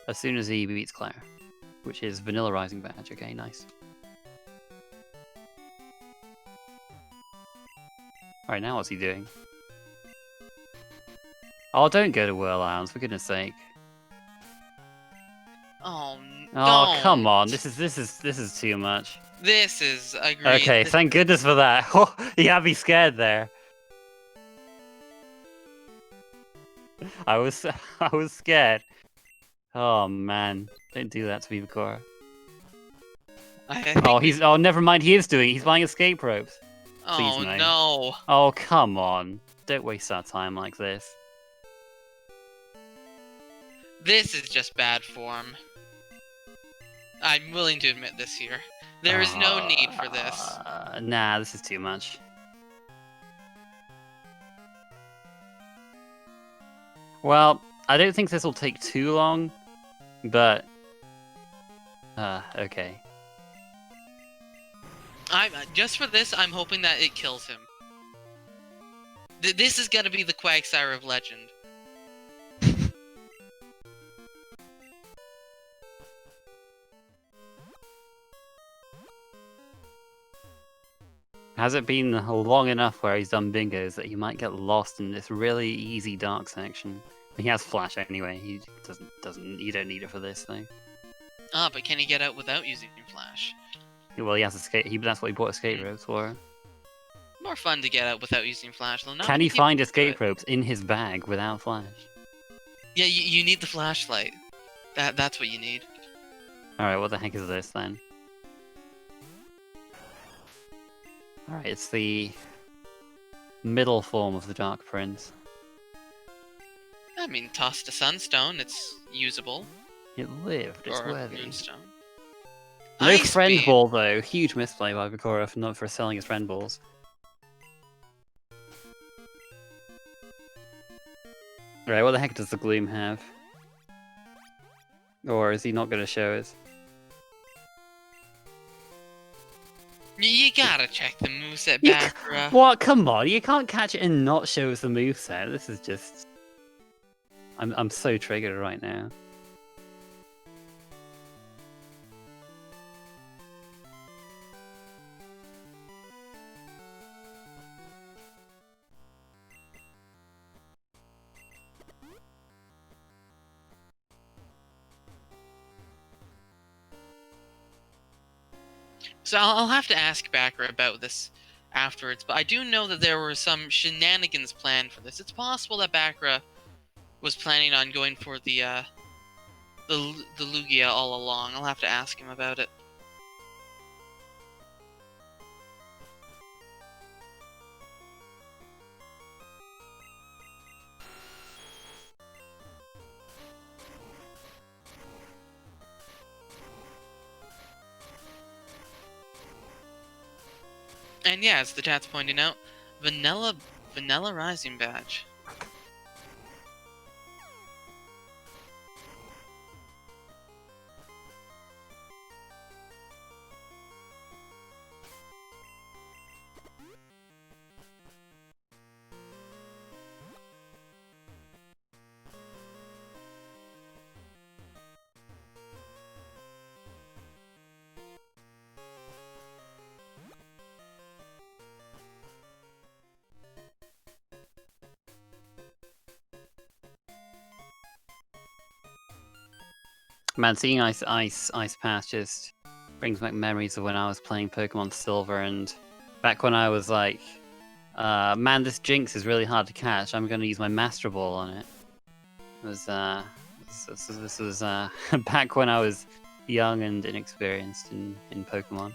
As soon as he beats Claire, which is Vanilla Rising badge. Okay, nice. Alright, now what's he doing? Oh, don't go to Whirl Islands, for goodness sake. Oh, Oh, come don't. on. This is too much. This is agreed. Okay, thank goodness for that. Oh, you had me scared there. I was scared. Oh man, don't do that to me, Bakura. I think Oh, oh, never mind. He is doing it. He's buying escape ropes. Please, Oh no. no. Oh, come on. Don't waste our time like this. This is just bad form. I'm willing to admit this here. There is no need for this. Nah, this is too much. Well, I don't think this will take too long, but... okay. Just for this, I'm hoping that it kills him. This is gonna be the Quagsire of Legend. Has it been long enough where he's done bingos that he might get lost in this really easy dark section? He has flash anyway. He doesn't. You don't need it for this though. Ah, but can he get out without using flash? Well, he has escape. That's what he bought escape ropes for. More fun to get out without using flash, though. Can he find escape ropes in his bag without flash? Yeah, you need the flashlight. That's what you need. All right, what the heck is this then? All right, it's the middle form of the Dark Prince. I mean, toss to Sunstone, it's usable. It lived. It's Or worthy. Moonstone. No Ice friend Beam. ball though. Huge misplay by Bakura for not selling his friend balls. Right, what the heck does the Gloom have? Or is he not going to show us? You gotta check the moveset You back, bruh. What? Come on, you can't catch it and not show us the moveset. This is just... I'm so triggered right now. So I'll have to ask Backer about this afterwards, but I do know that there were some shenanigans planned for this. It's possible that Bakra was planning on going for the Lugia all along. I'll have to ask him about it. And yeah, as the chat's pointing out, Vanilla Rising badge. Man, seeing Ice Pass just brings back memories of when I was playing Pokemon Silver, and back when I was like, man, this Jinx is really hard to catch. I'm going to use my Master Ball on it. It was, this was back when I was young and inexperienced in Pokemon.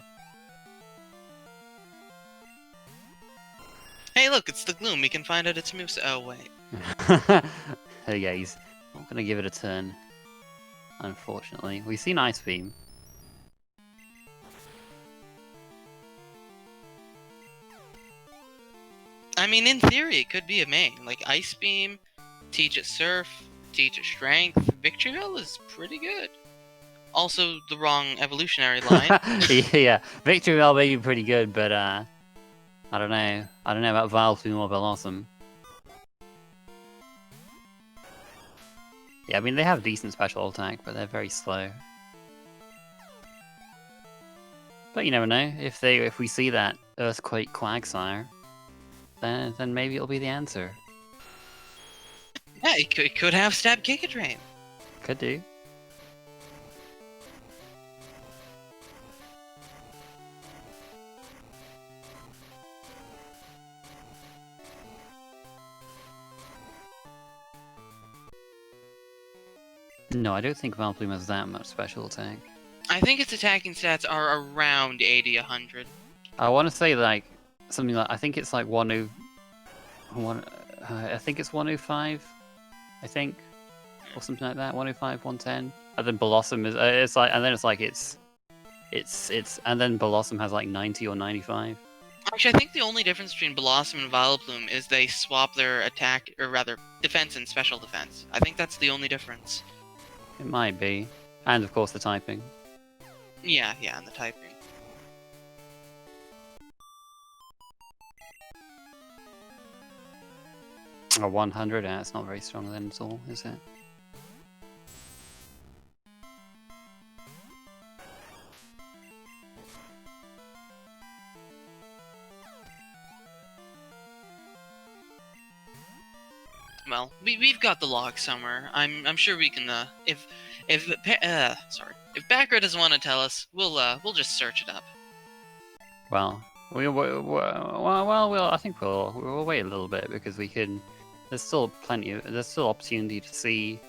Hey, look, it's the Gloom. We can find out its moves. Oh wait. Oh yeah, he's not going to give it a turn. Unfortunately, we've seen Ice Beam. I mean, in theory, it could be a main. Like, Ice Beam, teach it Surf, teach it Strength. Victreol is pretty good. Also, the wrong evolutionary line. Yeah, Victory Bell may be pretty good, but I don't know. I don't know about Vileplume or Blossom. Yeah, I mean they have decent special attack, but they're very slow. But you never know. If we see that Earthquake Quagsire, then maybe it'll be the answer. Yeah, it could have Stab Giga Drain. Could do. No, I don't think Vileplume has that much special attack. I think its attacking stats are around 80, 100. I want to say like something like I think it's like 101. I think it's 105. I think, or something like that. 105, 110. And then Blossom is it's like, and then it's like it's, and then Blossom has like 90 or 95. Actually, I think the only difference between Blossom and Vileplume is they swap their attack, or rather, defense and special defense. I think that's the only difference. It might be, and of course the typing. Yeah, and the typing. A 100. It's not very strong then at all, is it? Well, we've got the log somewhere. I'm sure we can. If Backra doesn't want to tell us, we'll just search it up. Well, I think we'll wait a little bit because we can. There's still opportunity to see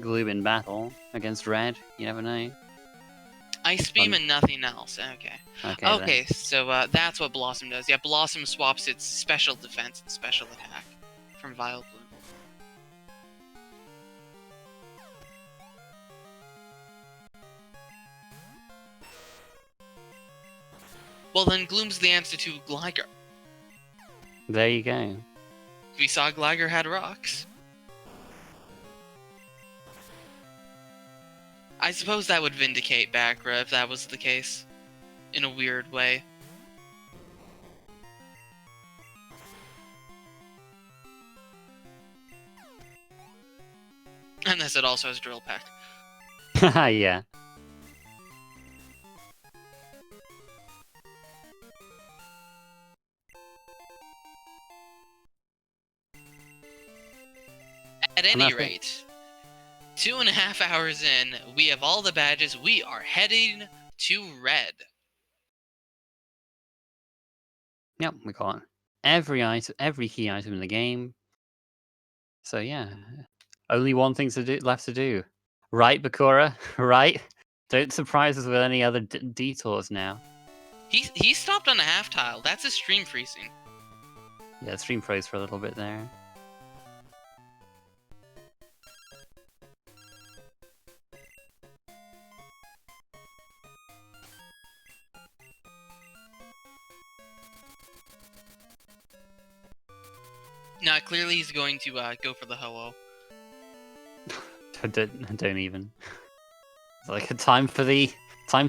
Gloom in battle against Red. You never know. Ice Beam and nothing else. Okay. Okay. So that's what Blossom does. Yeah, Blossom swaps its special defense and special attack from Vileplume. Well, then Gloom's the answer to Gligar. There you go. We saw Gligar had rocks. I suppose that would vindicate Backra if that was the case. In a weird way. Unless it also has Drill Peck. Yeah. At any rate, 2.5 hours in, we have all the badges. We are heading to Red. Yep, we got every key item in the game. So yeah, only one thing left to do. Right, Bakura? Right? Don't surprise us with any other detours now. He stopped on a half tile. That's a stream freezing. Yeah, stream froze for a little bit there. Now, clearly he's going to go for the Ho-Oh. Don't even. It's like a time for the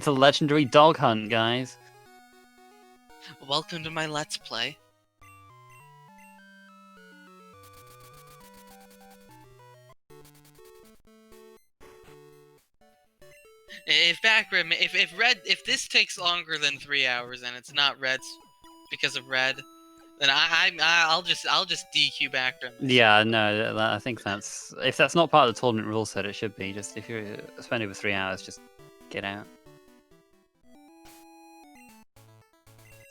legendary dog hunt, guys. Welcome to my Let's Play. If this takes longer than 3 hours and it's not Red's because of Red, then I'll just DQ Backra. Yeah, no, I think if that's not part of the tournament rule set, it should be. Just if you spend over 3 hours, just get out.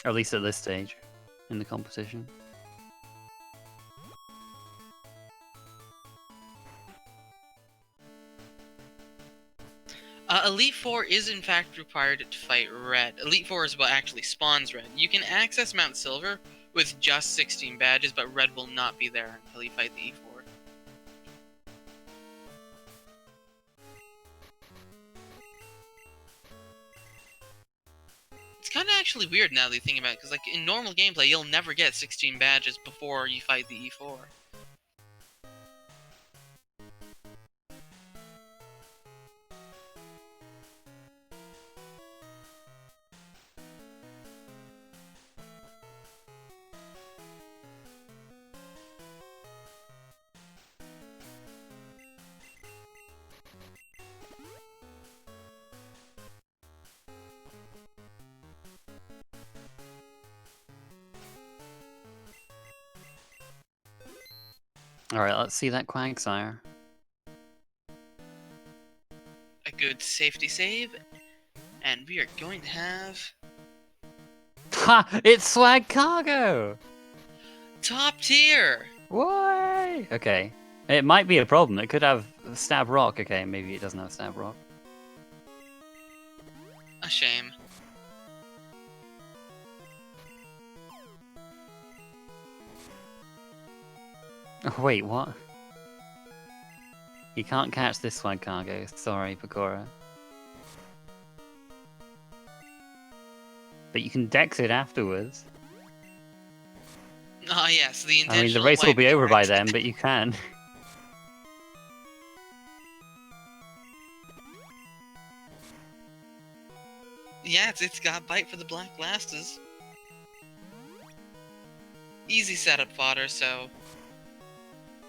Or at least at this stage in the competition. Elite Four is in fact required to fight Red. Elite Four is what actually spawns Red. You can access Mount Silver with just 16 badges, but Red will not be there until you fight the E4. It's kind of actually weird now that you think about it, because like in normal gameplay, you'll never get 16 badges before you fight the E4. Alright, let's see that Quagsire. A good safety save, and we are going to have Ha! It's Swag Cargo! top tier. Why? Okay. It might be a problem. It could have Stab Rock. Okay, maybe it doesn't have Stab Rock. A shame. Oh, wait, what? You can't catch this Swag Cargo. Sorry, Pecora. But you can dex it afterwards. Ah, yes, the I intentional mean, the race will wipe be of the over by Rex. then, but you can. Yeah, it's got bite for the black glasses. Easy setup fodder, so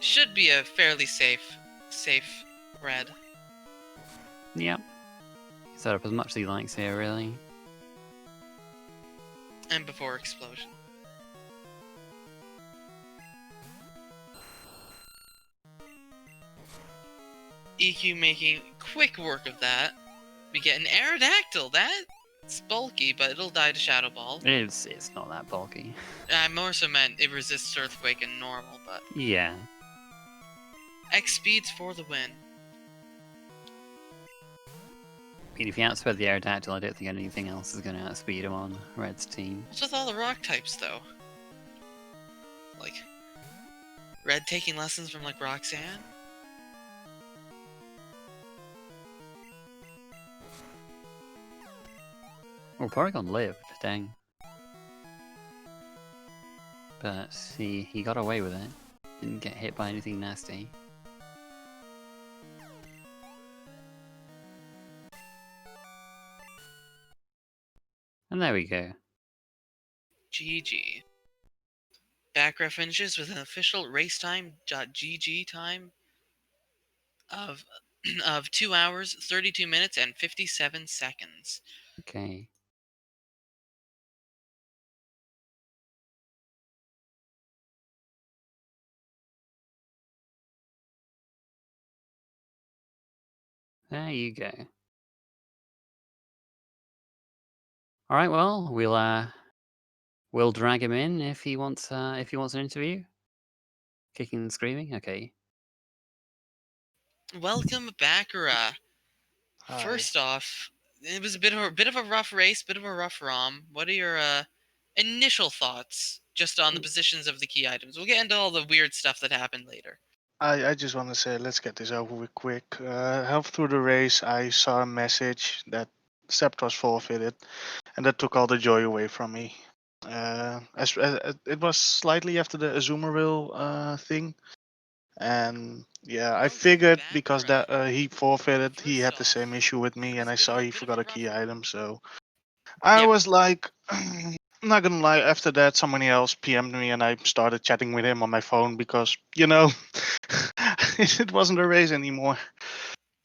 should be a fairly safe red. Yep. Set up as much as he likes here, really. And before explosion. EQ making quick work of that. We get an Aerodactyl. That's bulky, but it'll die to Shadow Ball. It's not that bulky. I more so meant it resists Earthquake and normal, but Yeah. X speeds for the win. I mean, if you outspeed the Aerodactyl, I don't think anything else is going to outspeed him on Red's team. What's with all the rock types, though? Like, Red taking lessons from, like, Roxanne? Oh, Porygon lived, dang. But he got away with it. Didn't get hit by anything nasty. And there we go. GG. Backref finishes with an official racetime.gg time of of 2 hours, 32 minutes, and 57 seconds. Okay. There you go. All right, well, we'll drag him in if he wants an interview. Kicking and screaming. Okay. Welcome, Baccarat. Hi. First off, it was a bit of a rough race, bit of a rough ROM. What are your initial thoughts just on the positions of the key items? We'll get into all the weird stuff that happened later. I just want to say, let's get this over with quick. Half through the race, I saw a message that sceptross forfeited, and that took all the joy away from me. It was slightly after the Azumarill thing, and yeah, I Welcome, figured because Baccarat. that he forfeited, he First had the off, same issue with me, it was and a I saw he bit of forgot a a key rough. item, so I Yep. was like, I'm not gonna lie. After that, somebody else PM'd me, and I started chatting with him on my phone because it wasn't a race anymore.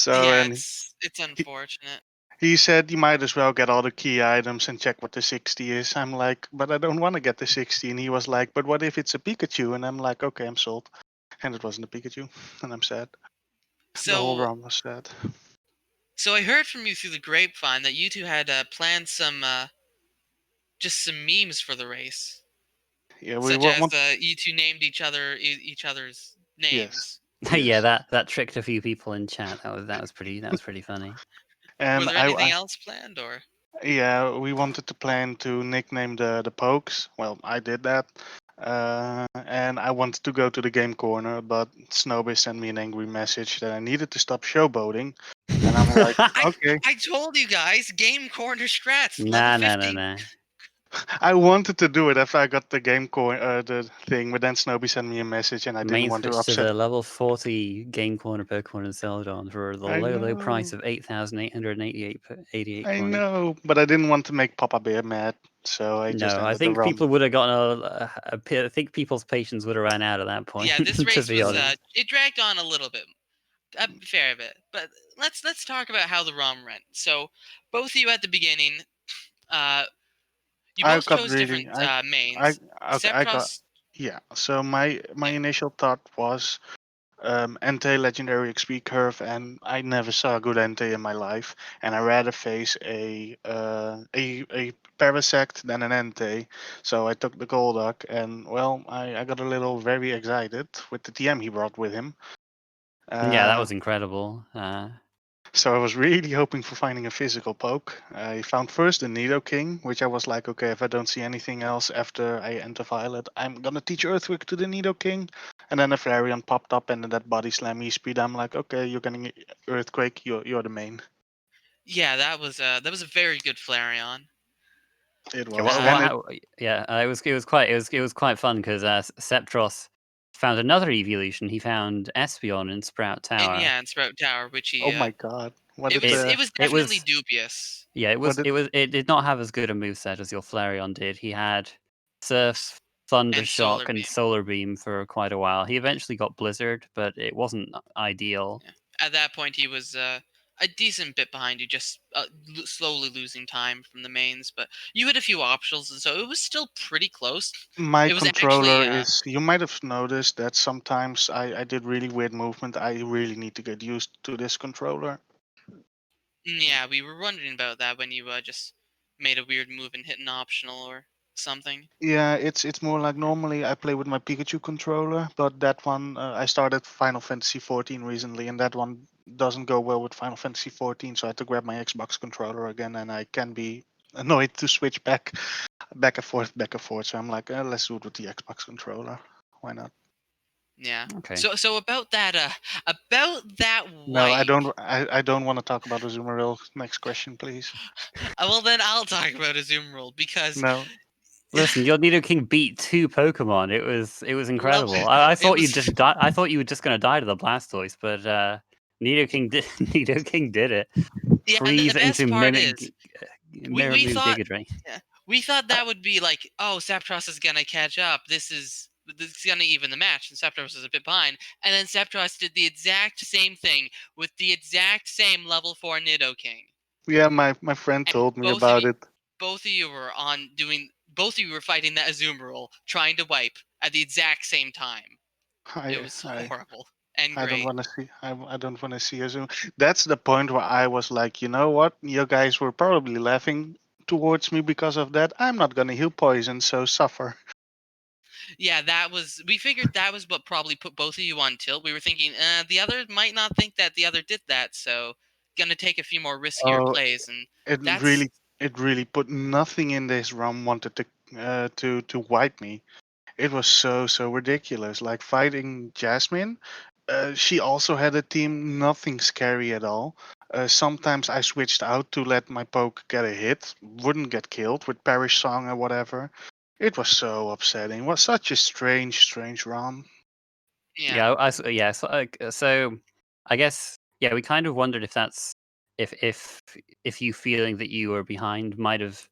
So Yeah, and it's he, unfortunate. he said you might as well get all the key items and check what the 60 is. I'm like, but I don't want to get the 60. And he was like, but what if it's a Pikachu? And I'm like, okay, I'm sold. And it wasn't a Pikachu, and I'm sad. The whole So ROM was sad. I heard from you through the grapevine that you two had planned some just some memes for the race, Yeah, we such as want. you two named each other's Yes, names. Yeah, yes. that tricked a few people in chat. That was pretty funny. Were And there anything else planned, or? yeah, we wanted to plan to nickname the pokes. Well, I did that. And I wanted to go to the game corner, but Snowby sent me an angry message that I needed to stop showboating. And I'm like, I okay. I told you guys, game corner strats, level Nah, nah, nah, 50. nah. I wanted to do it after I got the the thing, but then Snowby sent me a message, and I didn't Main want to switch to upset. the level 40 game corner Pokemon and Celadon for the I low price know, of 8,888 I coins. know, but I didn't want to make Papa Bear mad, so I just No, I ended the think ROM. people would have gotten I think people's patience would have ran out at that point. Yeah, this To race be was honest. it dragged on a little bit, a fair bit. But let's talk about how the ROM went. So both of you at the beginning, uh, you I both got chose really, different I, mains. okay, I got, Septros, yeah. So my yeah, initial thought was Entei legendary XP curve, and I never saw a good Entei in my life, and I rather face a Parasect than an Entei. So I took the Golduck, and well, I got a little very excited with the TM he brought with him. Yeah, that Uh, was incredible. so I was really hoping for finding a physical poke. I found first the Nidoking, which I was like, okay, if I don't see anything else after I enter Violet, I'm gonna teach Earthquake to the Nidoking. And then a Flareon popped up and then that body slam E-speed. I'm like, okay, you're getting Earthquake, you're the main. yeah, that was a very good Flareon. It Yeah, was. And it it was quite fun because Sceptross found another evolution. He found Espeon in Sprout And Tower. yeah, and Sprout Tower, which oh he my god. What it did was the it was It definitely was dubious. Yeah, what did it did not have as good a moveset as your Flareon did. He had Surf, Thunder And Solar Shock, and Beam. Solar Beam for quite a while. He eventually got Blizzard, but it wasn't ideal. Yeah. At that point, he was a decent bit behind you, just slowly losing time from the mains. But you had a few optionals, and so it was still pretty close. my It was actually, controller is, you might have noticed that sometimes I did really weird movement. I really need to get used to this controller. yeah, we were wondering about that when you just made a weird move and hit an optional or something. Yeah, it's more like normally I play with my Pikachu controller, but that one I started Final Fantasy 14 recently, and that one doesn't go well with Final Fantasy 14, so I had to grab my Xbox controller again, and I can be annoyed to switch back and forth, back and forth. So I'm like, let's do it with the Xbox controller. Why not? Yeah. Okay. So about that No, I wipe. don't. I don't want to talk about Azumarill. Next question, please. Well, then I'll talk about Azumarill because No, Listen, your Nidoking beat 2 Pokemon. It was love incredible. I it thought you was. just die. I thought you were just gonna die to the Blastoise, but Nidoking did Nidoking did it. Yeah, and the Freeze best into part is Mirror we Move thought, Giga Drain. yeah, we thought that would be like, oh, Septros is gonna catch up. This is gonna even the match, and Septros is a bit behind. And then Septros did the exact same thing with the exact same level 4 Nidoking. yeah, my friend And told me about it. both of you were on doing, both of you were fighting that Azumarill, trying to wipe at the exact same time. It I was I horrible and I don't great. want to see. I don't want to see a Zoom. That's the point where I was like, you know what? You guys were probably laughing towards me because of that. I'm not gonna heal poison, so suffer. Yeah, we figured that was what probably put both of you on tilt. We were thinking, the other might not think that the other did that, so gonna take a few more riskier Oh, plays, and it that's really it really put nothing in this ROM wanted to wipe me. It was so ridiculous. Like fighting Jasmine. She also had a team, nothing scary at all. Sometimes I switched out to let my poke get a hit, wouldn't get killed with Parish Song or whatever. It was so upsetting. It was such a strange run. yeah, Yeah, so I guess yeah, we kind of wondered if that's if if if you feeling that you were behind might have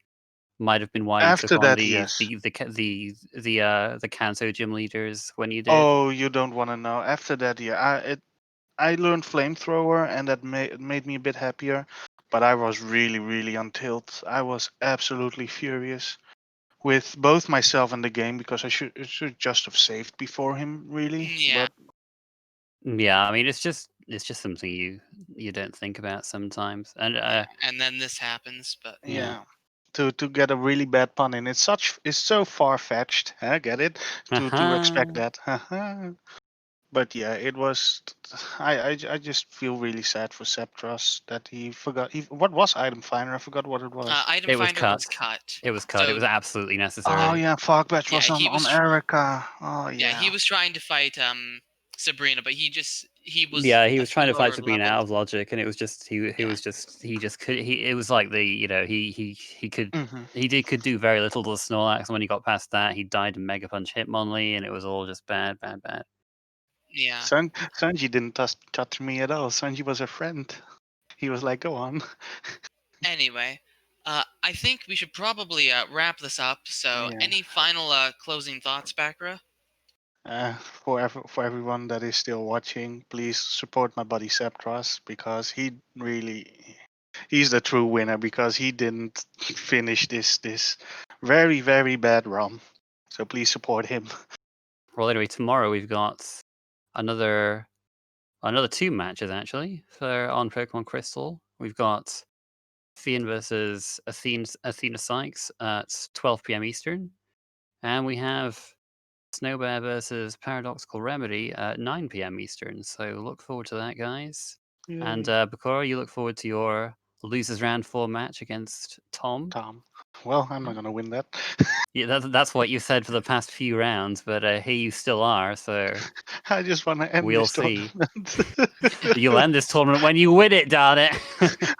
been why you took After on that, yes. the Kanto gym leaders when you did. Oh, you don't want to know. After that, yeah, I learned flamethrower, and that made me a bit happier. But I was really on tilt. I was absolutely furious with both myself and the game because I should just have saved before him, really. yeah, But Yeah, I mean it's just something you don't think about sometimes. And yeah. And then this happens, but yeah. yeah, to get a really bad pun in, it's so far fetched. Huh? Get it? To expect Haha. that. But yeah, it was. I just feel really sad for Sceptross that he forgot. What was Item Finder? I forgot what it was. Item It was Finder was cut. cut. It was cut. It So was absolutely Oh necessary. yeah, Fogbatch yeah, was he on was Erica. Oh yeah, he yeah. was trying to fight Sabrina, but he was Yeah, he a was trying few to fight lower Sabrina leveled. out of logic, and it was just Yeah. he just could it was like the he could Hmm. could do very little to the Snorlax. And when he got past that, he died to Mega Punch Hitmonlee, and it was all just bad, bad, bad. Yeah. Sanji didn't touch me at all. Sanji was a friend. He was like, "Go on." Anyway, I think we should probably wrap this up. So, Yeah. any final closing thoughts, Bakra? For everyone that is still watching, please support my buddy Sceptross because he's the true winner because he didn't finish this very very bad run. So please support him. Well, anyway, tomorrow we've got another two matches actually for on Pokemon Crystal. We've got Fian versus Athena Sykes at 12 p.m. Eastern, and we have Snowbear versus Paradoxical Remedy at 9 p.m. Eastern. So look forward to that, guys. And Yay. Bakura, you look forward to your losers round 4 match against Tom. Tom. Well, I'm not gonna win that. Yeah, that's what you said for the past few rounds, but here you still are. So I just want to end we'll this see. tournament. You'll end this tournament when you win it, darn it.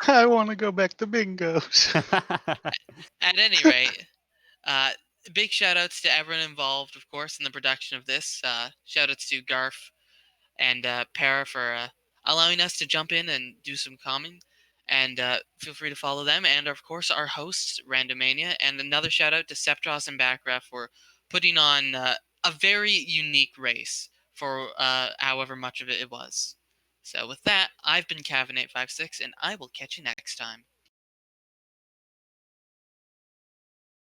I want to go back to bingos. At any rate, big shout outs to everyone involved, of course, in the production of this. Shout outs to Garf and Para for allowing us to jump in and do some calming. And feel free to follow them. And of course, our hosts, Randomania. And another shout out to Sceptross and Bakra for putting on a very unique race for however much of it was. So, with that, I've been Cavan856, and I will catch you next time.